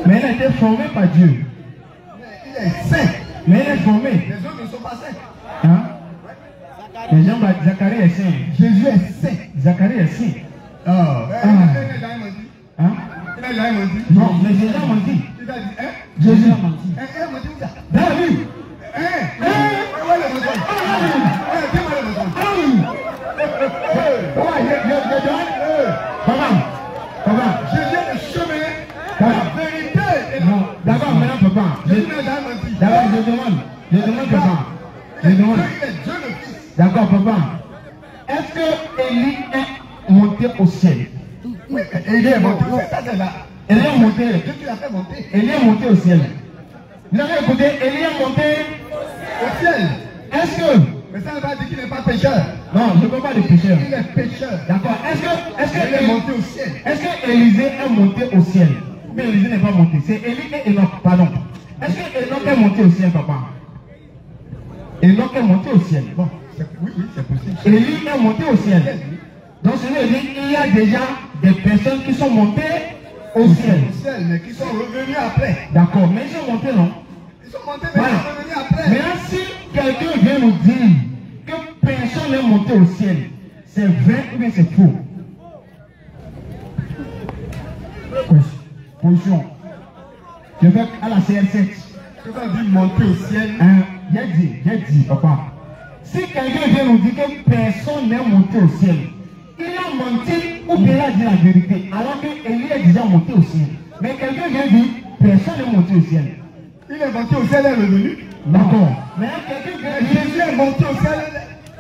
Mais il a été formé par Dieu. Il est saint. Mais il est formé. Les autres ne sont pas saints. Hein? Les gens, Zacharie est saint. Jésus est saint. Zacharie est saint. Hein? Non, mais Jésus a menti. Il a dit, hein? Jésus a menti. David. Papa. Jésus est le chemin, la vérité. Non, d'abord, maintenant, papa. D'abord, je demande, papa. Je demande. D'accord, papa. Est-ce que Élie est monté au ciel? Oui, Élie est monté. Élie est monté. Tu l'as fait monter. Élie est monté au ciel. Vous avez écouté, Élie est monté au ciel. Est-ce que... Mais ça ne veut pas dire qu'il n'est pas pécheur. Non, je ne veux pas de pécheur. Il est pécheur. D'accord. Est-ce que il est monté au ciel? Est-ce que Élisée est monté au ciel? Mais Élisée n'est pas monté. C'est Élie et Enoch, pardon. Est-ce que Enoch est monté au ciel, papa? Enoch est monté au ciel. Bon. Oui, c'est possible. Élie est monté au ciel. Donc, cela veut dire qu'il y a déjà des personnes qui sont montées au ciel. Mais qui sont revenus après. D'accord, mais ils sont montés, non? Ils sont montés, mais ils sont revenus après. Maintenant, si quelqu'un vient nous dire que personne n'est monté au ciel, c'est vrai ou bien c'est faux? Position. Je vais à la CR7. Tu vas dire monter au ciel. J'ai dit, papa. Si quelqu'un vient nous dire que personne n'est monté au ciel, il a menti ou bien il a dit la vérité, alors que Élie est déjà monté au ciel. Mais quelqu'un vient dire personne n'est monté au ciel. Il est monté au ciel et est revenu. D'accord. Mais quelqu'un vient dire Jésus est monté au ciel,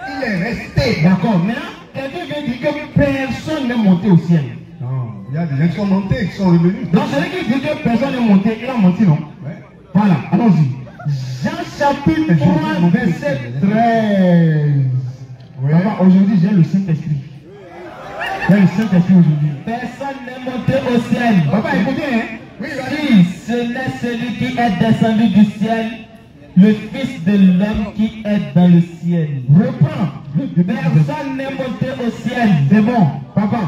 il est resté. D'accord. Mais quelqu'un vient dire que personne n'est monté au ciel. Non, il y a des gens qui sont montés, qui sont revenus. Donc celui qui dit que personne n'est monté, il a menti, non? Ouais. Voilà, allons-y. Jean chapitre 3, verset 13. Oui. Aujourd'hui, j'ai le Saint-Esprit. J'ai le Saint-Esprit aujourd'hui. Personne n'est monté au ciel. Papa, écoutez, hein? Oui, si ce n'est celui qui est descendu du ciel, le Fils de l'homme qui est dans le ciel. Reprends. Personne n'est monté au ciel. C'est bon, papa.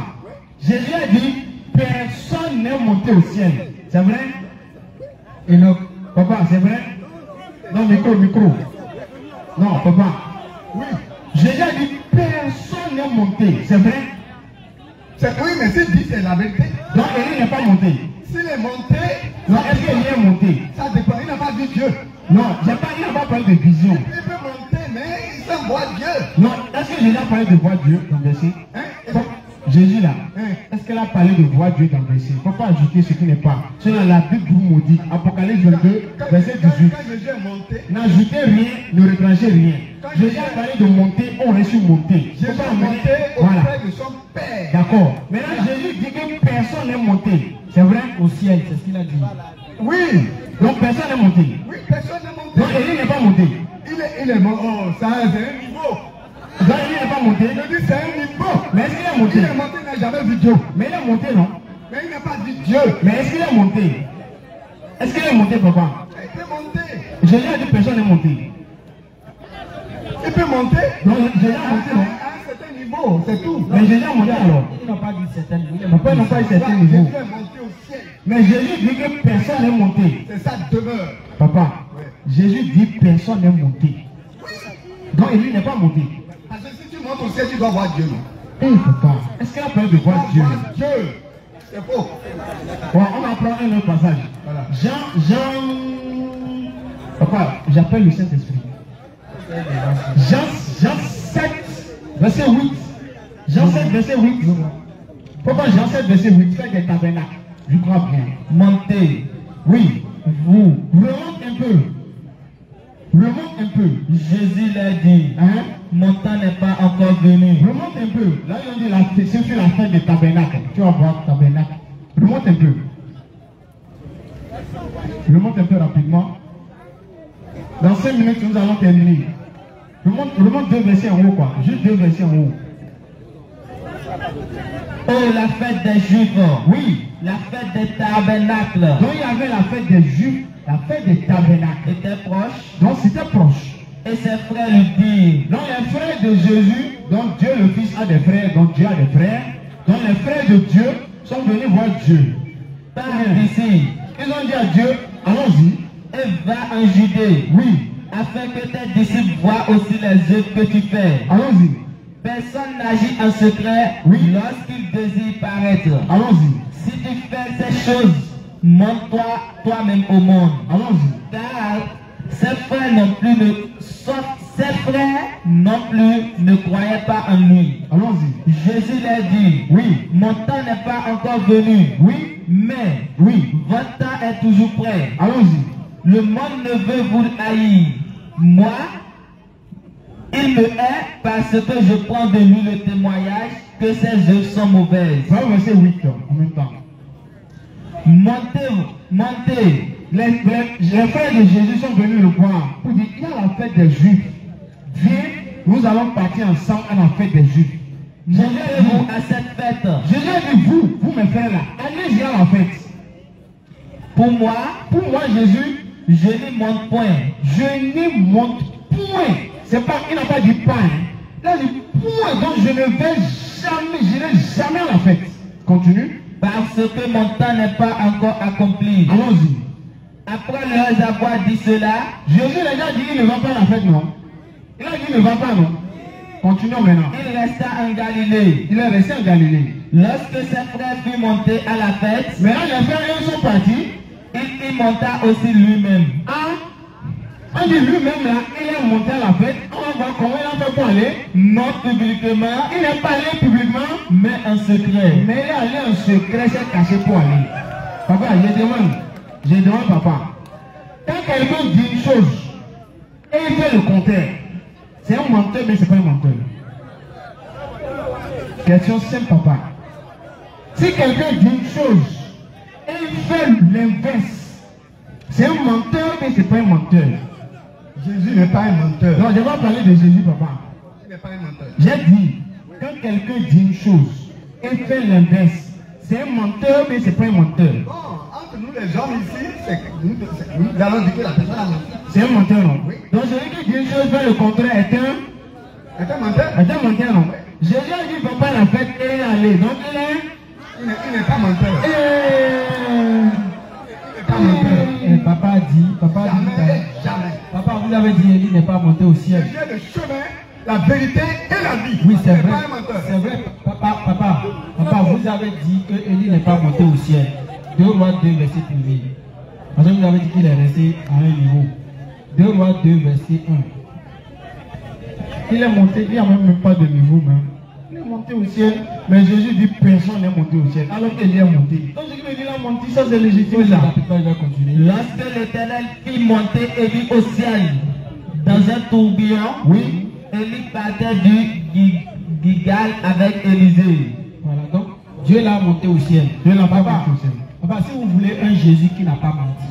Jésus a dit, personne n'est monté au ciel. C'est vrai? Et donc, papa, c'est vrai? Non, micro. Non, papa. Oui. Jésus a dit, personne n'est monté. C'est vrai? Oui, mais s'il dit c'est la vérité. Donc, Élie n'est pas monté. S'il est monté, non, est-ce qu'il est monté? Ça dépend, il n'a pas vu Dieu. Non, il n'a pas parlé de vision. Il peut monter, mais il sait voir Dieu. Non, est-ce que Jésus a parlé de voir Dieu dans le verset? Jésus là, est-ce qu'elle a parlé de voir Dieu dans le verset? Il ne faut pas ajouter ce qui n'est pas. Selon la Bible vous maudit. Apocalypse 22, verset 18. Quand Jésus est monté, n'ajoutez rien, ne retranchez rien. Jésus a parlé de monter, on aurait su monter. Jésus est monté auprès de son Père. D'accord. Maintenant, Jésus dit que personne n'est monté. C'est vrai? Au ciel, c'est ce qu'il a dit. Oui. Donc personne n'est monté. Oui, personne n'est monté. Donc Élie n'est pas monté. Il est monté. Oh, ça c'est un niveau. Donc Élie n'est pas monté. Je dis c'est un niveau. Mais est-ce qu'il est monté? Il est monté, il n'a jamais vu Dieu. Mais il est monté, non? Mais il n'a pas dit Dieu. Mais est-ce qu'il est monté? Est-ce qu'il est monté, papa? Il peut monter. Jésus a dit personne n'est monté. Il peut monter. Non, Jésus a monté, non? À un certain niveau, c'est tout. Mais Jésus a monté alors. Il n'a pas dit certain niveau. Pourquoi ils n'ont pas dit certain niveau? Jésus est monté au ciel. Mais Jésus dit que personne n'est monté. C'est ça demeure. Papa, Jésus dit personne n'est monté. Donc Élie n'est pas monté. Parce que si tu montes au ciel, tu dois voir Dieu. Papa, est-ce qu'il a peur de voir Dieu? C'est faux. Bon, on va prendre un autre passage. Voilà. Jean. Papa, j'appelle le Saint-Esprit. Jean 7, verset 8. Jean 7, verset 8. Papa, Jean 7, verset 8. Faites des tabernacles. Je crois bien. Montez. Oui. Vous. Remonte un peu. Remonte un peu. Jésus l'a dit. Hein? Mon temps n'est pas encore venu. Remonte un peu. Là, ils ont dit c'est sur la fête des tabernacles. Tu vas voir tabernacle. Remonte un peu. Remonte un peu rapidement. Dans 5 minutes, nous allons terminer. Remonte 2 versets en haut, quoi. Juste 2 versets en haut. Oh, la fête des Juifs. Oui. La fête des tabernacles. Donc il y avait la fête des Juifs, la fête des tabernacles. Était proche. Donc c'était proche. Et ses frères lui dirent. Donc les frères de Jésus, donc Dieu le Fils a des frères, donc Dieu a des frères. Donc les frères de Dieu sont venus voir Dieu. Par ici. Ils ont dit à Dieu, allons-y. Et va en Judée. Oui. Afin que tes disciples voient aussi les œuvres que tu fais. Allons-y. Personne n'agit en secret lorsqu'il désire paraître. Allons-y. Si tu fais ces choses, montre-toi toi-même au monde. Allons-y. Car ses frères non plus ne croyaient pas en lui. Allons-y. Jésus leur dit, oui, mon temps n'est pas encore venu. Oui, mais oui, votre temps est toujours prêt. Allons-y. Le monde ne veut vous haïr. Moi, il me hait parce que je prends de lui le témoignage que ses œuvres sont mauvaises. Verset 8 en même temps. Montez. Les frères de Jésus sont venus le voir pour dire, il y a la fête des Juifs. Viens, nous allons partir ensemble à la fête des Juifs. Montez-vous à cette fête. Jésus a dit, vous mes frères là, allez-y à la fête. Pour moi Jésus, je n'y monte point. Je n'y monte point. C'est pas, il n'a pas dit pas. Hein. Il a dit point. Donc je ne vais jamais à la fête. Continue. Parce que mon temps n'est pas encore accompli. Allons-y. Après leur avoir dit cela, Jésus les a dit il ne va pas à la fête, non? Il a dit il ne va pas, non? Continuons maintenant. Il resta en Galilée. Il est resté en Galilée. Lorsque ses frères furent montés à la fête, maintenant les frères ils sont partis. Il monta aussi lui-même. On dit lui-même là, il est monté à la fête. On va voir comment il a fait pour aller. Non publiquement. Il n'est pas allé publiquement, mais en secret. Mais il est allé en secret, c'est caché pour aller. Papa, je demande papa. Quand quelqu'un dit une chose et il fait le contraire, c'est un menteur, mais ce n'est pas un menteur. Question simple, papa. Si quelqu'un dit une chose et il fait l'inverse, c'est un menteur, mais ce n'est pas un menteur. Jésus n'est pas un menteur. Non, je vais parler de Jésus, papa. Il n'est pas un menteur. J'ai dit, quand quelqu'un dit une chose et fait l'inverse, c'est un menteur, mais ce n'est pas un menteur. Bon, entre nous les hommes ici, nous allons dire que la personne a menti. C'est un menteur, non? Oui. Donc celui qui dit une chose fait le contraire est un menteur. Est un menteur, non? Jésus a dit, il ne faut pas la fête et il est allé. Donc il n'est pas menteur. Il n'est pas menteur. Et papa dit, jamais. Papa, vous avez dit, Élie n'est pas monté au ciel. Il est le chemin, la vérité et la vie. Oui, c'est vrai. C'est vrai. Papa, vous avez dit que Élie n'est pas monté au ciel. 2 Rois 2, verset 1. Parce que vous avez dit qu'il est resté à un niveau. 2 Rois 2, verset 1. Il est monté, il n'y a même pas de niveau, même. Il est monté au ciel, mais Jésus dit personne n'est monté au ciel, alors qu'il est monté. Donc, ce qui me dit, il a monté, ça c'est légitime. Il va continuer. Lorsque l'Éternel fit monter Élie au ciel, dans un tourbillon, oui, Élie partait du Gilgal avec Élisée. Voilà, donc Dieu l'a monté au ciel. Dieu l'a pas monté au ciel. Papa, si vous voulez un Jésus qui n'a pas menti,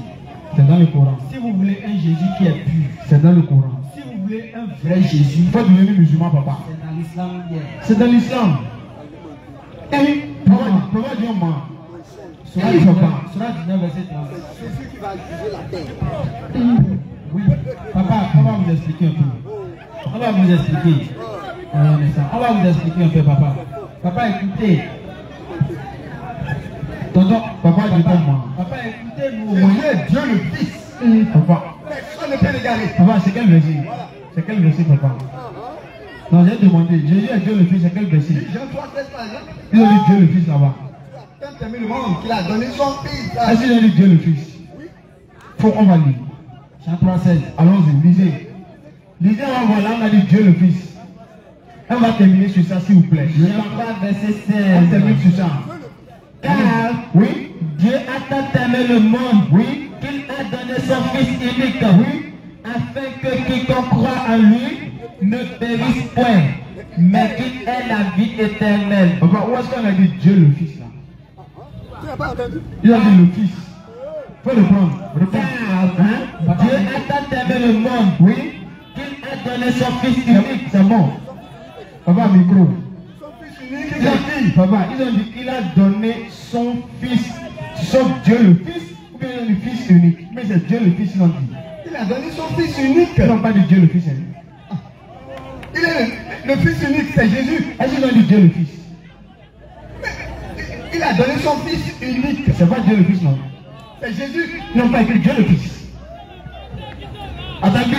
c'est dans le Coran. Si vous voulez un Jésus qui est pur, c'est dans le Coran. Si vous voulez un vrai Jésus, il faut devenir musulman, papa. C'est dans l'islam. C'est dans l'islam. Et pourquoi Dieu ment? Surah 19, verset 30. C'est celui qui va juger la terre. Oui. Papa, on va vous expliquer un peu. On va vous expliquer. On va vous expliquer un peu, papa. Papa, écoutez. Tonton, papa, réponds-moi. Papa, écoutez-nous. Jésus est Dieu le Fils. Papa. Personne ne peut l'égaler. Papa, c'est quel verset? C'est quel verset, papa? Non, j'ai demandé. Jésus est Dieu le Fils, c'est quel verset? Jean 3, 16 par exemple. Ils ont dit Dieu le Fils là-bas. Tant aimé le monde qu'il a donné son Fils. Est-ce qu'ils ont dit Dieu le Fils? Oui. Faut qu'on va lire. Jean 3, 16. Allons-y, lisez. Lisez, on va voir là, on a dit Dieu le Fils. On va terminer sur ça, s'il vous plaît. Jean 3, verset 16. On termine sur ça. Car, oui, Dieu a tant aimé le monde, oui, qu'il a donné son Fils unique, oui, afin que quiconque croit en lui ne périsse point, mais qu'il ait la vie éternelle. Papa, où est-ce qu'on a dit Dieu le Fils là? Tu n'as pas entendu? Il a dit le Fils. Faut le prendre. Car Dieu a tant aimé le monde, Oui, qu'il a donné son Fils unique. c'est bon. Papa, micro. Son Fils unique, il a dit. Papa, ils ont dit qu'il a donné son Fils. Sauf Dieu le Fils, ou bien le Fils unique. Mais c'est Dieu le Fils, ils ont dit. Il a donné son Fils unique. Ils n'ont pas dit Dieu le Fils unique. Il est le Fils unique, c'est Jésus. Est-ce qu'ils ont dit Dieu le Fils? Il a donné son Fils unique. C'est pas Dieu le Fils, non? C'est Jésus. Ils n'ont pas écrit Dieu le Fils. Attendez.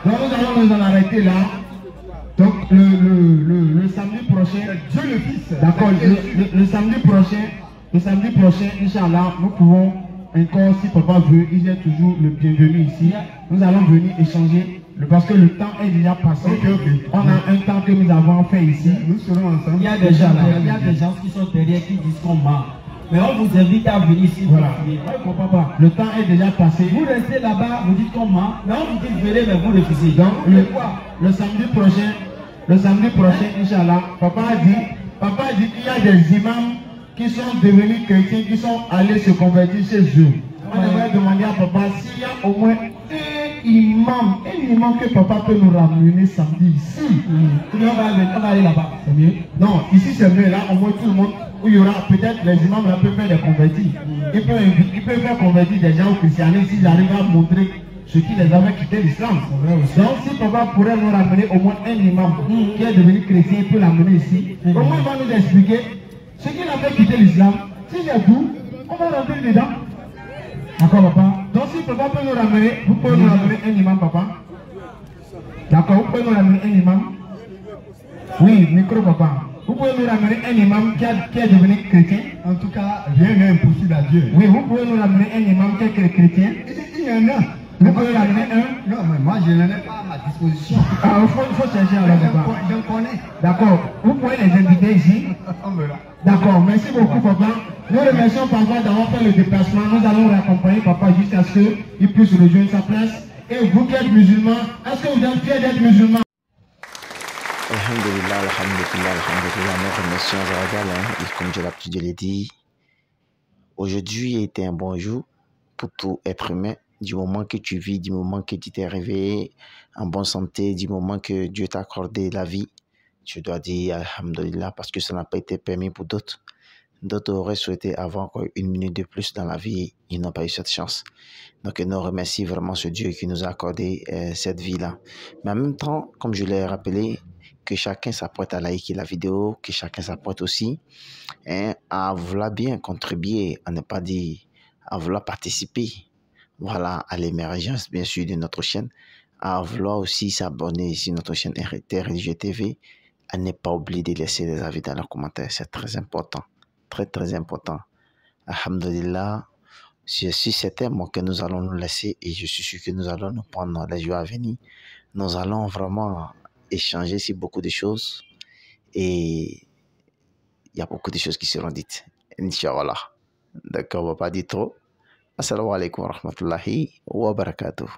Donc nous allons nous en arrêter là. Donc le samedi prochain, Dieu le Fils. d'accord, le samedi prochain, Inch'Allah, nous pouvons encore, si papa veut, il est toujours le bienvenu ici. Nous allons venir échanger, parce que le temps est déjà passé. On a un temps que nous avons fait ici. Nous serons ensemble. Il y a des gens qui sont derrière qui disent qu'on ment. Mais on vous invite à venir ici. Voilà. Papa, le temps est déjà passé. Vous restez là-bas, vous dites qu'on ment. Mais on vous dit venez, mais vous refusez. Donc, le samedi prochain, Inch'Allah, papa a dit qu'il y a des imams qui sont devenus chrétiens, qui sont allés se convertir chez eux. On devrait demander à papa s'il y a au moins un imam que papa peut nous ramener samedi ici. On va aller là-bas. C'est mieux? Non, ici c'est mieux. Là, au moins tout le monde, où il y aura peut-être les imams là peuvent faire des convertis. Ils peuvent faire convertir des gens au christianisme s'ils arrivent à montrer ce qui les avait quitté l'islam. Donc si papa pourrait nous ramener au moins un imam qui est devenu chrétien, il peut l'amener ici. Au moins il va nous expliquer ce qu'il a fait quitter l'islam. S'il y a tout, on va rentrer dedans. D'accord papa? Donc si papa peut nous ramener, vous pouvez nous ramener un imam papa? D'accord, vous pouvez nous ramener un imam? Oui, micro papa. Vous pouvez nous ramener un imam qui est devenu chrétien? En tout cas, rien n'est impossible à Dieu. Oui, vous pouvez nous ramener un imam qui est chrétien? Il y en a. Vous pouvez ramener un? Non, mais moi je n'en ai pas à ma disposition. Ah, il faut chercher alors papa. J'en connais. D'accord, vous pouvez les inviter ici? D'accord, merci beaucoup papa. Nous remercions papa d'avoir fait le déplacement. Nous allons raccompagner papa jusqu'à ce qu'il puisse rejoindre sa place. Et vous qui êtes musulmans, est-ce que vous êtes fiers d'être musulmans? Alhamdulillah, alhamdulillah, alhamdulillah. Nous remercions Zaradal, et comme j'ai l'habitude de le dire, aujourd'hui était un bon jour pour tout être humain. Du moment que tu vis, du moment que tu t'es réveillé en bonne santé, du moment que Dieu t'a accordé la vie, tu dois dire alhamdulillah parce que ça n'a pas été permis pour d'autres. D'autres auraient souhaité avoir encore une minute de plus dans la vie, ils n'ont pas eu cette chance. Donc nous remercions vraiment ce Dieu qui nous a accordé cette vie-là. Mais en même temps, comme je l'ai rappelé, que chacun s'apprête à liker la vidéo, que chacun s'apprête aussi à vouloir bien contribuer, à ne pas dire, à vouloir participer. Voilà, à l'émergence, bien sûr, de notre chaîne, à vouloir aussi s'abonner sur notre chaîne RT Religieux TV, à ne pas oublier de laisser des avis dans les commentaires. C'est très important, très, très important. Alhamdulillah, je suis certain que nous allons nous laisser et je suis sûr que nous allons nous prendre les jours à venir. Nous allons vraiment échanger sur beaucoup de choses et il y a beaucoup de choses qui seront dites. Inch'Allah. D'accord, on ne va pas dire trop. Assalamu alaikum wa rahmatullahi wa barakatuh.